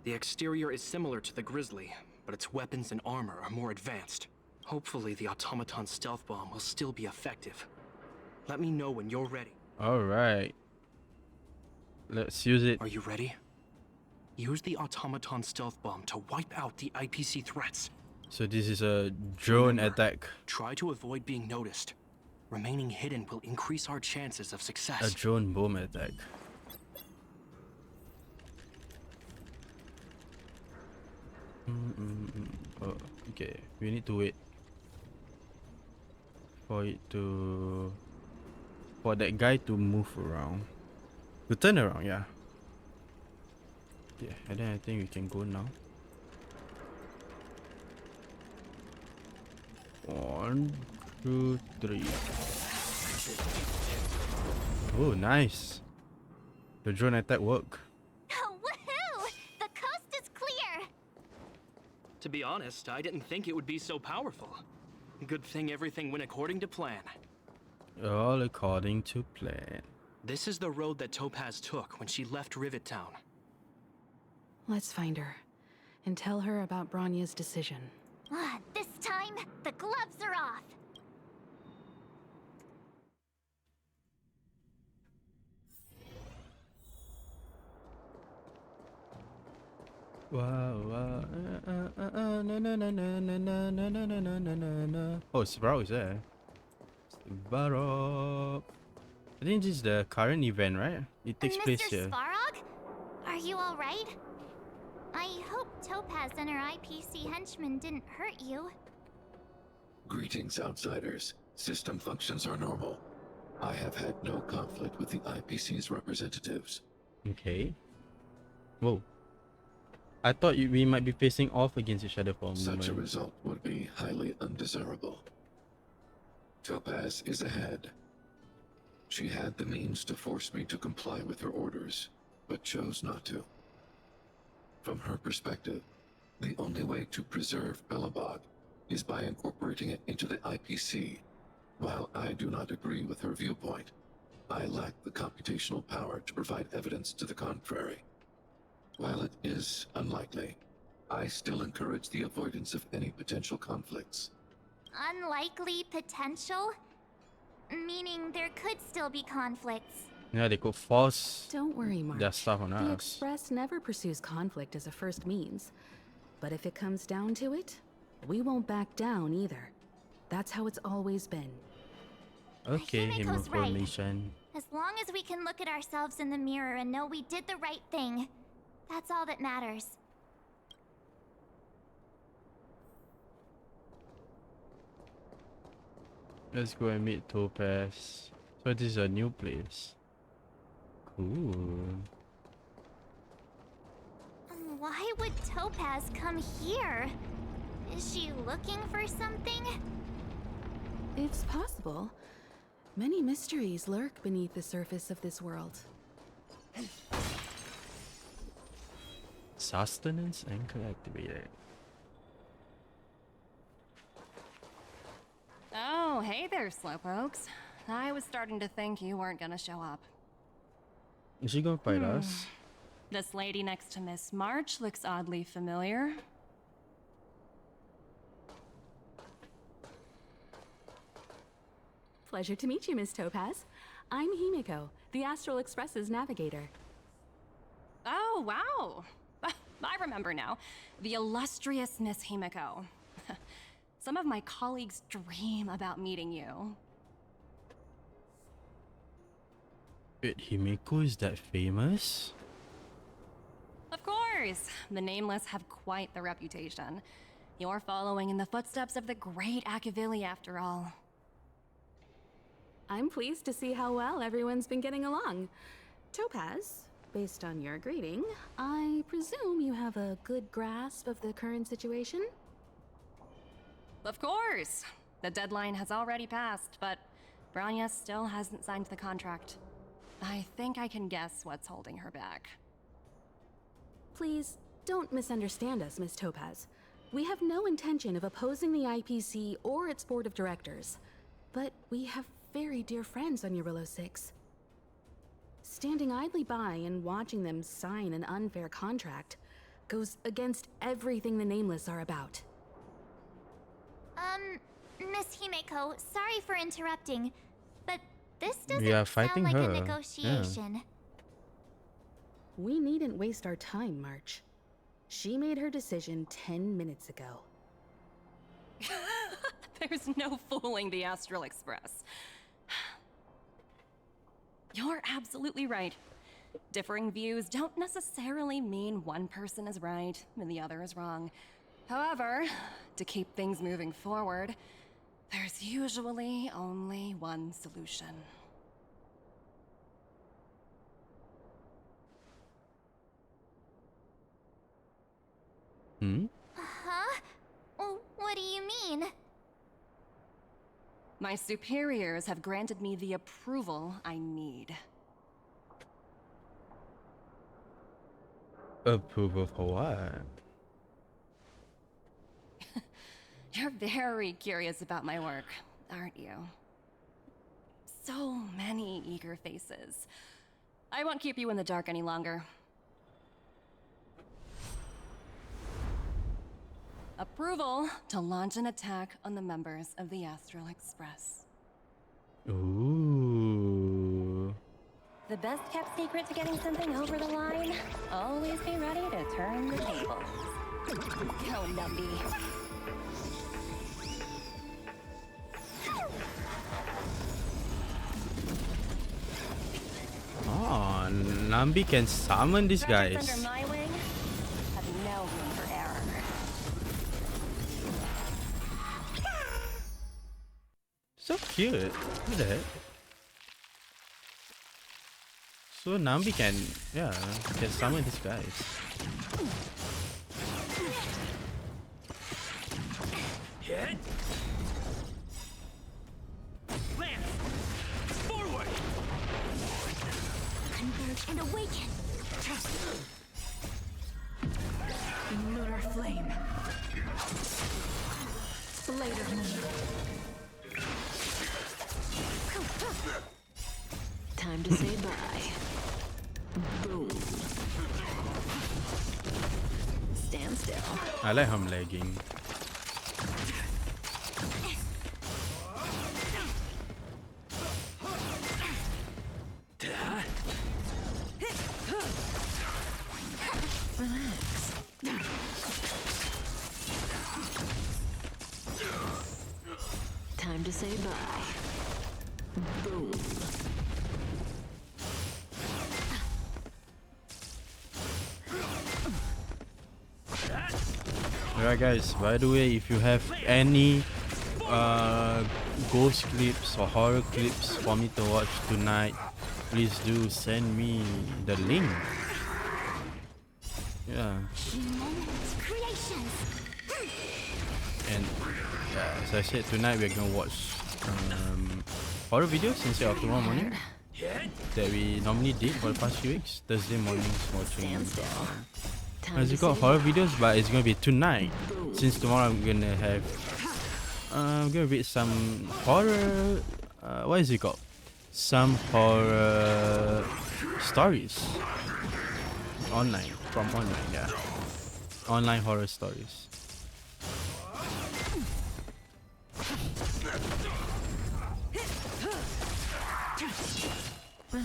The exterior is similar to the Grizzly, but its weapons and armor are more advanced. Hopefully the automaton stealth bomb will still be effective. Let me know when you're ready. Alright. Let's use it. Are you ready? Use the automaton stealth bomb to wipe out the IPC threats. So this is a drone attack. Try to avoid being noticed. Remaining hidden will increase our chances of A success. drone bomb attack. Oh, okay. We need to wait for it to for that guy to move around. To turn around, yeah. Yeah, and then I think we can go now. 1, 2, 3. Oh, nice. The drone attack worked. Woohoo! The coast is clear! To be honest, I didn't think it would be so powerful. Good thing everything went according to plan. All according to plan. This is the road that Topaz took when she left Rivet Town. Let's find her and tell her about Bronya's decision. This time, the gloves are off! Wow, wow. Na, na, na, na, na, na, na, na, na, na, na, na, na. Oh, Sparrow is there. Sparrow. I think this is the current event, right? It takes place Mr. here. Svarog? Are you alright? I hope Topaz and her IPC henchmen didn't hurt you. Greetings, outsiders. System functions are normal. I have had no conflict with the IPC's representatives. Okay. Whoa. I thought we might be facing off against each other for a moment. Such a result would be highly undesirable. Topaz is ahead. She had the means to force me to comply with her orders, but chose not to. From her perspective, the only way to preserve Belobog is by incorporating it into the IPC. While I do not agree with her viewpoint, I lack the computational power to provide evidence to the contrary. While it is unlikely, I still encourage the avoidance of any potential conflicts. Unlikely potential? Meaning there could still be conflicts. Yeah, they could force Don't worry, March. their stuff on The us. Express never pursues conflict as a first means. But if it comes down to it, we won't back down either. That's how it's always been. Okay, Himiko's right. Himiko-Nishan. As long as we can look at ourselves in the mirror and know we did the right thing, that's all that matters. Let's go and meet Topaz. So this is a new place. Cool. Why would Topaz come here? Is she looking for something? It's possible. Many mysteries lurk beneath the surface of this world. Sustenance anchor activated. Oh, hey there, Slowpokes. I was starting to think you weren't gonna show up. Is she gonna fight us? This lady next to Miss March looks oddly familiar. Pleasure to meet you, Miss Topaz. I'm Himiko, the Astral Express's navigator. Oh, wow. I remember now. The illustrious Miss Himiko. Some of my colleagues dream about meeting you. Wait, Himiko is that famous? Of course! The Nameless have quite the reputation. You're following in the footsteps of the great Akavili, after all. I'm pleased to see how well everyone's been getting along. Topaz, based on your greeting, I presume you have a good grasp of the current situation? Of course! The deadline has already passed, but Branya still hasn't signed the contract. I think I can guess what's holding her back. Please, don't misunderstand us, Miss Topaz. We have no intention of opposing the IPC or its board of directors. But we have very dear friends on Eurillo 6. Standing idly by and watching them sign an unfair contract goes against everything the Nameless are about. Miss Himiko, sorry for interrupting, but this doesn't We are sound fighting like her. a negotiation. We needn't waste our time, March. She made her decision 10 minutes ago. There's no fooling the Astral Express. You're absolutely right. Differing views don't necessarily mean one person is right and the other is wrong. However, to keep things moving forward, there's usually only one solution. Huh? What do you mean? My superiors have granted me the approval I need. Approval for what? You're very curious about my work, aren't you? So many eager faces. I won't keep you in the dark any longer. Approval to launch an attack on the members of the Astral Express. Ooh. The best kept secret to getting something over the line? Always be ready to turn the tables. Go, Numby. Oh, Nambi can summon these Under guys. my wing, have no room for error. So cute. Look at that. So Nambi can summon these guys. Hit. Lance. Forward. Converge and awaken. Lunar flame. Blade of moon. Time to say bye. Boom. Stand still. I like him lagging. Relax. Time to say bye. Boom. Alright guys, by the way, if you have any ghost clips or horror clips for me to watch tonight, please do send me the link. Yeah. And as I said, tonight we're gonna watch horror videos instead of tomorrow morning that we normally did for the past few weeks. Thursday mornings watching as you got horror videos, but it's gonna be tonight since tomorrow I'm gonna have I'm gonna read some horror what is it called? Some horror stories online from online, yeah. Online horror stories.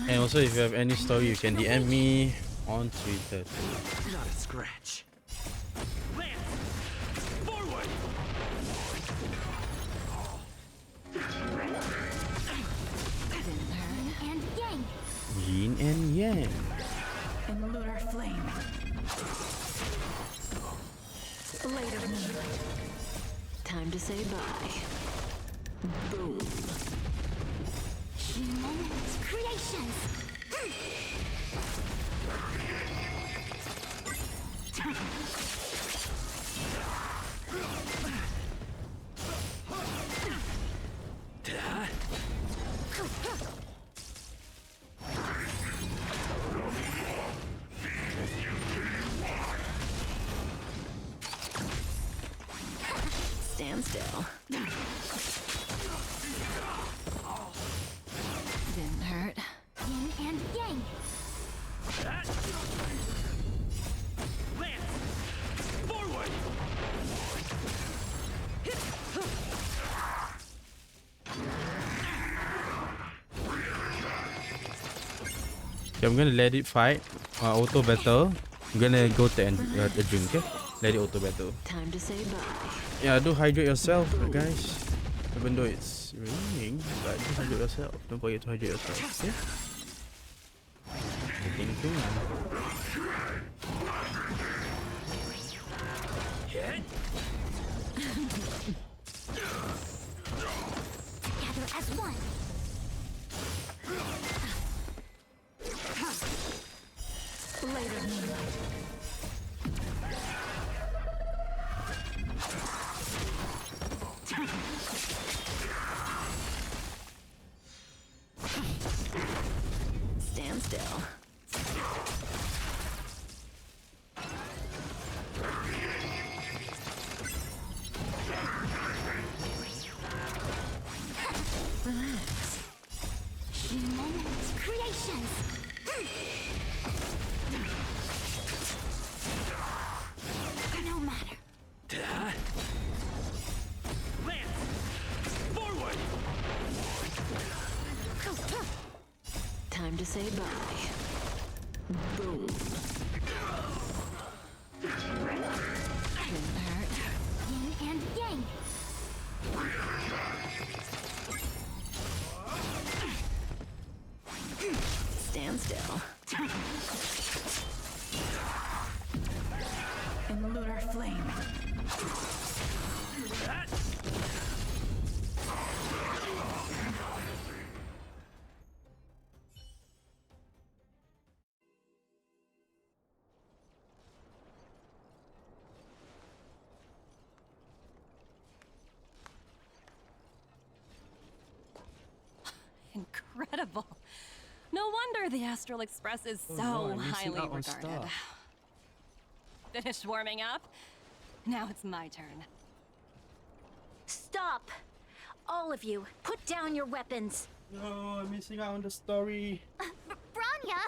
And also, if you have any story, you can DM me on Twitter too. Not a scratch. Lance. Forward. And yang. Yin and Yang. And lunar flame. Blade of moonlight. Time to say bye. Boom. Moments creations. Stand still. Didn't hurt. Yin and yang. Lance. Forward. Okay, I'm gonna let it fight. Auto battle. I'm gonna go to the drink, okay? Let it auto battle. Time to say bye. Yeah, do hydrate yourself, guys. Even though it's raining, but do hydrate yourself. Don't forget to hydrate yourself, okay? Together as one. Blade of moonlight. Stand still. Relax. Moments creations. No matter. Lance. Forward. Time to say bye. Boom. Didn't hurt. Yin and yang. Stand still. And lunar flame. No wonder the Astral Express is Oh, so no, I'm missing highly out on regarded. stuff. Finished warming up? Now it's my turn. Stop! All of you, put down your weapons. No, I'm missing out on the story. Branya!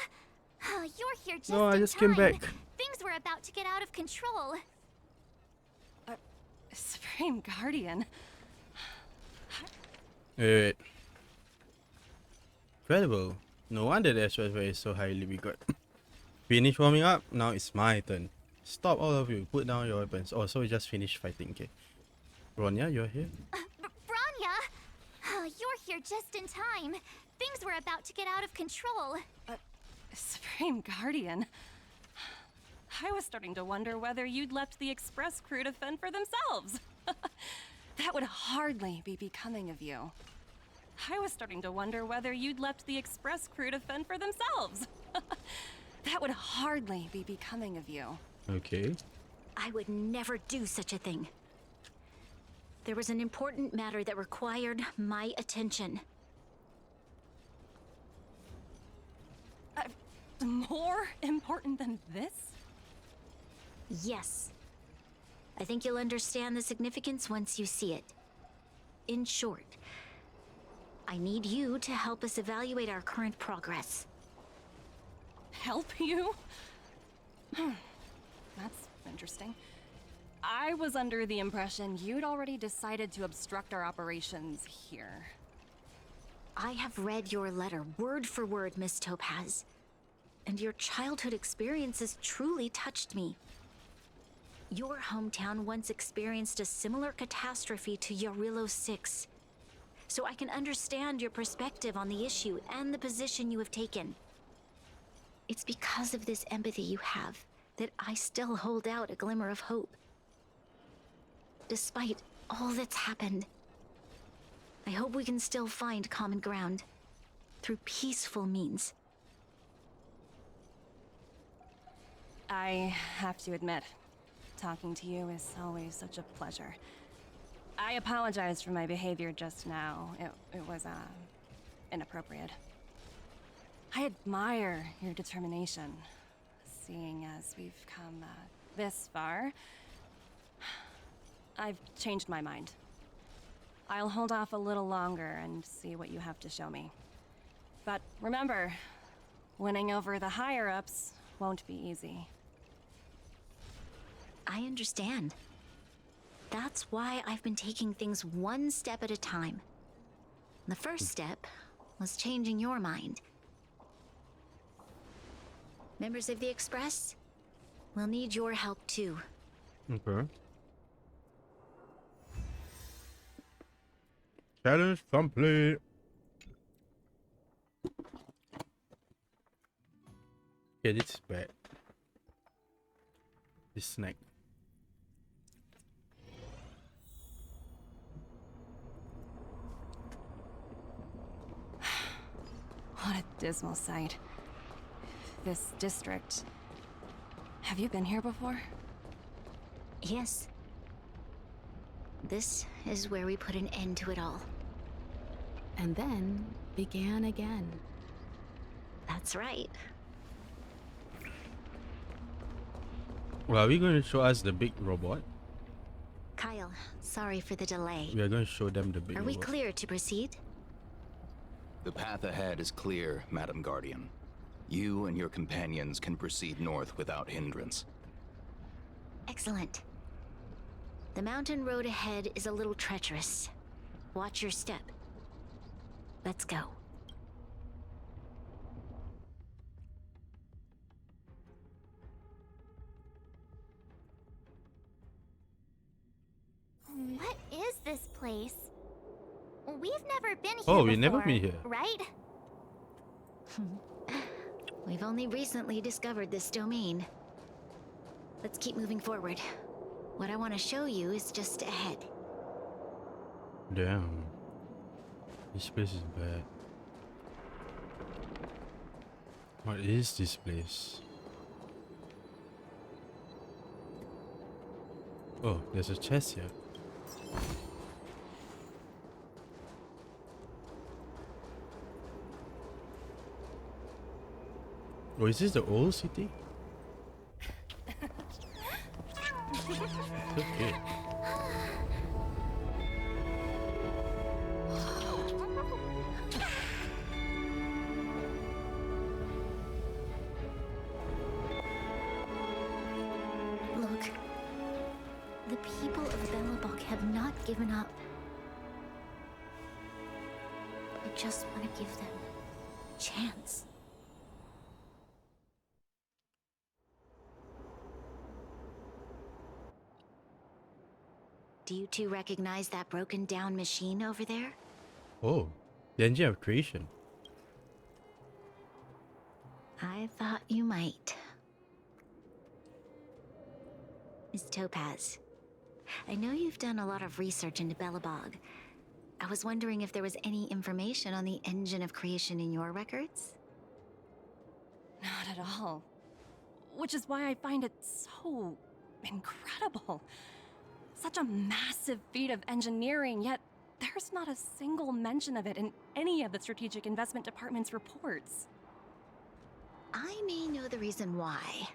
You're here just No, I in just time. came back. Things were about to get out of control. Supreme Guardian. Wait. Incredible. No wonder the Expressway is so highly regarded. Finish warming up, now it's my turn. Stop, all of you. Put down your weapons. Oh, so we just finished fighting, okay. Ronya, you're here? Branya! You're here just in time. Things were about to get out of control. Supreme Guardian. I was starting to wonder whether you'd left the Express crew to fend for themselves. That would hardly be becoming of you. I was starting to wonder whether you'd left the Express crew to fend for themselves. That would hardly be becoming of you. Okay. I would never do such a thing. There was an important matter that required my attention. More important than this? Yes. I think you'll understand the significance once you see it. In short, I need you to help us evaluate our current progress. Help you? That's interesting. I was under the impression you'd already decided to obstruct our operations here. I have read your letter word for word, Miss Topaz. And your childhood experiences truly touched me. Your hometown once experienced a similar catastrophe to Yarillo 6. So I can understand your perspective on the issue and the position you have taken. It's because of this empathy you have that I still hold out a glimmer of hope. Despite all that's happened, I hope we can still find common ground through peaceful means. I have to admit, talking to you is always such a pleasure. I apologize for my behavior just now. It was, inappropriate. I admire your determination, seeing as we've come, this far. I've changed my mind. I'll hold off a little longer and see what you have to show me. But remember, winning over the higher-ups won't be easy. I understand. That's why I've been taking things one step at a time. The first step was changing your mind. Members of the Express, we'll need your help too. Okay. Challenge complete. Yeah, this is bad. This snack. What a dismal sight. This district. Have you been here before? Yes. This is where we put an end to it all. And then began again. That's right. Well, are we going to show us the big robot? Kyle, sorry for the delay. We are going to show them the big Are we robot. clear to proceed? The path ahead is clear, Madam Guardian. You and your companions can proceed north without hindrance. Excellent. The mountain road ahead is a little treacherous. Watch your step. Let's go. What is this place? We've never been here Oh, before, we've never been here. right? We've only recently discovered this domain. Let's keep moving forward. What I want to show you is just ahead. Damn. This place is bad. What is this place? Oh, there's a chest here. Oh, is this the old city? So cute. Look, the people of Belobog have not given up. I just want to give them a chance. Do you two recognize that broken down machine over there? Oh, the engine of creation. I thought you might. Miss Topaz, I know you've done a lot of research into Belobog. I was wondering if there was any information on the engine of creation in your records? Not at all. Which is why I find it so incredible. Such a massive feat of engineering, yet there's not a single mention of it in any of the Strategic Investment Department's reports. I may know the reason why.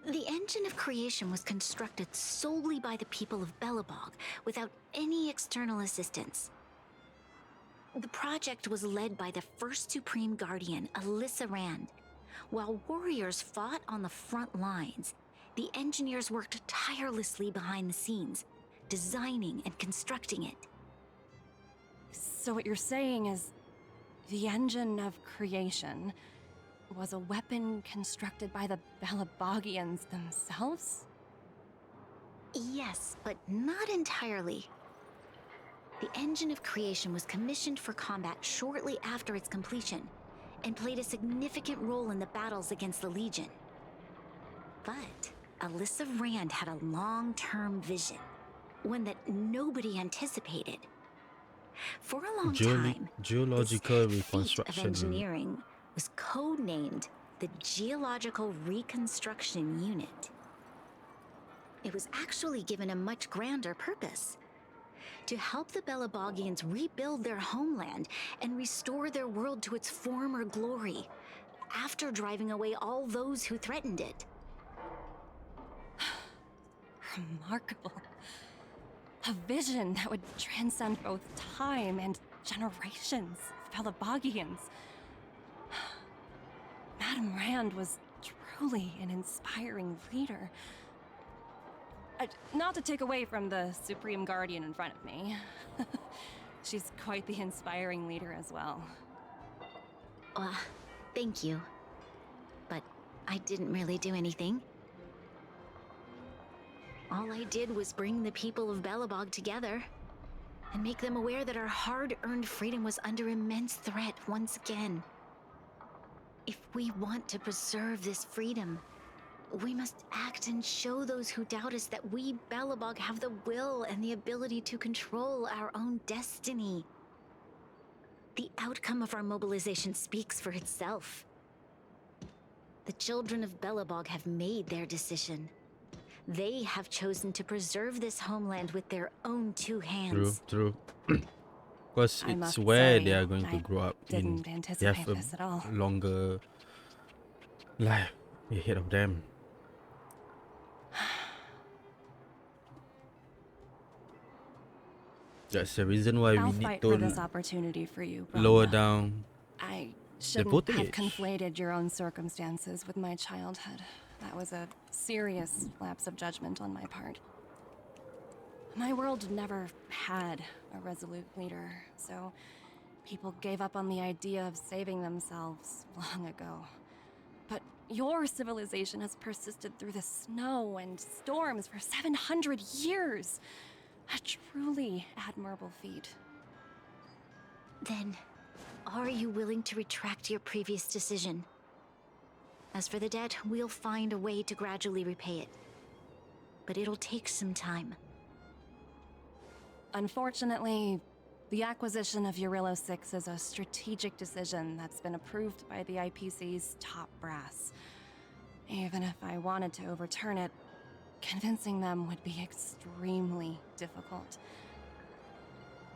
The engine of creation was constructed solely by the people of Belobog, without any external assistance. The project was led by the first Supreme Guardian, Alyssa Rand. While warriors fought on the front lines, the engineers worked tirelessly behind the scenes, designing and constructing it. So what you're saying is, the engine of creation was a weapon constructed by the Belabogians themselves? Yes, but not entirely. The engine of creation was commissioned for combat shortly after its completion, and played a significant role in the battles against the Legion. But Alyssa Rand had a long-term vision, one that nobody anticipated. For a long time, Geological this feat of reconstruction. engineering was codenamed the Geological Reconstruction Unit. It was actually given a much grander purpose: to help the Belabogians rebuild their homeland and restore their world to its former glory, after driving away all those who threatened it. Remarkable. A vision that would transcend both time and generations of Belabogians. Madame Rand was truly an inspiring leader. Not to take away from the Supreme Guardian in front of me. She's quite the inspiring leader as well. Thank you. But I didn't really do anything. All I did was bring the people of Belobog together and make them aware that our hard-earned freedom was under immense threat once again. If we want to preserve this freedom, we must act and show those who doubt us that we Belobog have the will and the ability to control our own destiny. The outcome of our mobilization speaks for itself. The children of Belobog have made their decision. They have chosen to preserve this homeland with their own two hands. True. Because I it's must where say, they are going to I grow up in. didn't They anticipate have this at all. a longer life ahead of them. That's the reason why I'll we need fight for this to opportunity for you, lower Brahma. down I the shouldn't voting have age. conflated your own circumstances with my childhood. That was a serious lapse of judgment on my part. My world never had a resolute leader, so people gave up on the idea of saving themselves long ago. But your civilization has persisted through the snow and storms for 700 years. A truly admirable feat. Then, are you willing to retract your previous decision? As for the debt, we'll find a way to gradually repay it. But it'll take some time. Unfortunately, the acquisition of Urillo 6 is a strategic decision that's been approved by the IPC's top brass. Even if I wanted to overturn it, convincing them would be extremely difficult.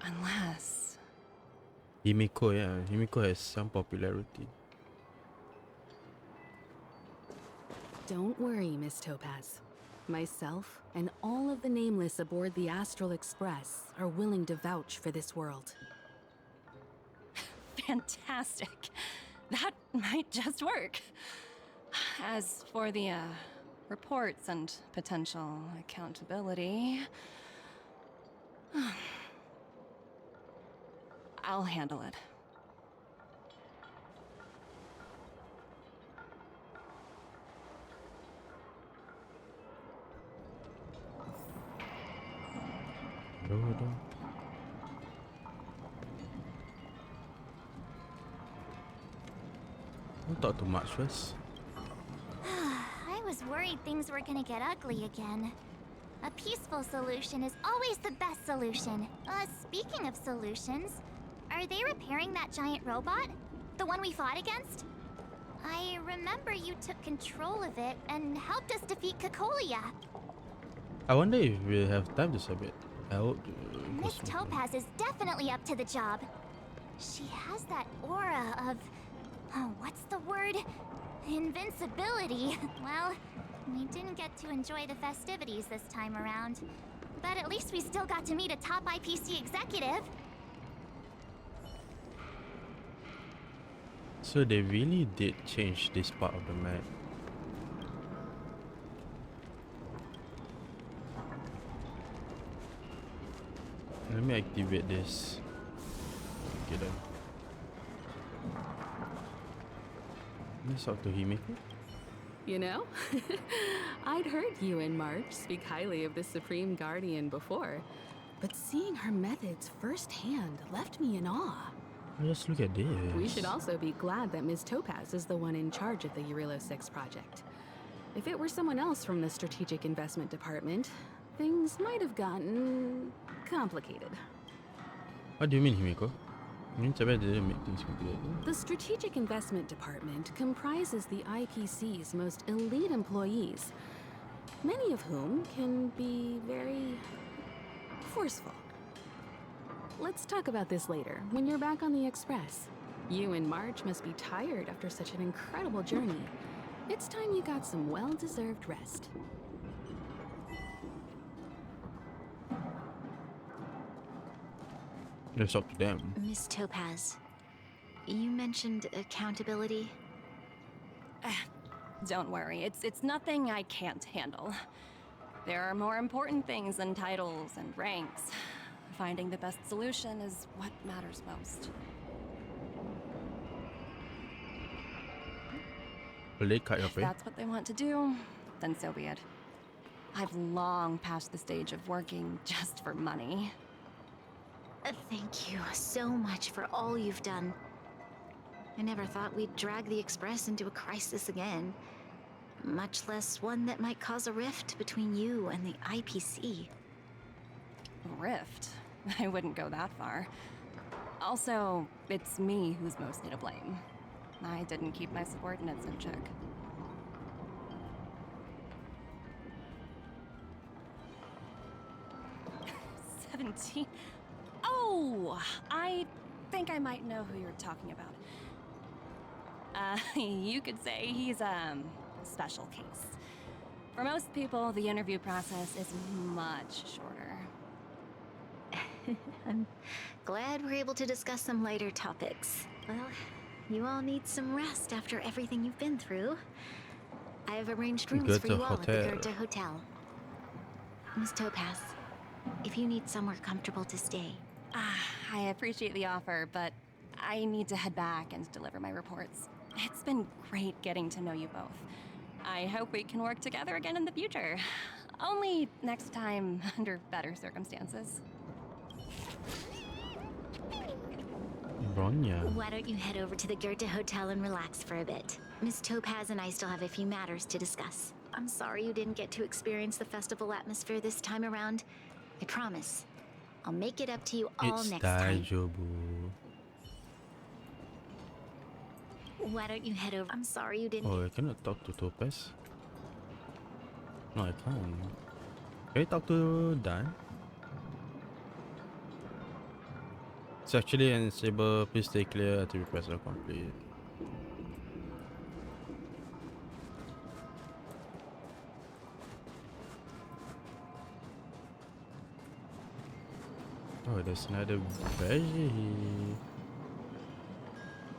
Unless... Himiko, yeah. Himiko has some popularity. Don't worry, Miss Topaz. Myself and all of the nameless aboard the Astral Express are willing to vouch for this world. Fantastic. That might just work. As for the, reports and potential accountability, I'll handle it. Don't talk too much first. I was worried things were gonna get ugly again. A peaceful solution is always the best solution. Speaking of solutions, are they repairing that giant robot? The one we fought against? I remember you took control of it and helped us defeat Cocolia. I wonder if we'll have time to sub it. I hope. Miss Topaz is definitely up to the job. She has that aura of... what's the word? Invincibility. Well, we didn't get to enjoy the festivities this time around. But at least we still got to meet a top IPC executive. So they really did change this part of the map. Let me activate this. Okay then. Let's talk to Himiko. You know, I'd heard you and March speak highly of the Supreme Guardian before, but seeing her methods firsthand left me in awe. Just look at this. We should also be glad that Ms. Topaz is the one in charge of the Eurilo 6 project. If it were someone else from the Strategic Investment Department, things might have gotten complicated. What do you mean, Himiko? I mean, Topaz didn't make things complicated. The Strategic Investment Department comprises the IPC's most elite employees, many of whom can be very forceful. Let's talk about this later, when you're back on the Express. You and March must be tired after such an incredible journey. It's time you got some well-deserved rest. It's up to them. Miss Topaz, you mentioned accountability. Don't worry, it's nothing I can't handle. There are more important things than titles and ranks. Finding the best solution is what matters most. Will they cut your If pay? that's what they want to do, then so be it. I've long passed the stage of working just for money. Thank you so much for all you've done. I never thought we'd drag the Express into a crisis again, much less one that might cause a rift between you and the IPC. Rift? I wouldn't go that far. Also, it's me who's mostly to blame. I didn't keep my subordinates in check. $17? Oh! I think I might know who you're talking about. You could say he's a special case. For most people, the interview process is much shorter. I'm glad we're able to discuss some lighter topics. Well, you all need some rest after everything you've been through. I have arranged rooms for you all at the Goethe Hotel. Miss Topaz, if you need somewhere comfortable to stay. I appreciate the offer, but I need to head back and deliver my reports. It's been great getting to know you both. I hope we can work together again in the future. Only next time under better circumstances. Bronya. Why don't you head over to the Goethe Hotel and relax for a bit? Miss Topaz and I still have a few matters to discuss. I'm sorry you didn't get to experience the festival atmosphere this time around. I promise. I'll make it up to you all next time. Why don't you head over? I'm sorry you didn't. Oh, I cannot talk to Topaz. No, I can't. Can I talk to Dan? It's actually unstable. Please stay clear until requests are complete. Oh, there's another veggie.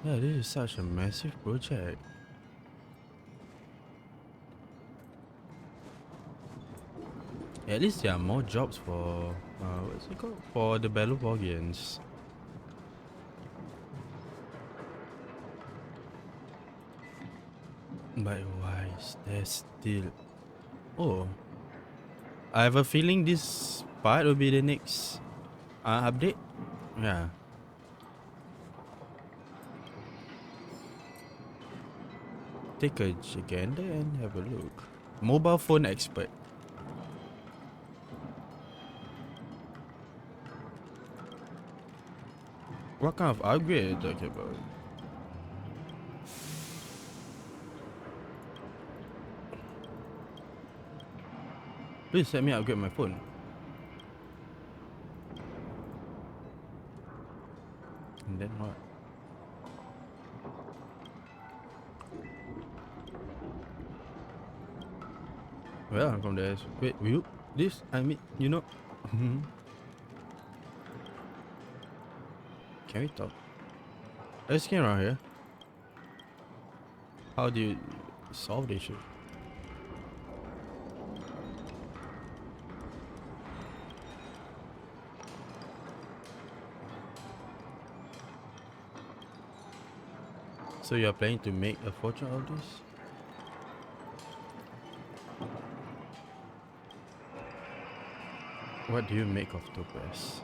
Yeah, this is such a massive project. At least there are more jobs for what's it called? For the Belubogians. But why is there still? Oh, I have a feeling this part will be the next update. Yeah. Take a gander and have a look. Mobile phone expert. What kind of upgrade are you talking about? Please let me upgrade my phone. And then what? Well, I'm from the wait, you this I mean you know can we talk? Let's get around here. How do you solve the issue? So you're planning to make a fortune out of this? What do you make of topaz?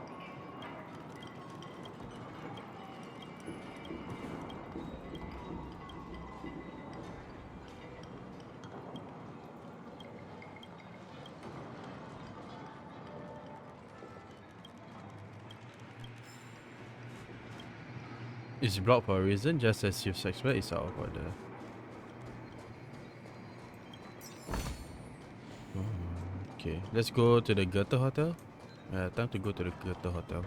It's blocked for a reason, just as you've explained it's out of order. Okay, let's go to the Goethe Hotel. Time to go to the Goethe Hotel.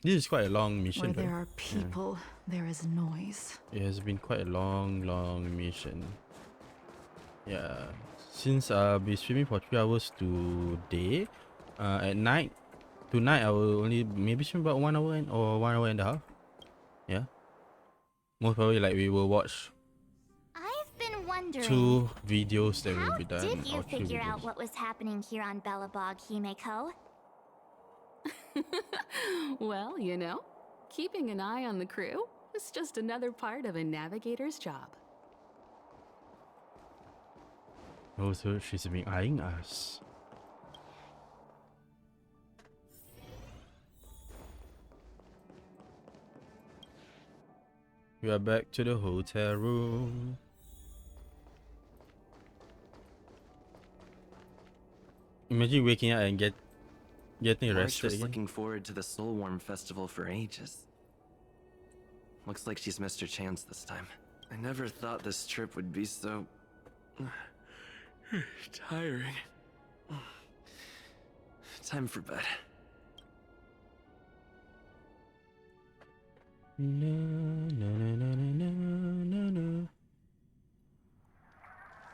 This is quite a long mission. Where there are people, there is noise. It has been quite a long mission. Yeah, since I'll be streaming for 3 hours today, at night, tonight I will only maybe stream about 1 hour or 1 hour and a half. Yeah, most probably like we will watch I've been wondering, 2 videos that will be done. did you or 3 figure out videos. what was happening here on Belobog, Himeko? Well, you know, keeping an eye on the crew is just another part of a navigator's job. Also, she's been eyeing us. We are back to the hotel room. Imagine waking up and getting March arrested was again. looking forward to the Soulworm Festival for ages. Looks like she's missed her chance this time. I never thought this trip would be so... tiring. Time for bed.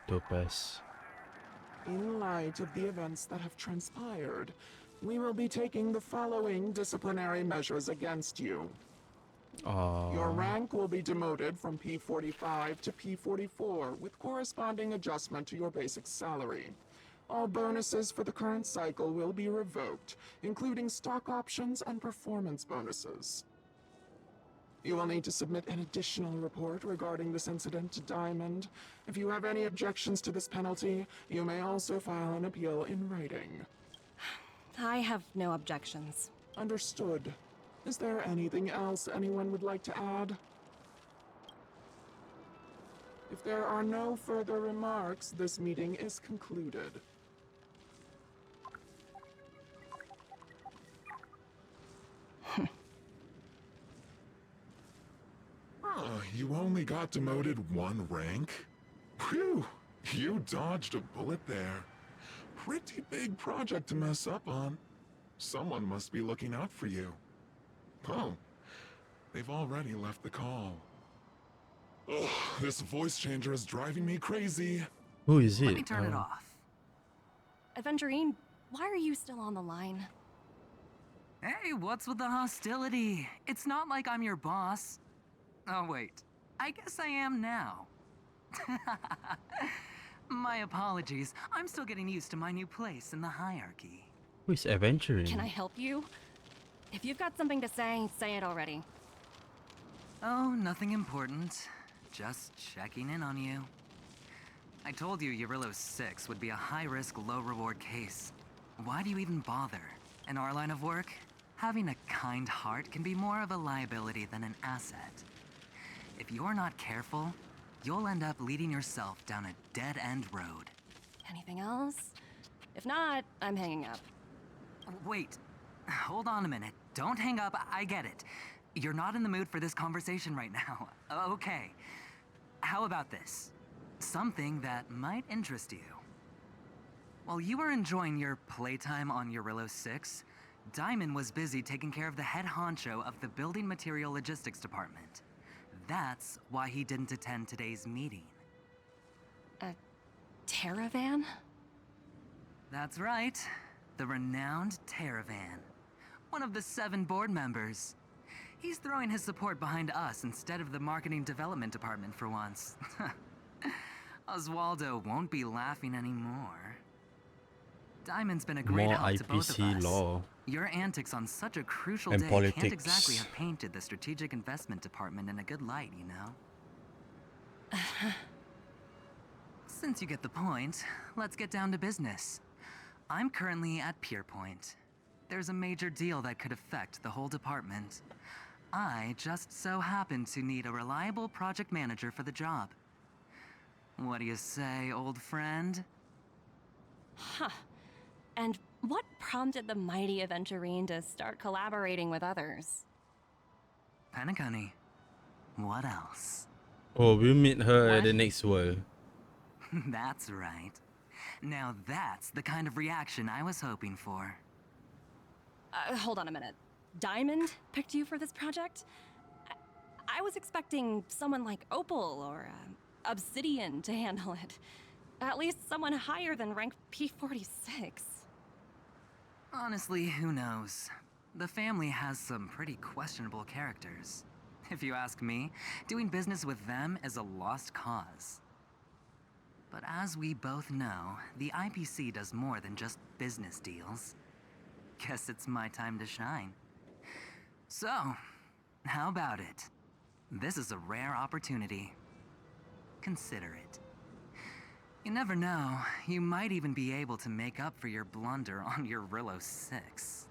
Topaz. In light of the events that have transpired, we will be taking the following disciplinary measures against you. Your rank will be demoted from P45 to P44 with corresponding adjustment to your basic salary. All bonuses for the current cycle will be revoked, including stock options and performance bonuses. You will need to submit an additional report regarding this incident to Diamond. If you have any objections to this penalty, you may also file an appeal in writing. I have no objections. Understood. Is there anything else anyone would like to add? If there are no further remarks, this meeting is concluded. You only got demoted 1 rank? Phew! You dodged a bullet there. Pretty big project to mess up on. Someone must be looking out for you. Oh, they've already left the call. Ugh, this voice changer is driving me crazy. Who is it? Let me turn it off. Aventurine, why are you still on the line? Hey, what's with the hostility? It's not like I'm your boss. Oh, wait. I guess I am now. My apologies. I'm still getting used to my new place in the hierarchy. Who is Adventuring? Can I help you? If you've got something to say it already. Oh, nothing important. Just checking in on you. I told you Eurillo 6 would be a high-risk, low-reward case. Why do you even bother? In our line of work, having a kind heart can be more of a liability than an asset. If you're not careful, you'll end up leading yourself down a dead-end road. Anything else? If not, I'm hanging up. Wait, hold on a minute. Don't hang up, I get it. You're not in the mood for this conversation right now. Okay. How about this? Something that might interest you. While you were enjoying your playtime on Eurillo 6, Diamond was busy taking care of the head honcho of the Building Material Logistics Department. That's why he didn't attend today's meeting. A Terravan? That's right. The renowned Terravan. One of the 7 board members. He's throwing his support behind us instead of the Marketing Development Department for once. Oswaldo won't be laughing anymore. Diamond's been a great More help to both of IPC us. law. Your antics on such a crucial And day politics. can't exactly have painted the Strategic Investment Department in a good light, you know? Since you get the point, let's get down to business. I'm currently at Pierpoint. There's a major deal that could affect the whole department. I just so happen to need a reliable project manager for the job. What do you say, old friend? Huh. And what prompted the mighty Aventurine to start collaborating with others? Penacony. What else? Oh, we'll meet her at the next world. That's right. Now that's the kind of reaction I was hoping for. Hold on a minute. Diamond picked you for this project? I was expecting someone like Opal or Obsidian to handle it. At least someone higher than rank P46. Honestly, who knows? The family has some pretty questionable characters. If you ask me, doing business with them is a lost cause. But as we both know, the IPC does more than just business deals. Guess it's my time to shine. So, how about it? This is a rare opportunity. Consider it. You never know, you might even be able to make up for your blunder on Eurillo 6.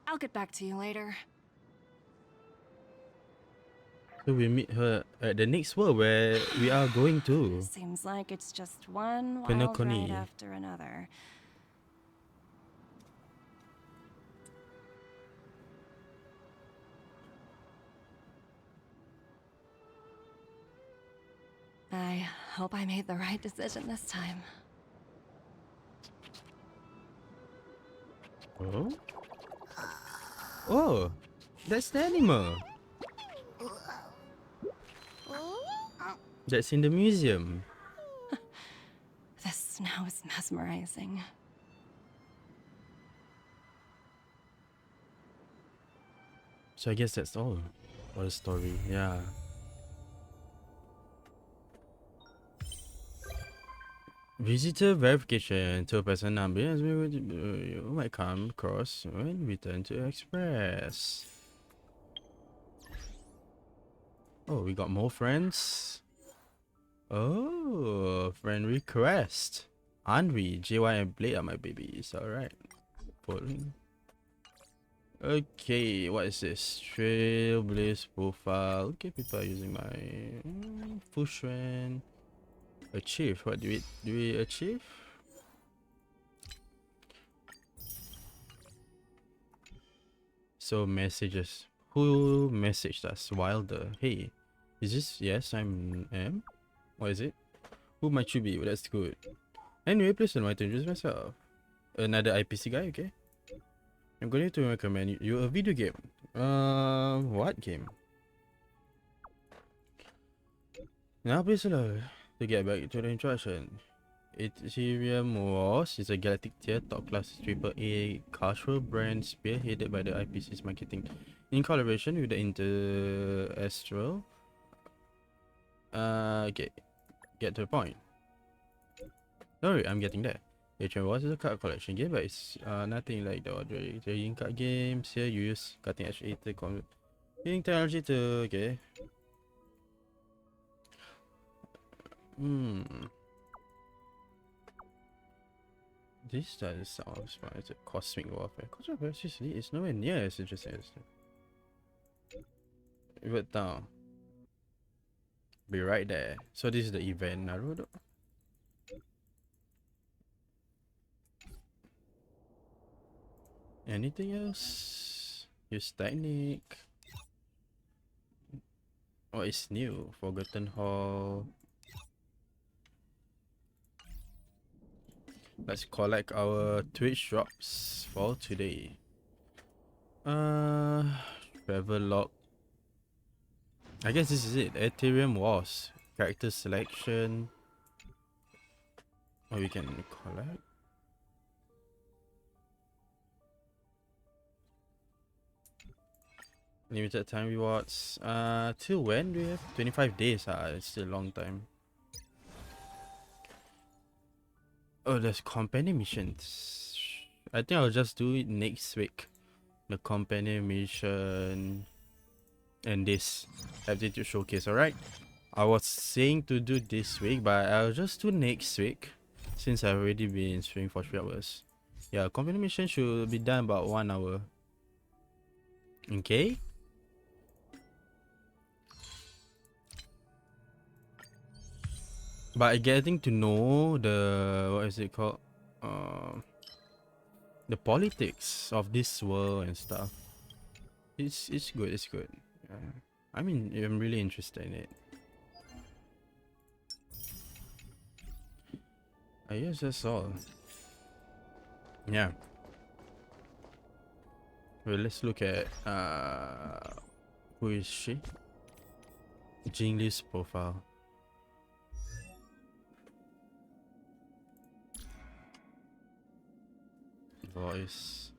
I'll get back to you later. So we meet her at the next world where we are going to. Seems like it's just one wild Penacony. ride after another. I hope I made the right decision this time. Oh? Oh, that's the animal. That's in the museum. This snow is mesmerizing. So I guess that's all for the story. Yeah. Visitor verification to a person number you might come across when return to Express. Oh, we got more friends. Oh, friend request. Anvi, JY and Blade are my babies. Alright. Following. Okay, what is this? Trailblaze profile. Okay, people are using my Fushuen. Achieve. What do we achieve? So messages. Who messaged us? Wilder. Hey, Is this? Yes, am. What is it? Who might you be? Well, that's good. Anyway, please allow me to introduce myself. Another IPC guy, okay? I'm going to recommend you a video game. What game? Now, please allow to get back to the introduction. Ethereum Wars is a galactic tier top class AAA casual brand spearheaded by the IPC's marketing in collaboration with the Interastral. Okay, get to the point. Don't worry, I'm getting there. Ethereum Wars is a card collection game, but it's nothing like the ordinary trading card games. Here, you use cutting edge using technology to This doesn't sound as fun as a cosmic warfare. Cosmic warfare seriously is nowhere near as interesting as that. But down. Be right there. So this is the event, Naruto. Anything else? Use technique. What is new? Forgotten Hall. Let's collect our Twitch drops for today. Travel log. I guess this is it. Ethereum Wars. Character selection. Oh, we can collect. Limited time rewards. Till when do we have? 25 days. It's still a long time. Oh, there's companion missions. I think I'll just do it next week. The companion mission and this aptitude showcase. Alright, I was saying to do this week, but I'll just do next week since I've already been streaming for 3 hours. Yeah, companion mission should be done about 1 hour. Okay. But getting to know the, what is it called? The politics of this world and stuff. It's good, it's good. I mean, I'm really interested in it. I guess that's all. Yeah. Well, let's look at who is she? Jingliu's profile. Voice.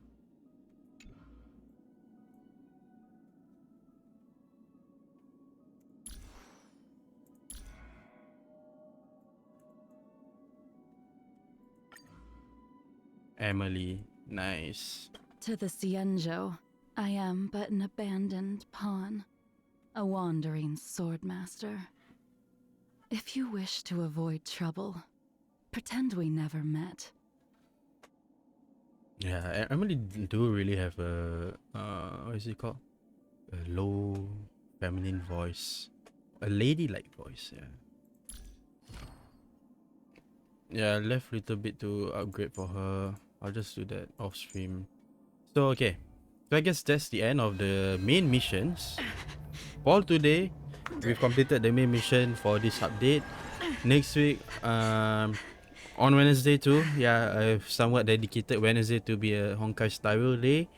Emily, nice. To the Xianzhou, I am but an abandoned pawn, a wandering swordmaster. If you wish to avoid trouble, pretend we never met. Yeah, Emily do really have a what is it called? A low feminine voice, a ladylike voice. Yeah. Yeah, I left a little bit to upgrade for her. I'll just do that off stream. So okay, so I guess that's the end of the main missions for today. We've completed the main mission for this update. Next week, on Wednesday too, yeah, I've somewhat dedicated Wednesday to be a Honkai Style Day.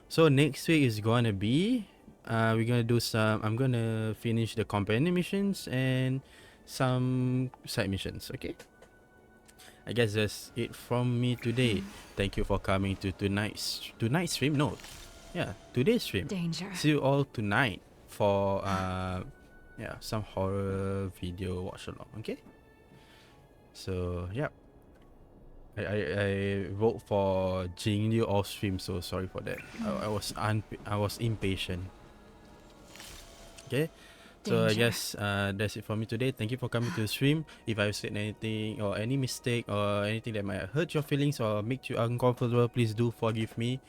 So next week is gonna be, we're gonna do some, I'm gonna finish the companion missions and some side missions, okay? I guess that's it from me today. Thank you for coming to tonight's stream. No, yeah, today's stream. Danger. See you all tonight for yeah, some horror video watch along. Okay. So yeah, I wrote for Jingliu off stream, so sorry for that. I was impatient. Okay. So I guess that's it for me today. Thank you for coming to the stream. If I've said anything or any mistake or anything that might hurt your feelings or make you uncomfortable, please do forgive me.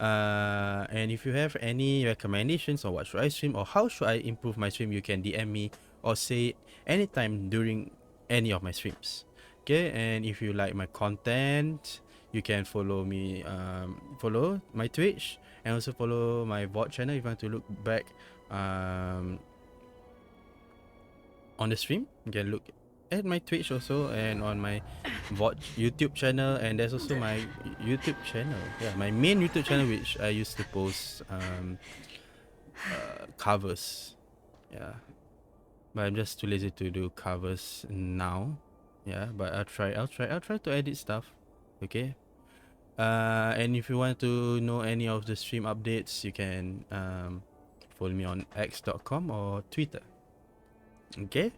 And if you have any recommendations on what should I stream or how should I improve my stream, you can DM me or say anytime during any of my streams. Okay, and if you like my content, you can follow me, follow my Twitch and also follow my VOD channel if you want to look back on the stream. You can look at my Twitch also, and on my YouTube channel, and there's also my YouTube channel. Yeah, my main YouTube channel, which I used to post covers. Yeah, but I'm just too lazy to do covers now. Yeah, but I'll try to edit stuff. Okay. And if you want to know any of the stream updates, you can follow me on x.com or Twitter. Okay.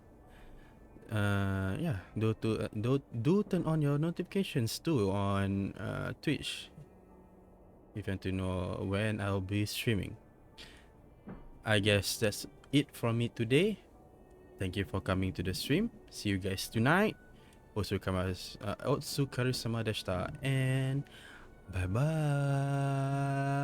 Yeah, do turn on your notifications too on Twitch if you want to know when I'll be streaming. I guess that's it from me today. Thank you for coming to the stream. See you guys tonight. Otsukaru sama deshita, and bye bye.